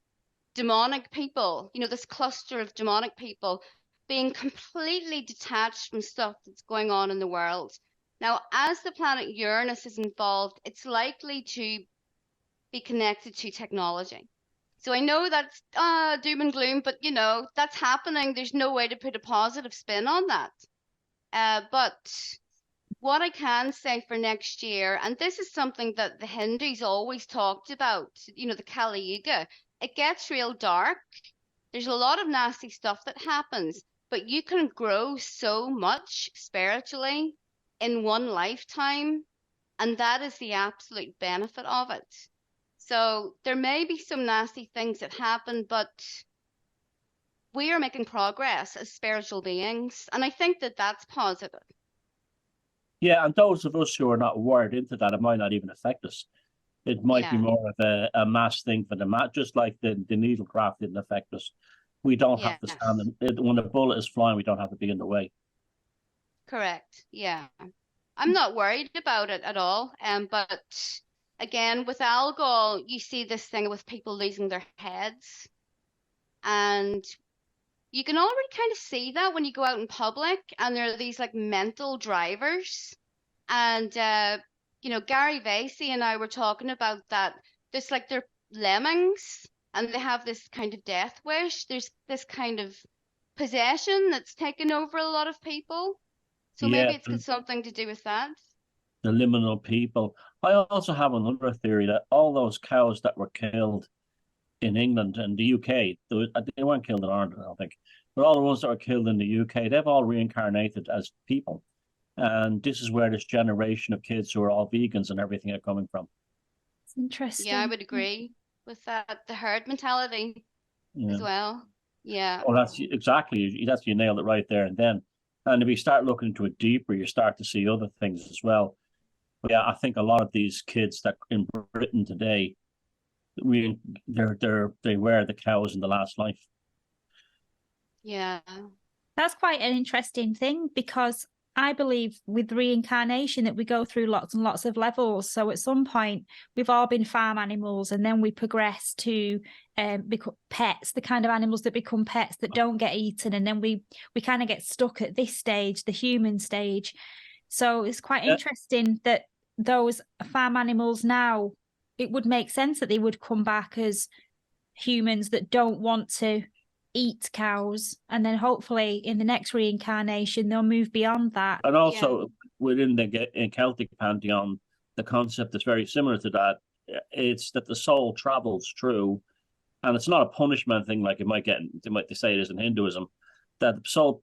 demonic people, this cluster of demonic people being completely detached from stuff that's going on in the world. Now, as the planet Uranus is involved, it's likely to be connected to technology. So I know that's doom and gloom, but that's happening. There's no way to put a positive spin on that. But what I can say for next year, and this is something that the Hindus always talked about, the Kali Yuga, it gets real dark. There's a lot of nasty stuff that happens, but you can grow so much spiritually in one lifetime, and that is the absolute benefit of it. So there may be some nasty things that happen, but we are making progress as spiritual beings, and I think that that's positive. Yeah, and those of us who are not wired into that, it might not even affect us. It might be more of a mass thing for the mass, just like the needlecraft didn't affect us. We don't have to stand when a bullet is flying, we don't have to be in the way. Correct. Yeah. I'm not worried about it at all. But again, with alcohol, you see this thing with people losing their heads. And you can already kind of see that when you go out in public and there are these like mental drivers. And, Gary Vasey and I were talking about that. Just like they're lemmings and they have this kind of death wish. There's this kind of possession that's taken over a lot of people. So maybe it's got something to do with that. The liminal people. I also have another theory that all those cows that were killed in England and the UK, they weren't killed in Ireland, I don't think, but all the ones that were killed in the UK, they've all reincarnated as people. And this is where this generation of kids who are all vegans and everything are coming from. It's interesting. Yeah, I would agree with that. The herd mentality as well. Yeah. Well, that's exactly, you nailed it right there and then. And if you start looking into it deeper, you start to see other things as well. But yeah, I think a lot of these kids that in Britain today, they were the cows in the last life. Yeah. That's quite an interesting thing, because I believe with reincarnation that we go through lots and lots of levels. So at some point, we've all been farm animals, and then we progress to become pets, the kind of animals that become pets that don't get eaten. And then we kind of get stuck at this stage, the human stage. So it's quite interesting that those farm animals now, it would make sense that they would come back as humans that don't want to eat cows, and then hopefully in the next reincarnation they'll move beyond that. And also within the Celtic pantheon, the concept is very similar to that. It's that the soul travels through, and it's not a punishment thing like they say it is in Hinduism, that the soul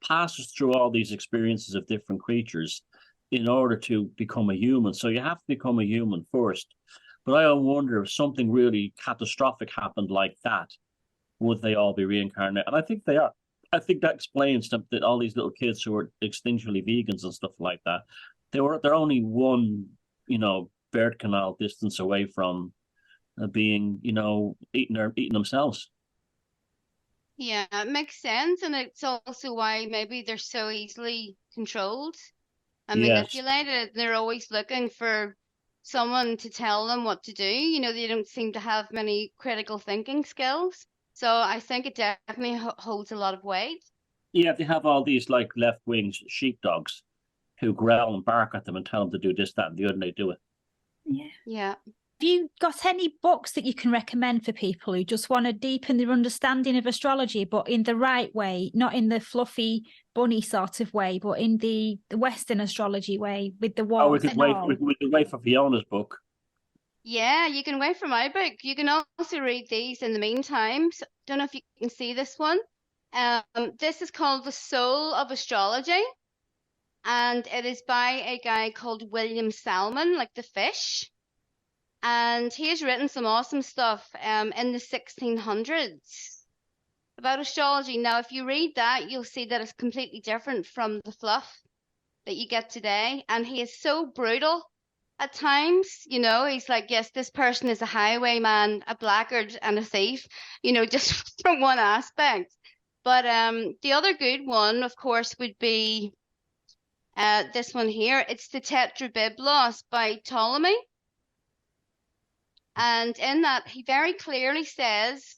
passes through all these experiences of different creatures in order to become a human. So you have to become a human first. But I wonder if something really catastrophic happened like that, would they all be reincarnated? And I think they are. I think that explains that all these little kids who are extinctually vegans and stuff like that, they're only one, birth canal distance away from being, eating themselves. Yeah, it makes sense. And it's also why maybe they're so easily controlled and manipulated. They're always looking for someone to tell them what to do. They don't seem to have many critical thinking skills. So I think it definitely holds a lot of weight. Yeah, they have all these like left-wing sheepdogs who growl and bark at them and tell them to do this, that, and the other, and they do it. Yeah. Have you got any books that you can recommend for people who just want to deepen their understanding of astrology, but in the right way, not in the fluffy bunny sort of way, but in the Western astrology way, with the warmth? We could wait for Fiona's book. Yeah, you can wait for my book. You can also read these in the meantime. So, don't know if you can see this one. This is called The Soul of Astrology, and it is by a guy called William Salmon, like the fish. And he has written some awesome stuff in the 1600s about astrology. Now, if you read that, you'll see that it's completely different from the fluff that you get today. And he is so brutal at times. He's like, yes, this person is a highwayman, a blackguard, and a thief, just from one aspect. But the other good one, of course, would be this one here. It's the Tetrabiblos by Ptolemy. And in that, he very clearly says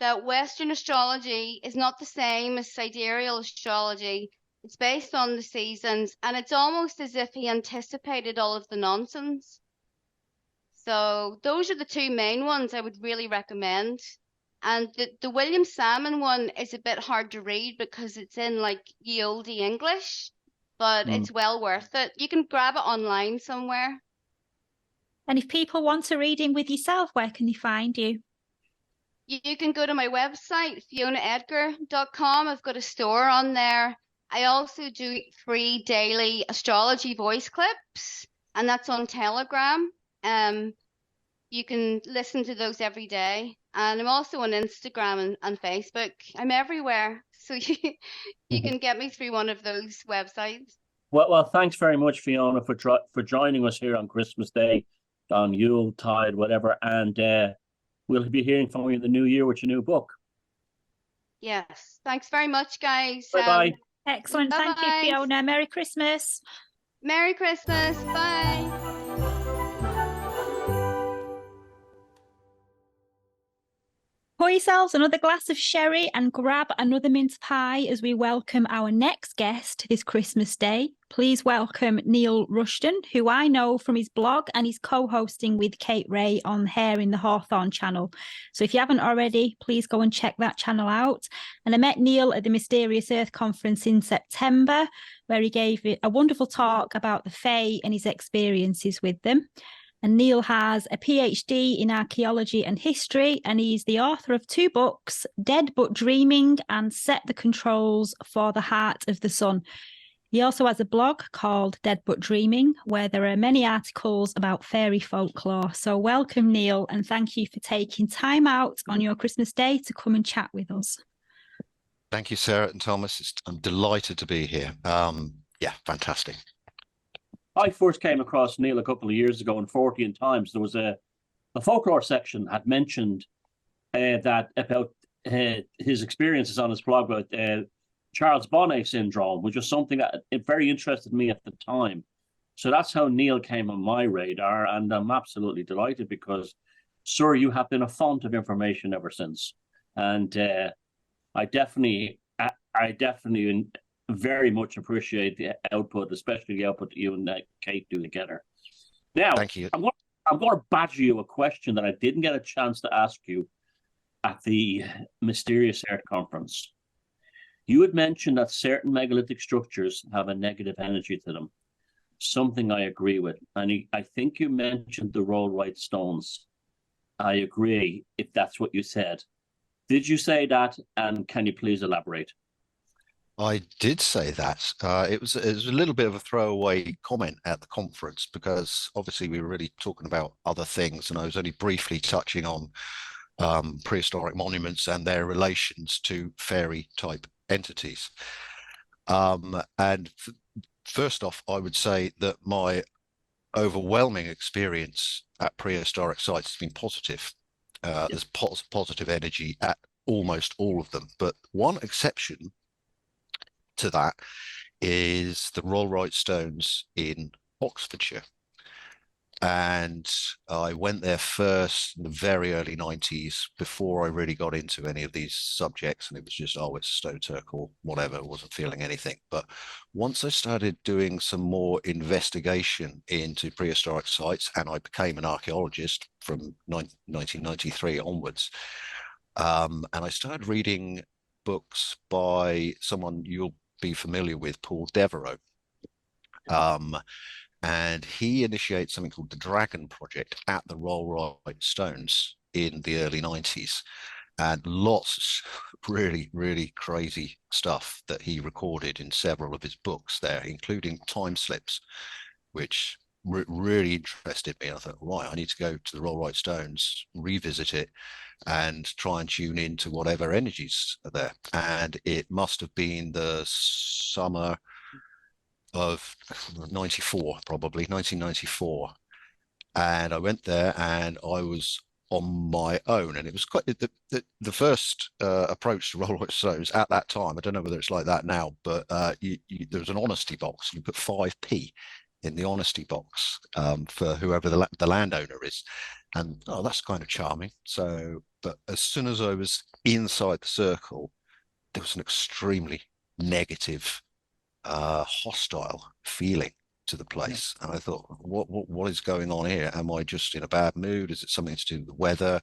that Western astrology is not the same as sidereal astrology. It's based on the seasons, and it's almost as if he anticipated all of the nonsense. So those are the two main ones I would really recommend. And the William Salmon one is a bit hard to read because it's in like ye olde English, but it's well worth it. You can grab it online somewhere. And if people want to read him with yourself, where can they find you? You can go to my website, fionaedgar.com. I've got a store on there. I also do free daily astrology voice clips, and that's on Telegram. You can listen to those every day. And I'm also on Instagram and Facebook. I'm everywhere. So you can get me through one of those websites. Well, thanks very much, Fiona, for joining us here on Christmas Day, on Yuletide, whatever. And we'll be hearing from you in the new year with your new book. Yes. Thanks very much, guys. Bye-bye. Excellent. Thank you, Fiona. Merry Christmas. Merry Christmas. Bye. Pour yourselves another glass of sherry and grab another mince pie as we welcome our next guest this Christmas Day. Please welcome Neil Rushton, who I know from his blog and he's co-hosting with Kate Ray on Hair in the Hawthorne channel. So if you haven't already, please go and check that channel out. And I met Neil at the Mysterious Earth conference in September, where he gave a wonderful talk about the Fae and his experiences with them. And Neil has a PhD in archaeology and history, and he's the author of 2 books, Dead But Dreaming and Set the Controls for the Heart of the Sun. He also has a blog called Dead But Dreaming, where there are many articles about fairy folklore. So welcome, Neil, and thank you for taking time out on your Christmas Day to come and chat with us. Thank you, Sarah and Thomas. I'm delighted to be here. Yeah, fantastic. I first came across Neil a couple of years ago in Fortean Times. There was the folklore section had mentioned that about his experiences on his blog about Charles Bonnet syndrome, which was something that it very interested me at the time. So that's how Neil came on my radar, and I'm absolutely delighted because, sir, you have been a font of information ever since, and I definitely very much appreciate the output, especially the output that you and Kate do together. Now, thank you. I'm going to badger you a question that I didn't get a chance to ask you at the Mysterious Earth conference. You had mentioned that certain megalithic structures have a negative energy to them, something I agree with. And I think you mentioned the rollright stones. I agree, if that's what you said. Did you say that? And can you please elaborate? I did say that. It was a little bit of a throwaway comment at the conference because obviously we were really talking about other things, and I was only briefly touching on prehistoric monuments and their relations to fairy type entities. And first off, I would say that my overwhelming experience at prehistoric sites has been positive. There's positive energy at almost all of them, but one exception to that is the rollright stones in Oxfordshire. And I went there first in the very early 90s before I really got into any of these subjects, and it was just, oh, it's Stone Circle, whatever. I wasn't feeling anything. But once I started doing some more investigation into prehistoric sites, and I became an archaeologist from 1993 onwards, and I started reading books by someone you'll be familiar with, Paul Devereux. And he initiated something called the Dragon Project at the rollright stones in the early 90s. And lots of really, really crazy stuff that he recorded in several of his books there, including time slips, which really interested me. I thought, right, I need to go to the rollright stones, revisit it, and try and tune into whatever energies are there. And it must have been the summer of 94, probably 1994. And I went there and I was on my own, and it was quite the first approach to rollright stones at that time. I don't know whether it's like that now, but there was an honesty box. You put 5p in the honesty box for whoever the landowner is. And oh, that's kind of charming. So, but as soon as I was inside the circle, there was an extremely negative, hostile feeling to the place. And I thought, what is going on here? Am I just in a bad mood? Is it something to do with the weather?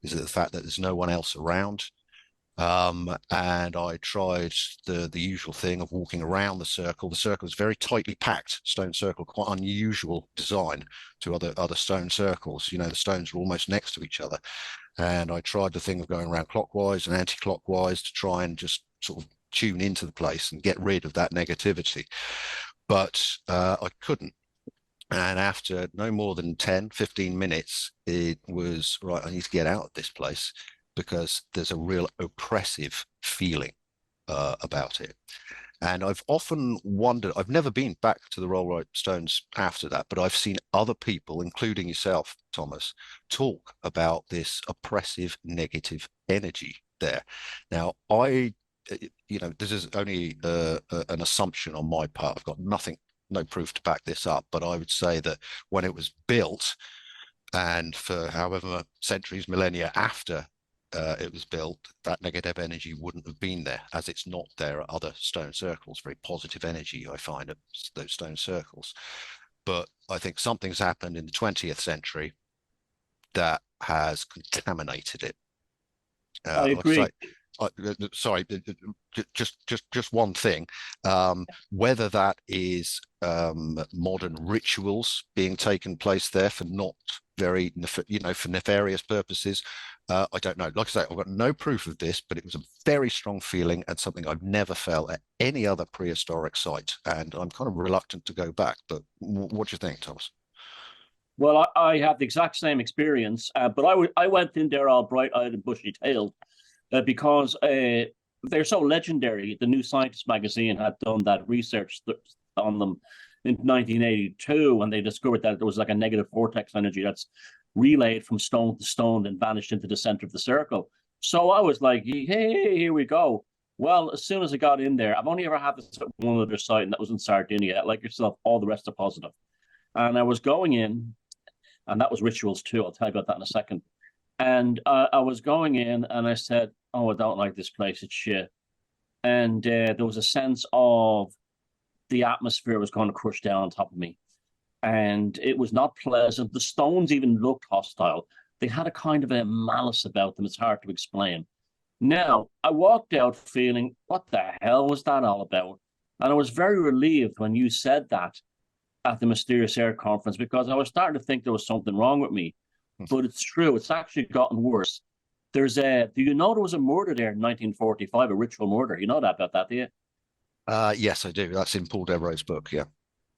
Is it the fact that there's no one else around? And I tried the usual thing of walking around the circle. The circle is very tightly packed, stone circle, quite unusual design to other stone circles. You know, the stones are almost next to each other. And I tried the thing of going around clockwise and anti-clockwise to try and just sort of tune into the place and get rid of that negativity. But I couldn't. And after no more than 10, 15 minutes, it was, right, I need to get out of this place, because there's a real oppressive feeling about it. And I've often wondered, I've never been back to the Rollright Stones after that, but I've seen other people, including yourself, Thomas, talk about this oppressive negative energy there. Now, this is only an assumption on my part. I've got no proof to back this up, but I would say that when it was built, and for however centuries, millennia after it was built, that negative energy wouldn't have been there, as it's not there at other stone circles. Very positive energy I find at those stone circles. But I think something's happened in the 20th century that has contaminated it. I agree. Sorry, just one thing. Whether that is modern rituals being taken place there for not very, for nefarious purposes, I don't know. Like I say, I've got no proof of this, but it was a very strong feeling and something I've never felt at any other prehistoric site. And I'm kind of reluctant to go back. But what do you think, Thomas? Well, I have the exact same experience, but I went in there all bright-eyed and bushy-tailed because they're so legendary. The New Scientist magazine had done that research on them in 1982 when they discovered that there was like a negative vortex energy that's relayed from stone to stone and vanished into the center of the circle. So I was like, hey, here we go. Well, as soon as I got in there, I've only ever had this at one other site, and that was in Sardinia. Like yourself, all the rest are positive. And I was going in, and that was rituals too. I'll tell you about that in a second. And I was going in, and I said, oh, I don't like this place. It's shit. And there was a sense of the atmosphere was going to crush down on top of me. And it was not pleasant. The stones even looked hostile. They had a kind of a malice about them. It's hard to explain. Now, I walked out feeling, what the hell was that all about? And I was very relieved when you said that at the Mysterious Air conference, because I was starting to think there was something wrong with me. But it's true. It's actually gotten worse. Do you know there was a murder there in 1945, a ritual murder? You know that about that, do you? Yes, I do. That's in Paul Devereux's book, yeah.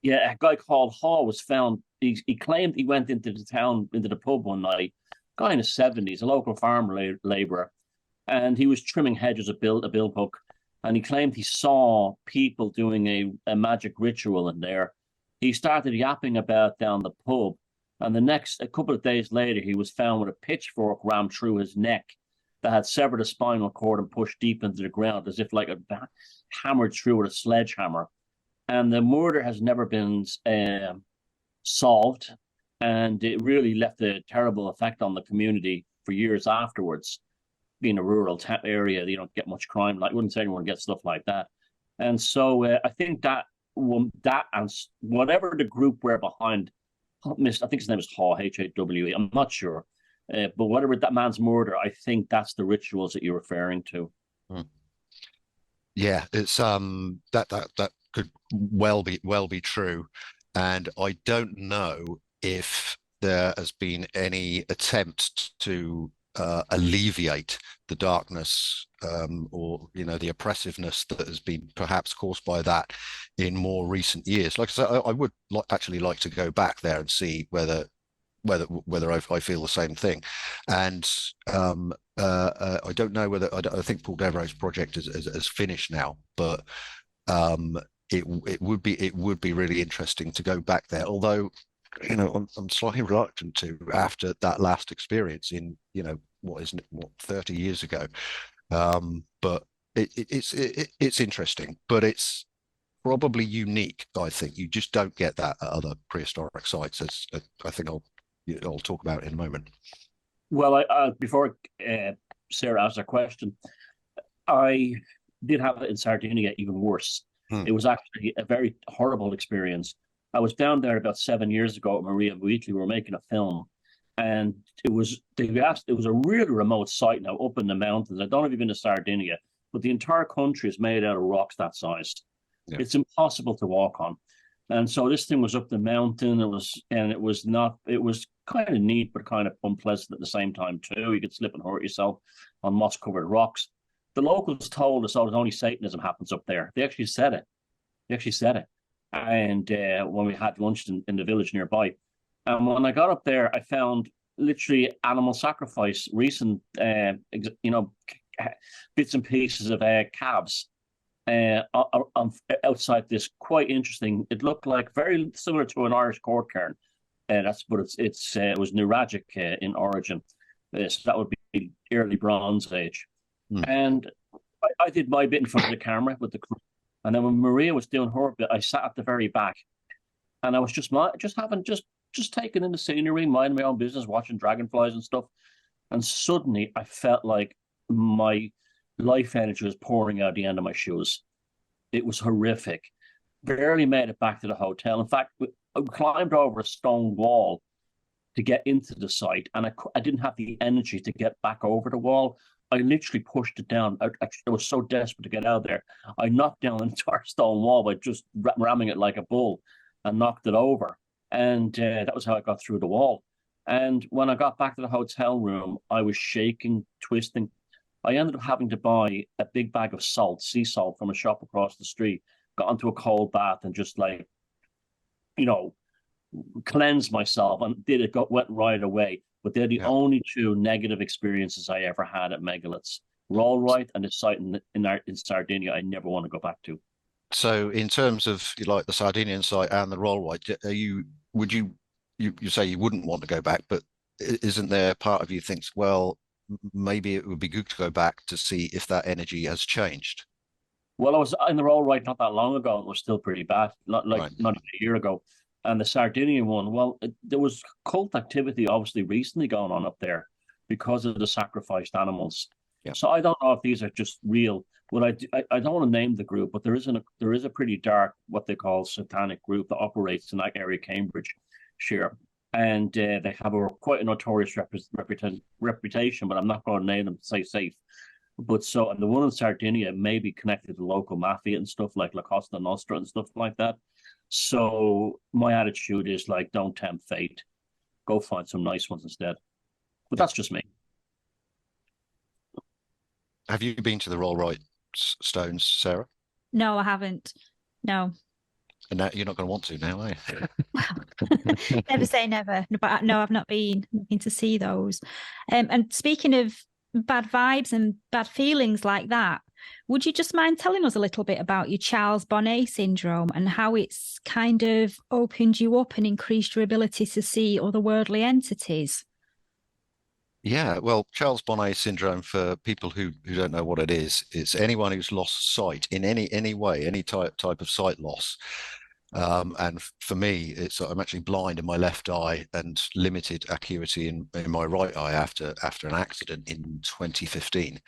Yeah, a guy called Hall was found. He claimed he went into the pub one night, guy in his 70s, a local farm labourer, and he was trimming hedges a bill hook, and he claimed he saw people doing a magic ritual in there. He started yapping about down the pub, and a couple of days later, he was found with a pitchfork rammed through his neck that had severed a spinal cord and pushed deep into the ground, as if like a hammered through with a sledgehammer. And the murder has never been solved, and it really left a terrible effect on the community for years afterwards. Being a rural area, you don't get much crime. I wouldn't say anyone gets stuff like that. And so I think that and whatever the group were behind, I think his name is Haw, Hawe. I'm not sure, but whatever that man's murder, I think that's the rituals that you're referring to. Yeah, it's that could well be true, and I don't know if there has been any attempt to alleviate the darkness or the oppressive-ness that has been perhaps caused by that in more recent years. Like I said, I would actually like to go back there and see whether I feel the same thing. And I don't know whether I think Paul Devereux's project is finished now, but it would be really interesting to go back there. Although I'm slightly reluctant to after that last experience in 30 years ago. But it's interesting, but it's probably unique. I think you just don't get that at other prehistoric sites, as I think I'll talk about in a moment. Well, before Sarah asked her question, I did have it in Sardinia even worse. It was actually a very horrible experience. I was down there about 7 years ago at Maria Wheatley. We were making a film, and it was a really remote site now up in the mountains. I don't know if you've been to Sardinia, but the entire country is made out of rocks that size. Yeah. It's impossible to walk on. And so this thing was up the mountain. It was kind of neat, but kind of unpleasant at the same time too. You could slip and hurt yourself on moss-covered rocks. The locals told us, that only Satanism happens up there. They actually said it. And when we had lunch in the village nearby, and when I got up there, I found literally animal sacrifice, recent, bits and pieces of calves outside this. Quite interesting. It looked like very similar to an Irish court cairn. It was Nuragic in origin. So that would be early Bronze Age. And I did my bit in front of the camera with the crew. And then when Maria was doing her bit, I sat at the very back, and I was just taking in the scenery, minding my own business, watching dragonflies and stuff. And suddenly I felt like my life energy was pouring out the end of my shoes. It was horrific. Barely made it back to the hotel. In fact, I climbed over a stone wall to get into the site, and I didn't have the energy to get back over the wall. I literally pushed it down. I was so desperate to get out of there. I knocked down an entire stone wall by just ramming it like a bull and knocked it over. And that was how I got through the wall. And when I got back to the hotel room, I was shaking, twisting. I ended up having to buy a big bag of salt, sea salt, from a shop across the street, got into a cold bath and just cleanse myself, and went right away. But they're the only two negative experiences I ever had at megaliths. Rollright and the site in Sardinia I never want to go back to. So in terms of like the Sardinian site and the Rollright, would you say you wouldn't want to go back, but isn't there part of you thinks, well, maybe it would be good to go back to see if that energy has changed? Well, I was in the Rollright not that long ago. It was still pretty bad, not even a year ago. And the Sardinian one, well, there was cult activity obviously recently going on up there because of the sacrificed animals. Yeah. So I don't know if these are just real. Well, I don't want to name the group, but there is a pretty dark, what they call satanic group that operates in that area, Cambridgeshire, and they have quite a notorious reputation. But I'm not going to name them to stay safe. But and the one in Sardinia may be connected to local mafia and stuff like La Costa Nostra and stuff like that. So my attitude is like, don't tempt fate. Go find some nice ones instead. But that's just me. Have you been to the Rollright stones, Sarah? No, I haven't. No. And now you're not going to want to now, are you? Well, never say never. But no, I've not been to see those. And speaking of bad vibes and bad feelings like that, would you just mind telling us a little bit about your Charles Bonnet syndrome and how it's kind of opened you up and increased your ability to see otherworldly entities? Yeah, well, Charles Bonnet syndrome, for people who don't know what it is, it's anyone who's lost sight in any way, any type of sight loss. And for me, I'm actually blind in my left eye and limited acuity in my right eye after an accident in 2015.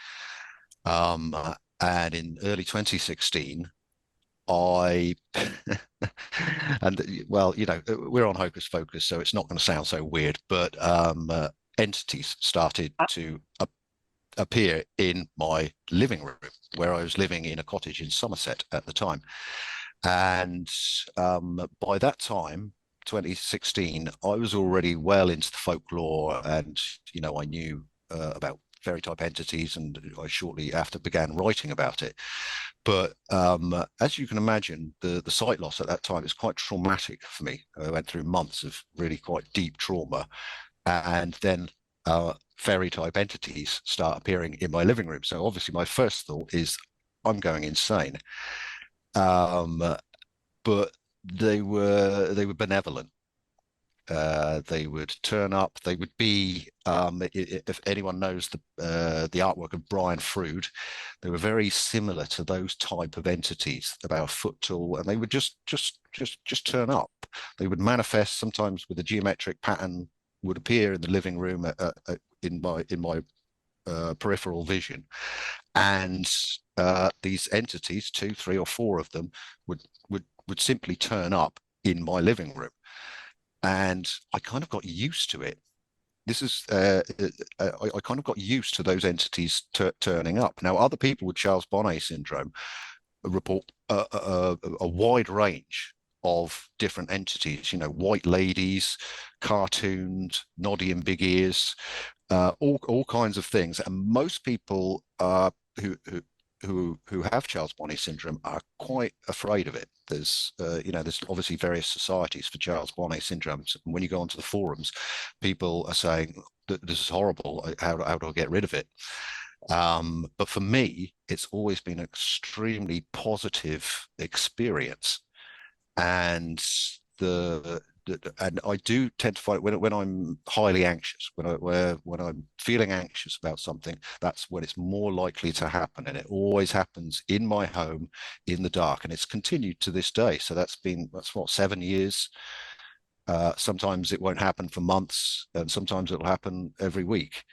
And in early 2016, and well, we're on Hocus Focus, so it's not going to sound so weird, but entities started to appear in my living room, where I was living in a cottage in Somerset at the time. And by that time, 2016, I was already well into the folklore, and I knew about fairy type entities, and I shortly after began writing about it. But as you can imagine, the sight loss at that time is quite traumatic for me. I went through months of really quite deep trauma, and then fairy type entities start appearing in my living room. So obviously my first thought is I'm going insane. But they were benevolent. They would turn up. They would be, if anyone knows the artwork of Brian Froud, they were very similar to those type of entities, about a foot tall, and they would just turn up. They would manifest sometimes with a geometric pattern, would appear in the living room in my peripheral vision, and these entities, 2, 3, or 4 of them, would simply turn up in my living room. And I kind of got used to it. This is I kind of got used to those entities turning up. Now, other people with Charles Bonnet syndrome report a wide range of different entities. You know, white ladies, cartoons, noddy and big ears, all kinds of things. And most people who have Charles Bonnet syndrome are quite afraid of it. There's there's obviously various societies for Charles Bonnet syndromes. And when you go onto the forums, people are saying that this is horrible. How do I get rid of it? But for me, it's always been an extremely positive experience. And and I do tend to find when I'm highly anxious, when I'm feeling anxious about something, that's when it's more likely to happen. And it always happens in my home in the dark, and it's continued to this day. So that's what, 7 years. Sometimes it won't happen for months, and sometimes it'll happen every week.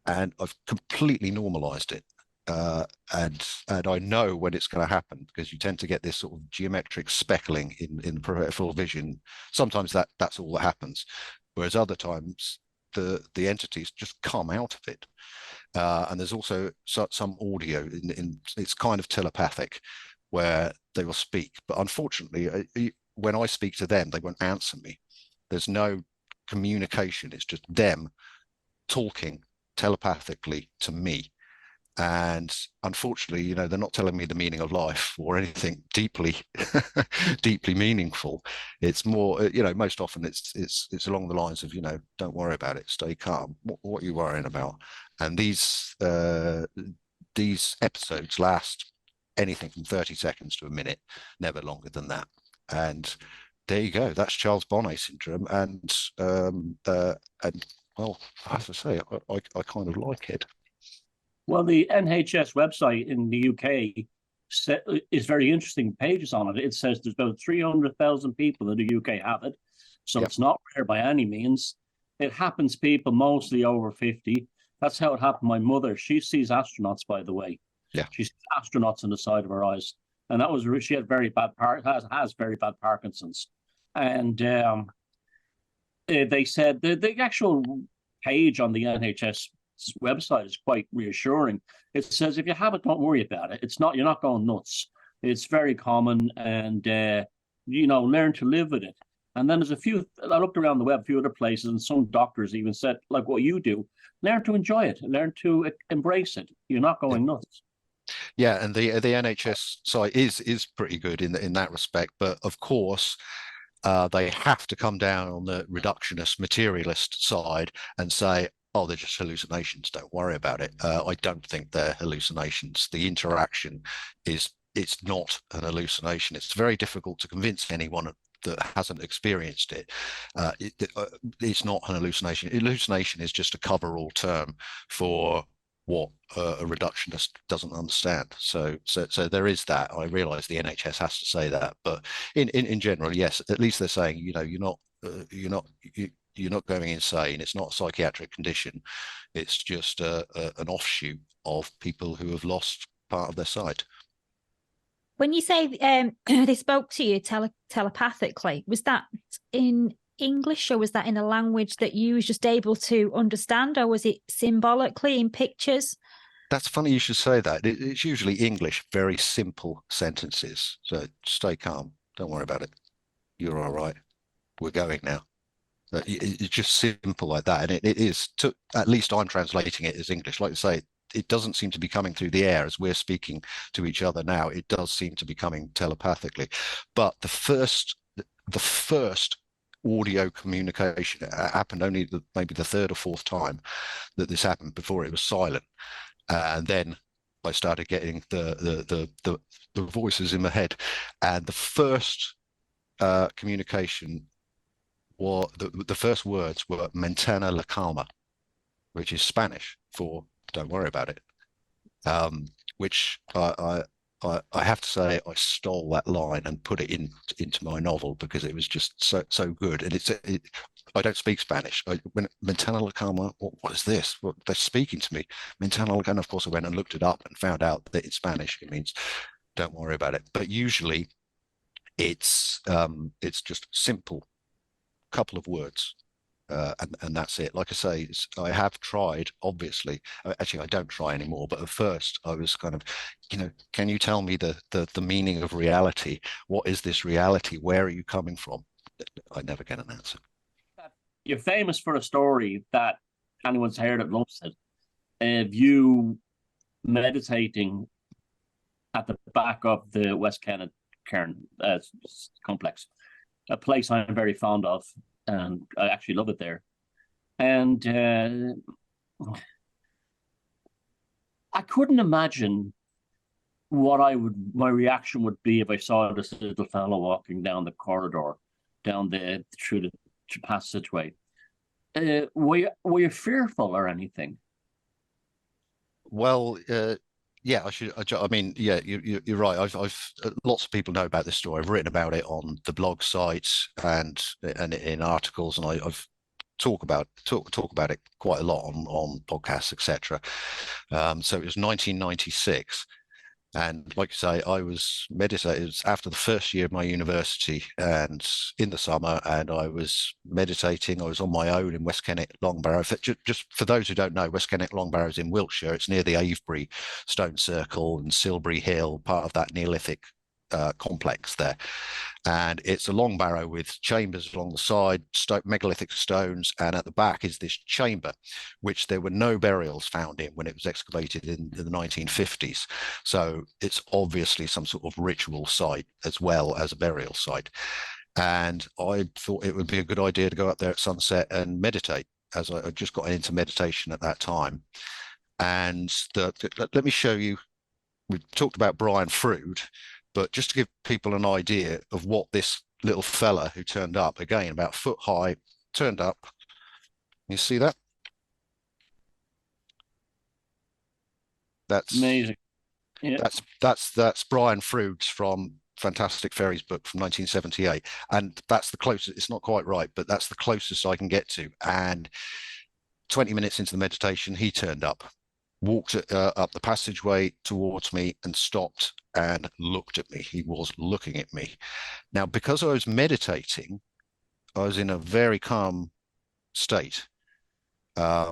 And I've completely normalized it. And I know when it's going to happen, because you tend to get this sort of geometric speckling in peripheral vision. Sometimes that's all that happens, whereas other times the entities just come out of it. And there's also some audio it's kind of telepathic, where they will speak, but unfortunately, when I speak to them, they won't answer me. There's no communication. It's just them talking telepathically to me. And unfortunately, they're not telling me the meaning of life or anything deeply meaningful. It's more, most often it's along the lines of, don't worry about it, stay calm. What are you worrying about? And these episodes last anything from 30 seconds to a minute, never longer than that. And there you go. That's Charles Bonnet syndrome. And well, I have to say, I kind of like it. Well, the NHS website in the UK is very interesting pages on it. It says there's about 300,000 people in the UK have it. So It's not rare by any means. It happens to people mostly over 50. That's how it happened to my mother. She sees astronauts, by the way. Yeah. She sees astronauts in the side of her eyes. And that was, she had very bad, has very bad Parkinson's. And they said the actual page on the NHS website is quite reassuring. It says if you have it, don't worry about it. You're not going nuts. It's very common, and learn to live with it. And then there's I looked around the web, a few other places, and some doctors even said, like what you do, learn to enjoy it, learn to embrace it. You're not going nuts. Yeah, and the NHS site is pretty good in that respect, but of course, they have to come down on the reductionist materialist side and say, oh, they're just hallucinations, don't worry about it. I don't think they're hallucinations. The interaction it's not an hallucination. It's very difficult to convince anyone that hasn't experienced it. It's not an hallucination. Hallucination is just a cover-all term for what a reductionist doesn't understand. So there is that. I realise the NHS has to say that, but in general, yes, at least they're saying, you're not going insane. It's not a psychiatric condition. It's just an offshoot of people who have lost part of their sight. When you say they spoke to you telepathically, was that in English, or was that in a language that you was just able to understand, or was it symbolically in pictures? That's funny you should say that. It's usually English, very simple sentences. So stay calm. Don't worry about it. You're all right. We're going now. It's just simple like that. And it is, at least I'm translating it as English. Like I say, it doesn't seem to be coming through the air as we're speaking to each other now. It does seem to be coming telepathically. But the first audio communication happened only maybe the third or fourth time that this happened. Before it was silent. And then I started getting the voices in my head. And the first communication the first words were "Mentana la calma," which is Spanish for "Don't worry about it." Which I have to say I stole that line and put it into my novel because it was just so good. And I don't speak Spanish. When Mentana la calma, what is this? What they're speaking to me? Mentana la calma. Of course, I went and looked it up and found out that in Spanish it means "don't worry about it." But usually it's just simple couple of words. And that's it. Like I say, I have tried, obviously. Actually, I don't try anymore. But at first, I was kind of, can you tell me the meaning of reality? What is this reality? Where are you coming from? I never get an answer. You're famous for a story that anyone's heard it loves it. Of you meditating at the back of the West Kennet Cairn complex, a place I'm very fond of, and I actually love it there. And I couldn't imagine what my reaction would be if I saw this little fellow walking down the corridor, through the passageway. Were you fearful or anything? Well, yeah, I mean, yeah, you're right. I've lots of people know about this story. I've written about it on the blog sites and in articles, and I've talk about it quite a lot on podcasts, etc. So it was 1996. And like I say, I was meditating. It was after the first year of my university and in the summer, and I was meditating. I was on my own in West Kennet Long Barrow. Just for those who don't know, West Kennet Long Barrow is in Wiltshire. It's near the Avebury Stone Circle and Silbury Hill, part of that Neolithic complex there. And it's a long barrow with chambers along the side, megalithic stones, and at the back is this chamber, which there were no burials found in when it was excavated in the 1950s. So it's obviously some sort of ritual site as well as a burial site. And I thought it would be a good idea to go up there at sunset and meditate, as I just got into meditation at that time. And let me show you, we talked about Brian Frood, but just to give people an idea of what this little fella who turned up, again, about foot high, turned up. You see that? That's amazing. Yeah. That's Brian Frood's from Fantastic Fairies book from 1978. And that's the closest, it's not quite right, but that's the closest I can get to. And 20 minutes into the meditation, he turned up, walked up the passageway towards me and stopped and looked at me. He was looking at me. Now, because I was meditating, I was in a very calm state. I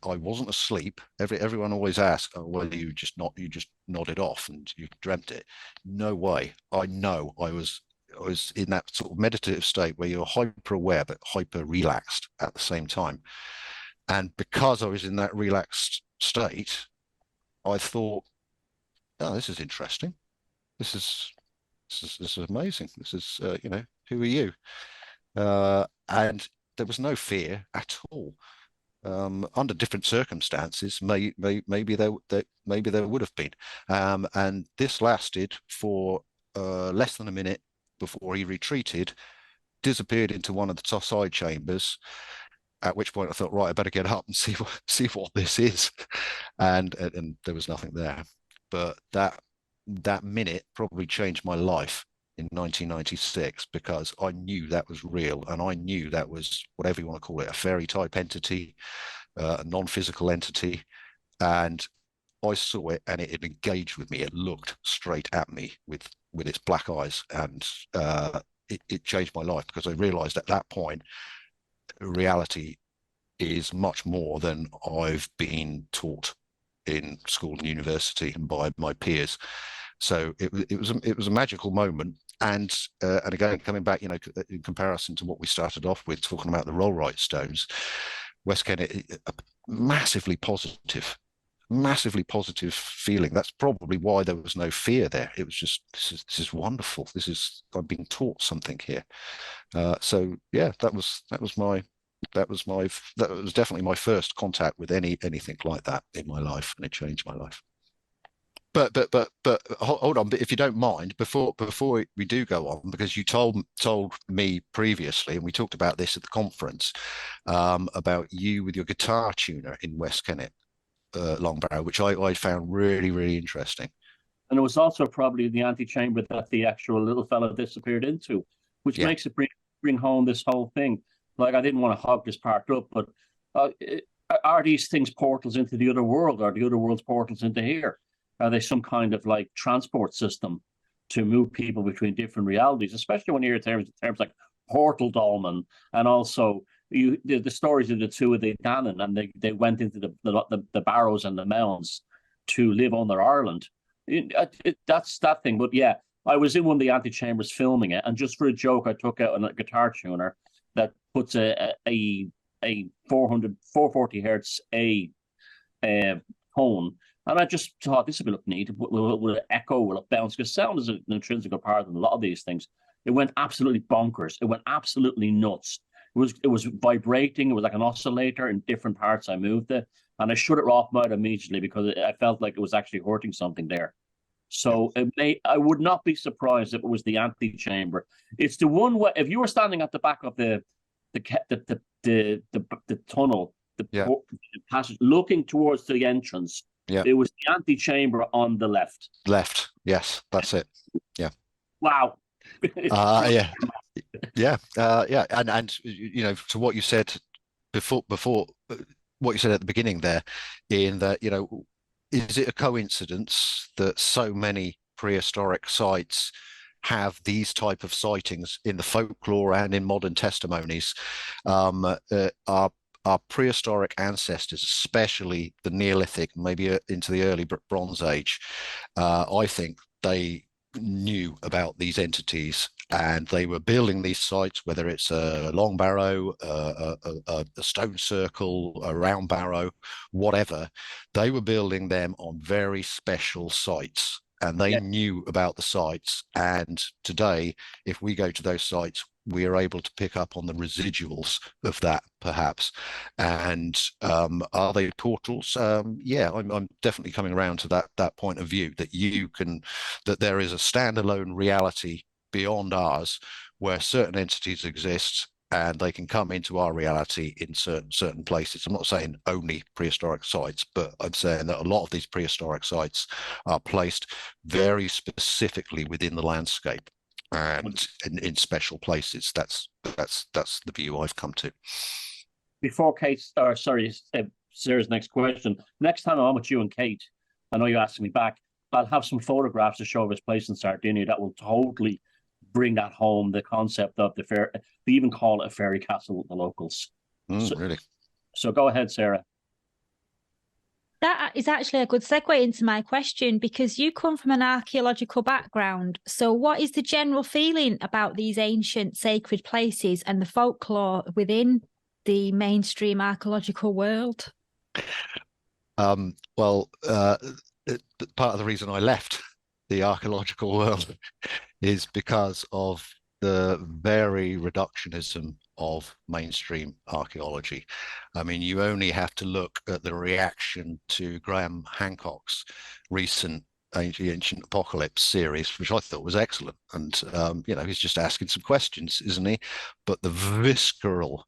wasn't asleep. Everyone always asks, "Oh, well, you just nodded off and you dreamt it." No way. I know I was in that sort of meditative state where you're hyper aware but hyper relaxed at the same time. And because I was in that relaxed state, I thought, "Oh, this is interesting. This is amazing. This is who are you?" And there was no fear at all. Under different circumstances, maybe there would have been. And this lasted for less than a minute before he retreated, disappeared into one of the side chambers. At which point I thought, right, I better get up and see what this is, and there was nothing there. But that minute probably changed my life in 1996, because I knew that was real, and I knew that was, whatever you want to call it, a fairy type entity, a non-physical entity, and I saw it and it engaged with me. It looked straight at me with its black eyes, and it changed my life, because I realized at that point reality is much more than I've been taught in school and university and by my peers. So it was a magical moment. And again, coming back, in comparison to what we started off with, talking about the Rollright stones, West Kennet, massively positive feeling. That's probably why there was no fear there. It was just, this is wonderful. I'm being taught something here. So yeah, that was definitely my first contact with anything like that in my life, and it changed my life. Hold on. But if you don't mind, before we do go on, because you told me previously, and we talked about this at the conference, about you with your guitar tuner in West Kennet, Longbarrow, which I found really, really interesting. And it was also probably the antechamber that the actual little fella disappeared into, which Yeah. makes it bring home this whole thing. Like, I didn't want to hog this part up, but are these things portals into the other world? Are the other world's portals into here? Are they some kind of like transport system to move people between different realities? Especially when you hear terms like portal dolmen, and also the stories of the two of the Danann, and they went into the barrows and the mounds to live under Ireland. That's that thing. But yeah, I was in one of the antechambers filming it, and just for a joke, I took out a guitar tuner that puts a 440 hertz tone, and I just thought this would look neat. Will it echo? Will it bounce? Because sound is an intrinsic part of a lot of these things. It went absolutely bonkers. It went absolutely nuts. It was vibrating. It was like an oscillator in different parts. I moved it, and I shut it off mode immediately because I felt like it was actually hurting something there. So I would not be surprised if it was the antechamber. It's the one where if you were standing at the back of the tunnel, the passage, looking towards the entrance. Yeah, it was the antechamber on the left. Left, yes, that's it. Yeah. Wow. Yeah, yeah, and you know, to what you said before, what you said at the beginning there, in that, you know, is it a coincidence that so many prehistoric sites have these type of sightings in the folklore and in modern testimonies? Our prehistoric ancestors, especially the Neolithic, maybe into the early Bronze Age, I think they knew about these entities, and they were building these sites, whether it's a long barrow, a stone circle, a round barrow, whatever. They were building them on very special sites, and they knew about the sites. And today, if we go to those sites, we are able to pick up on the residuals of that, perhaps. And are they portals? Yeah, I'm definitely coming around to that point of view, that there is a standalone reality beyond ours where certain entities exist and they can come into our reality in certain places. I'm not saying only prehistoric sites, but I'm saying that a lot of these prehistoric sites are placed very specifically within the landscape and in special places. That's the view I've come to. Before Sarah's next question, next time I'm on with you and Kate, I know you're asking me back, I'll have some photographs to show of his place in Sardinia that will totally bring that home, the concept of the fair. They even call it a fairy castle with the locals. Really? So go ahead, Sarah. That is actually a good segue into my question, because you come from an archaeological background. So what is the general feeling about these ancient sacred places and the folklore within the mainstream archaeological world? Well, part of the reason I left the archaeological world is because of the very reductionism of mainstream archaeology. I mean, you only have to look at the reaction to Graham Hancock's recent Ancient Apocalypse series, which I thought was excellent. And, you know, he's just asking some questions, isn't he? But the visceral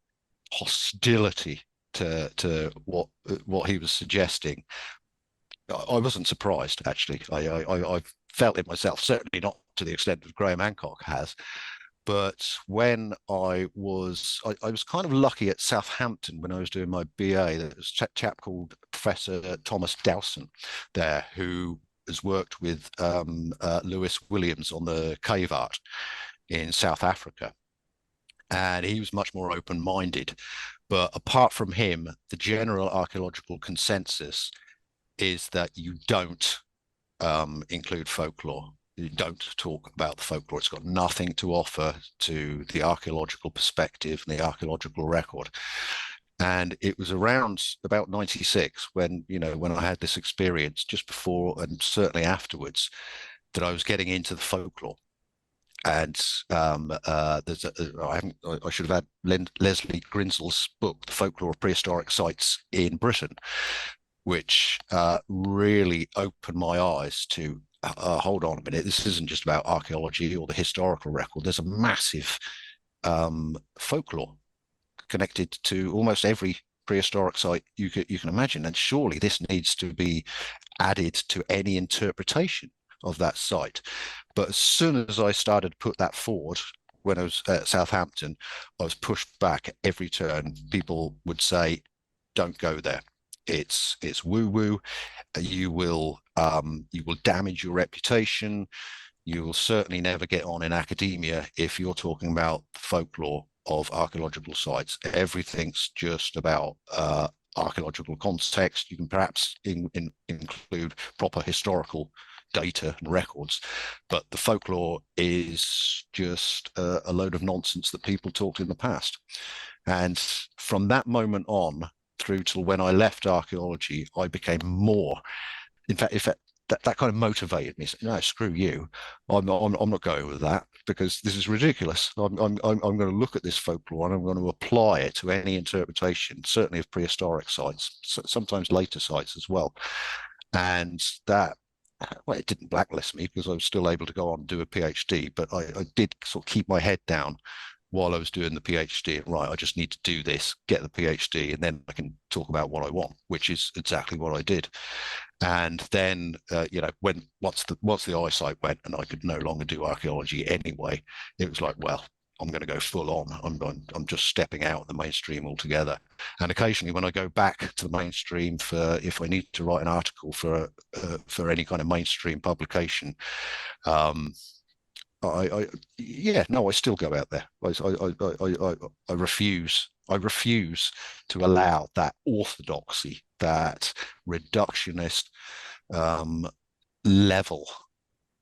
hostility to what he was suggesting, I wasn't surprised, actually. I felt it myself, certainly not to the extent that Graham Hancock has. But when I was kind of lucky at Southampton when I was doing my BA. There was a chap called Professor Thomas Dowson there, who has worked with Lewis Williams on the cave art in South Africa. And he was much more open-minded. But apart from him, the general archaeological consensus is that you don't include folklore. You don't talk about the folklore. It's got nothing to offer to the archaeological perspective and the archaeological record. And it was around about 96 when I had this experience, just before and certainly afterwards, that I was getting into the folklore. And I should have had Leslie Grinsel's book, The Folklore of Prehistoric Sites in Britain. which really opened my eyes to hold on a minute. This isn't just about archaeology or the historical record. There's a massive folklore connected to almost every prehistoric site you can imagine, and surely this needs to be added to any interpretation of that site. But as soon as I started to put that forward, when I was at Southampton, I was pushed back at every turn. People would say, "Don't go there. It's woo woo. You will damage your reputation. You will certainly never get on in academia if you're talking about folklore of archaeological sites. Everything's just about archaeological context. You can perhaps include proper historical data and records, but the folklore is just a load of nonsense that people talked in the past." And from that moment on through till when I left archaeology, I became more, in fact, that kind of motivated me. No, screw you. I'm not going with that, because this is ridiculous. I'm going to look at this folklore and I'm going to apply it to any interpretation, certainly of prehistoric sites, sometimes later sites as well. And that, well, it didn't blacklist me because I was still able to go on and do a PhD, but I did sort of keep my head down while I was doing the PhD. Right, I just need to do this, get the PhD, and then I can talk about what I want, which is exactly what I did. And then, once the eyesight went and I could no longer do archaeology anyway, it was like, well, I'm going to go full on. I'm just stepping out of the mainstream altogether. And occasionally, when I go back to the mainstream if I need to write an article for any kind of mainstream publication, I still go out there. I refuse to allow that orthodoxy, that reductionist level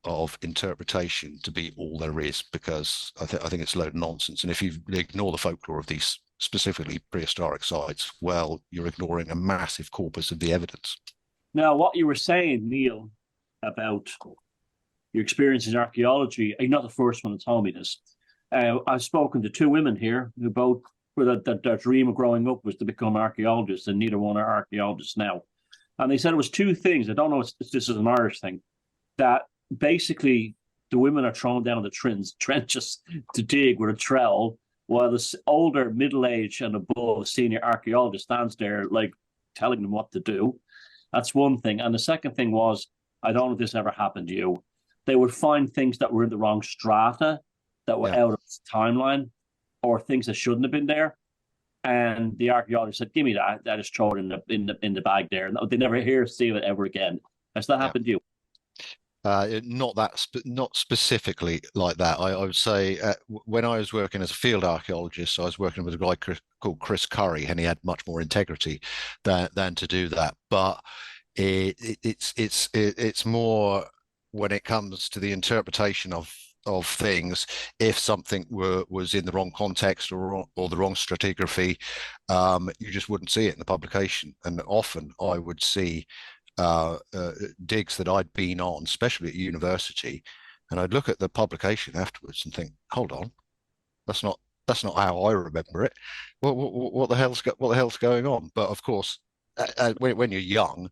of interpretation to be all there is, because I think it's a load of nonsense. And if you ignore the folklore of these specifically prehistoric sites, well, you're ignoring a massive corpus of the evidence. Now, what you were saying, Neil, about your experience in archaeology, you're not the first one to tell me this. I've spoken to two women here who both, their dream of growing up was to become archaeologists, and neither one are archaeologists now. And they said it was two things. I don't know if this is an Irish thing, that basically the women are thrown down the trenches to dig with a trowel, while the older, middle-aged and above senior archaeologist stands there like telling them what to do. That's one thing. And the second thing was, I don't know if this ever happened to you, they would find things that were in the wrong strata, that were out of the timeline, or things that shouldn't have been there. And the archaeologist said, "Give me that. I just throw it in the bag there." And they never see it ever again. Has that happened to you? Not specifically like that. I would say when I was working as a field archaeologist, I was working with a guy called Chris Curry, and he had much more integrity than to do that. But it's more when it comes to the interpretation of things. If something was in the wrong context or the wrong stratigraphy, you just wouldn't see it in the publication. And often I would see digs that I'd been on, especially at university, and I'd look at the publication afterwards and think, hold on, that's not how I remember it. What the hell's going on? But of course, when you're young,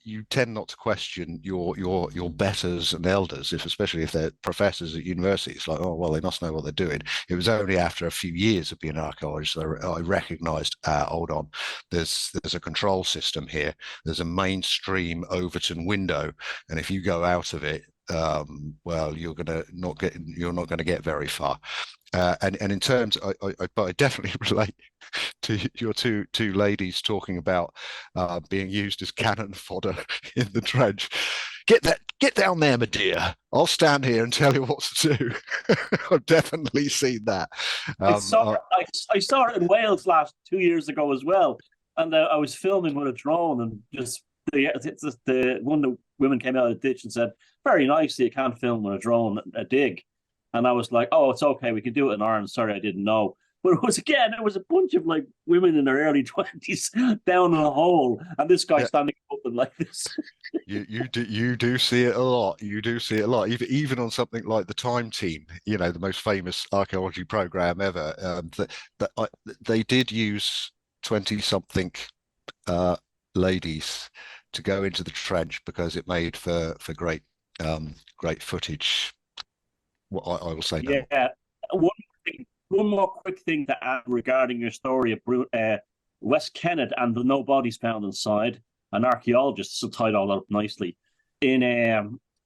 you tend not to question your betters and elders, especially if they're professors at university. It's like, oh well, they must know what they're doing. It was only after a few years of being an archaeologist that I recognised, hold on, there's a control system here. There's a mainstream Overton window, and if you go out of it, well, you're not going to get very far. And in terms, I definitely relate to your two ladies talking about being used as cannon fodder in the trench. Get down there, my dear. I'll stand here and tell you what to do. I've definitely seen that. I saw it in Wales 2 years ago as well, and I was filming with a drone, and just one of the women came out of the ditch and said, "Very nicely, you can't film with a drone a dig." And I was like, "Oh, it's okay. We can do it in Ireland. Sorry, I didn't know." But it was a bunch of like women in their early 20s down in a hole, and this guy standing up and like this. You do see it a lot. You do see it a lot, even on something like the Time Team, the most famous archaeology program ever. They did use 20-something ladies to go into the trench because it made for great great footage. What I will say no. Yeah. One more quick thing to add regarding your story of Wes Kennett and the no bodies found inside. An archaeologist tied all up nicely. In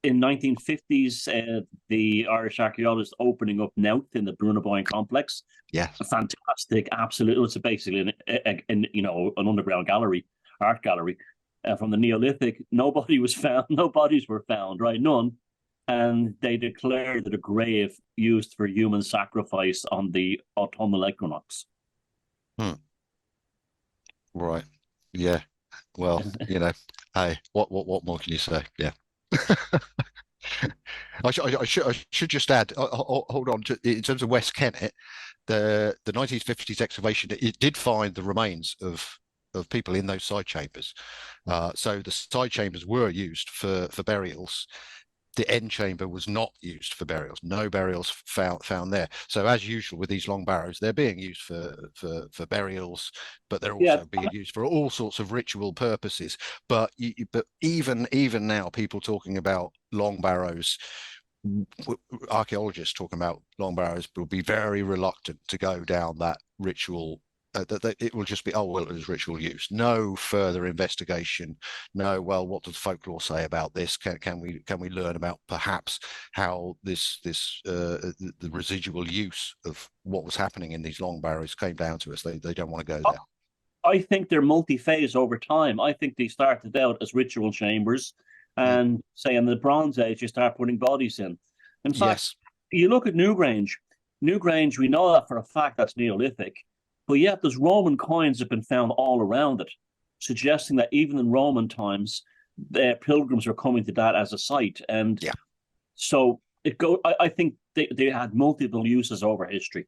1950s, the Irish archaeologist opening up Nouth in the Brunaboyne complex. Yeah, Fantastic, absolutely. It's basically an underground gallery, art gallery from the Neolithic. Nobody was found. No bodies were found. Right, none. And they declared that a grave used for human sacrifice on the autumnal equinox. Right. Yeah. Well, hey, what more can you say? Yeah. I should just add. Hold on. In terms of West Kennett, the 1950s excavation, it did find the remains of people in those side chambers. So the side chambers were used for burials. The end chamber was not used for burials. No burials found there. So as usual with these long barrows, they're being used for burials, but they're also being used for all sorts of ritual purposes. But even now, people talking about long barrows, archaeologists talking about long barrows will be very reluctant to go down that ritual. That it will just be, oh well, it was ritual use. No further investigation. No, well, what does folklore say about this? Can we learn about perhaps how the residual use of what was happening in these long barrows came down to us? They don't want to go there. I think they're multi-phase over time. I think they started out as ritual chambers, and say in the Bronze Age you start putting bodies in. In fact, you look at Newgrange. Newgrange, we know that for a fact that's Neolithic. But yet there's Roman coins have been found all around it, suggesting that even in Roman times, the pilgrims were coming to that as a site. And so I think they had multiple uses over history.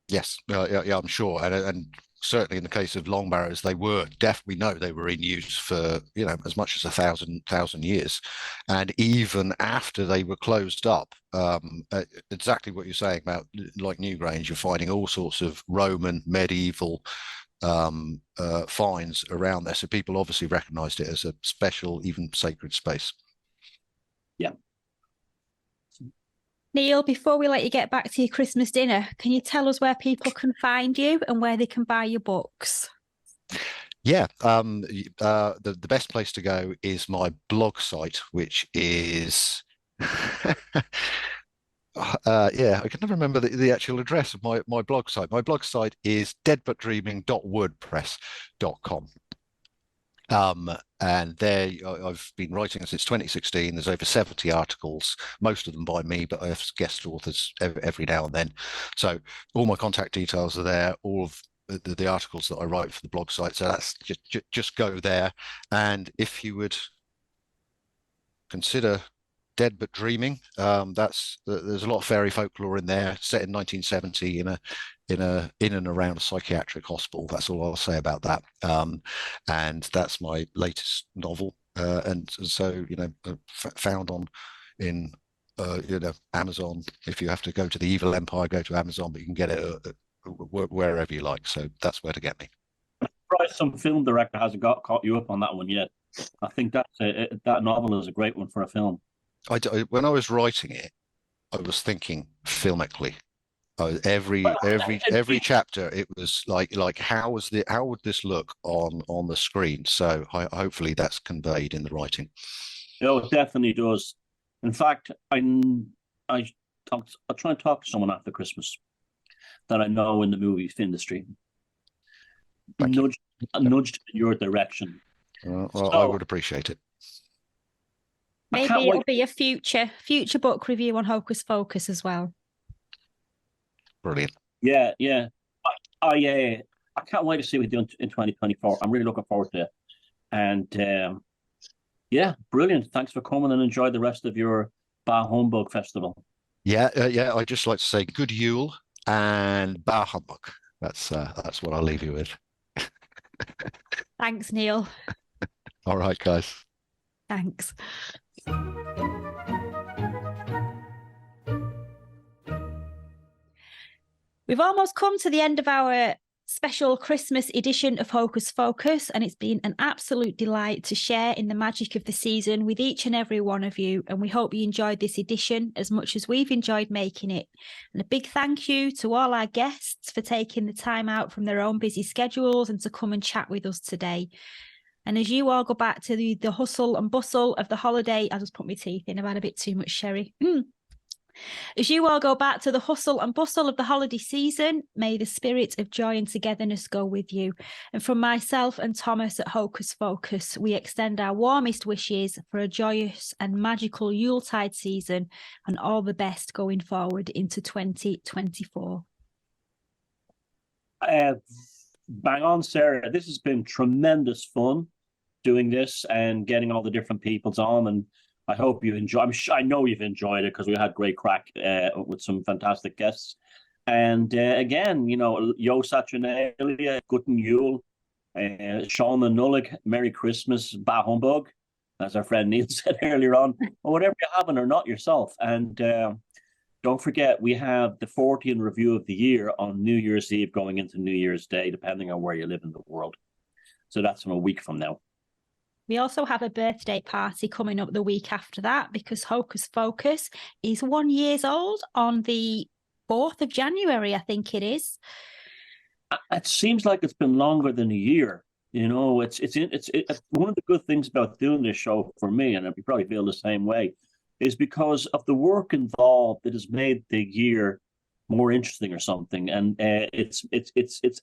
Yes, yeah, I'm sure. And certainly in the case of long barrows, they were definitely know they were in use for, as much as 1,000 years. And even after they were closed up, exactly what you're saying about like Newgrange, you're finding all sorts of Roman, medieval finds around there. So people obviously recognized it as a special, even sacred space. Yeah. Neil, before we let you get back to your Christmas dinner, can you tell us where people can find you and where they can buy your books? Yeah, the best place to go is my blog site, which is I can never remember the actual address of my blog site. My blog site is deadbutdreaming.wordpress.com. And there I've been writing since 2016. There's over 70 articles, most of them by me, but I have guest authors every now and then. So all my contact details are there, all of the articles that I write for the blog site. So that's just go there. And if you would consider Dead But Dreaming, there's a lot of fairy folklore in there, set in 1970 in and around a psychiatric hospital. That's all I'll say about that. And that's my latest novel. And so, found in Amazon. If you have to go to the Evil Empire, go to Amazon, but you can get it wherever you like. So that's where to get me. Probably some film director hasn't caught you up on that one yet. I think that novel is a great one for a film. When I was writing it, I was thinking filmically. Every chapter, it was like how would this look on the screen? So hopefully that's conveyed in the writing. It definitely does. In fact, I'll try and talk to someone after Christmas that I know in the movie industry. Nudged in your direction. Well, I would appreciate it. Maybe it'll be a future book review on Hocus Focus as well. Brilliant. Yeah. I can't wait to see what we do in 2024. I'm really looking forward to it. And brilliant. Thanks for coming and enjoy the rest of your Bah Humbug Festival. Yeah. I'd just like to say good Yule and Bah Humbug. That's what I'll leave you with. Thanks, Neil. All right, guys. Thanks. We've almost come to the end of our special Christmas edition of Hocus Focus, and it's been an absolute delight to share in the magic of the season with each and every one of you, and we hope you enjoyed this edition as much as we've enjoyed making it. And a big thank you to all our guests for taking the time out from their own busy schedules and to come and chat with us today. And as you all go back to the hustle and bustle of the holiday, I just put my teeth in, I've had a bit too much sherry. As you all go back to the hustle and bustle of the holiday season, may the spirit of joy and togetherness go with you. And from myself and Thomas at Hocus Focus, we extend our warmest wishes for a joyous and magical Yuletide season and all the best going forward into 2024. Bang on, Sarah. This has been tremendous fun doing this and getting all the different peoples on, and I hope you enjoy. I know you've enjoyed it because we had great crack with some fantastic guests. And again, you know, Yo Saturnalia, Guten Yule, Sean the Nullig, Merry Christmas, Bah Humbug, as our friend Neil said earlier on, or whatever you're having or not yourself. And don't forget, we have the Fortean Review of the Year on New Year's Eve going into New Year's Day, depending on where you live in the world. So that's in a week from now. We also have a birthday party coming up the week after that because Hocus Focus is 1 year old on the 4th of January, I think it is. It seems like it's been longer than a year. You know, it's one of the good things about doing this show for me, and you probably feel the same way, is because of the work involved that has made the year more interesting or something, and it's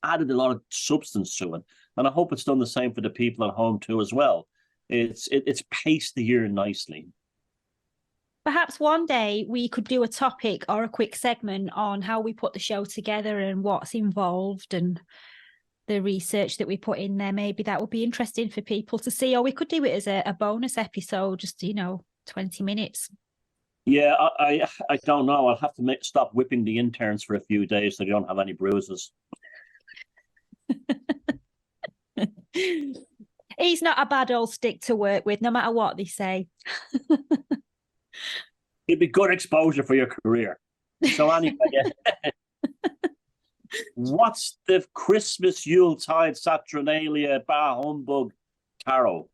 added a lot of substance to it. And I hope it's done the same for the people at home too as well. It's paced the year nicely. Perhaps one day we could do a topic or a quick segment on how we put the show together and what's involved and the research that we put in there. Maybe that would be interesting for people to see, or we could do it as a bonus episode, just, 20 minutes. Yeah, I don't know. I'll have to stop whipping the interns for a few days so they don't have any bruises. He's not a bad old stick to work with, no matter what they say. It'd be good exposure for your career. So anyway, what's the Christmas Yuletide Saturnalia Bah Humbug Tarot?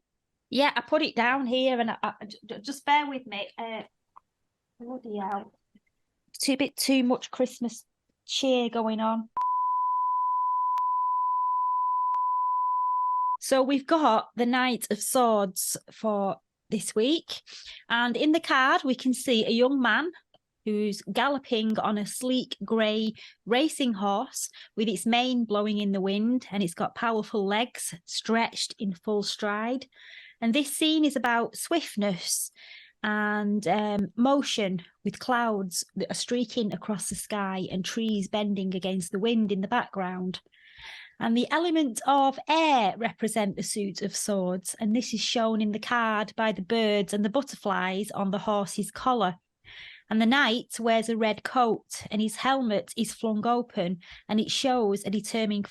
Yeah, I put it down here, and I just bear with me. Bloody hell. It's a bit too much Christmas cheer going on. So we've got the Knight of Swords for this week. And in the card, we can see a young man who's galloping on a sleek grey racing horse with its mane blowing in the wind, and it's got powerful legs stretched in full stride. And this scene is about swiftness and motion, with clouds that are streaking across the sky and trees bending against the wind in the background. And the element of air represent the suit of swords, and this is shown in the card by the birds and the butterflies on the horse's collar. And the knight wears a red coat, and his helmet is flung open, and it shows a determined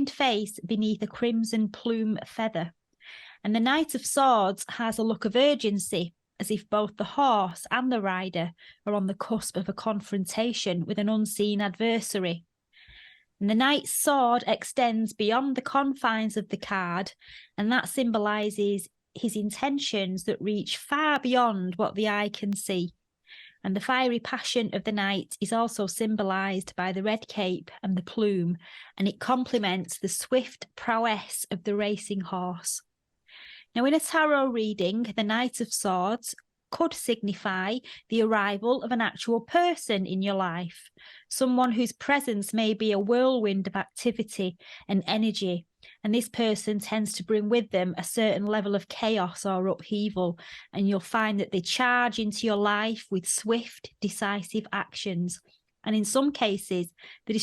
face beneath a crimson plume feather. And the Knight of Swords has a look of urgency, as if both the horse and the rider are on the cusp of a confrontation with an unseen adversary. And the knight's sword extends beyond the confines of the card, and that symbolises his intentions that reach far beyond what the eye can see. And the fiery passion of the knight is also symbolised by the red cape and the plume, and it complements the swift prowess of the racing horse. Now, in a tarot reading, the Knight of Swords could signify the arrival of an actual person in your life, someone whose presence may be a whirlwind of activity and energy, and this person tends to bring with them a certain level of chaos or upheaval, and you'll find that they charge into your life with swift, decisive actions, and in some cases, the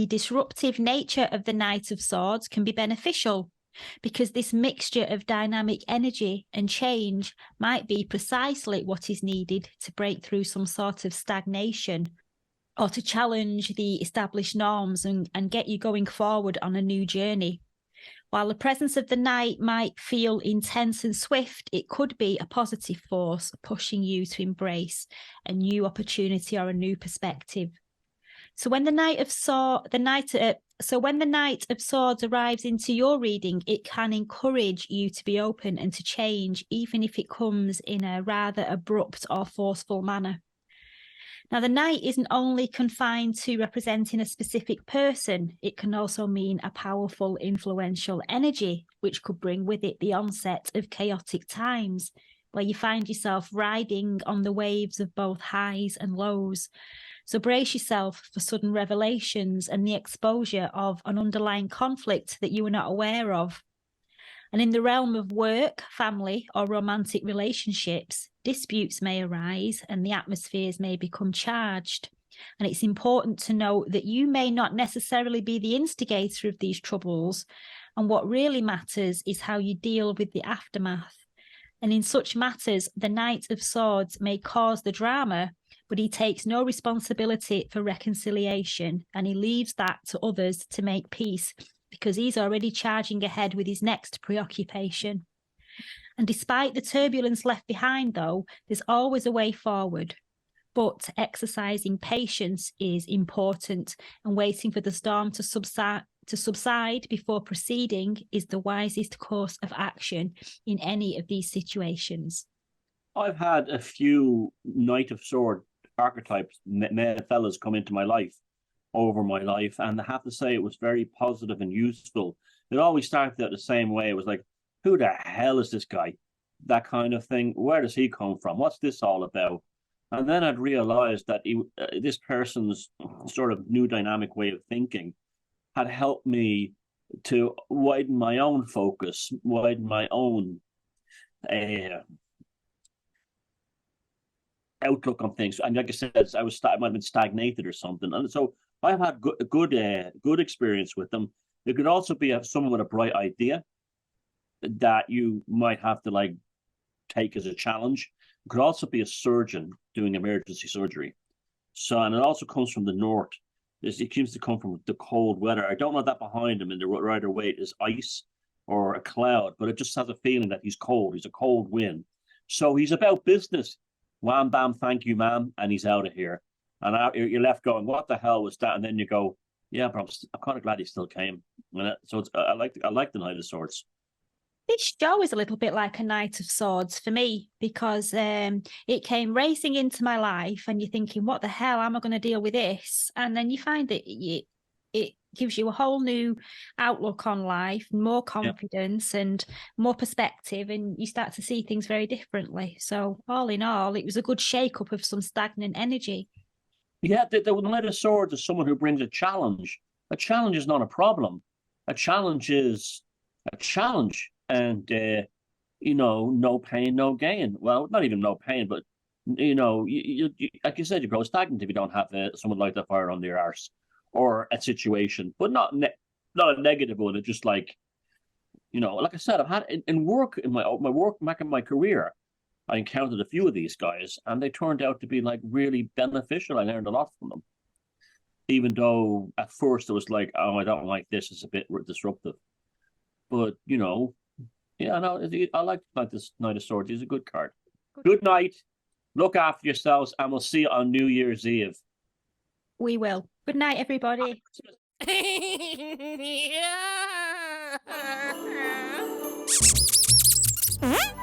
disruptive nature of the Knight of Swords can be beneficial, because this mixture of dynamic energy and change might be precisely what is needed to break through some sort of stagnation or to challenge the established norms and get you going forward on a new journey. While the presence of the night might feel intense and swift, it could be a positive force pushing you to embrace a new opportunity or a new perspective. So when the Knight of Swords arrives into your reading, it can encourage you to be open and to change, even if it comes in a rather abrupt or forceful manner. Now, the Knight isn't only confined to representing a specific person, it can also mean a powerful, influential energy, which could bring with it the onset of chaotic times, where you find yourself riding on the waves of both highs and lows. So brace yourself for sudden revelations and the exposure of an underlying conflict that you were not aware of. And in the realm of work, family, or romantic relationships, disputes may arise and the atmospheres may become charged. And it's important to note that you may not necessarily be the instigator of these troubles. And what really matters is how you deal with the aftermath. And in such matters, the Knight of Swords may cause the drama, but he takes no responsibility for reconciliation, and he leaves that to others to make peace, because he's already charging ahead with his next preoccupation. And despite the turbulence left behind, though, there's always a way forward. But exercising patience is important, and waiting for the storm to subside before proceeding is the wisest course of action in any of these situations. I've had a few Knight of Sword archetypes, male fellas, come into my life over my life, and I have to say it was very positive and useful. It always started out the same way. It was like, who the hell is this guy? That kind of thing. Where does he come from? What's this all about? And then I'd realized that this person's sort of new dynamic way of thinking had helped me to widen my own focus, widen my own outlook on things. And like I said, I might have been stagnated or something. And so I've had good experience with them. It could also be someone with a bright idea that you might have to like take as a challenge. It could also be a surgeon doing emergency surgery. So, and it also comes from the north. It seems to come from the cold weather. I don't know that behind him in the rider weight is ice or a cloud, but it just has a feeling that he's cold. He's a cold wind. So he's about business. Wham, bam, thank you, ma'am, and he's out of here. And you're left going, what the hell was that? And then you go, yeah, but I'm kind of glad he still came. So I like the Knight of Swords. This show is a little bit like a Knight of Swords for me, because it came racing into my life and you're thinking, what the hell am I going to deal with this? And then you find that it gives you a whole new outlook on life, more confidence and more perspective, and you start to see things very differently. So all in all, it was a good shake-up of some stagnant energy. Yeah, the Knight of Swords is someone who brings a challenge. A challenge is not a problem. A challenge is a challenge. And, no pain, no gain. Well, not even no pain, but, you like you said, you grow stagnant if you don't have someone like that fire under your arse or a situation, but not a negative one. It's just like, like I said, I've had in work, in my work, back in my career, I encountered a few of these guys and they turned out to be like really beneficial. I learned a lot from them, even though at first it was like, oh, I don't like this. It's a bit disruptive, but, yeah, no, I like this Knight of Swords. He's a good card. Good night. Look after yourselves, and we'll see you on New Year's Eve. We will. Good night, everybody. Yeah.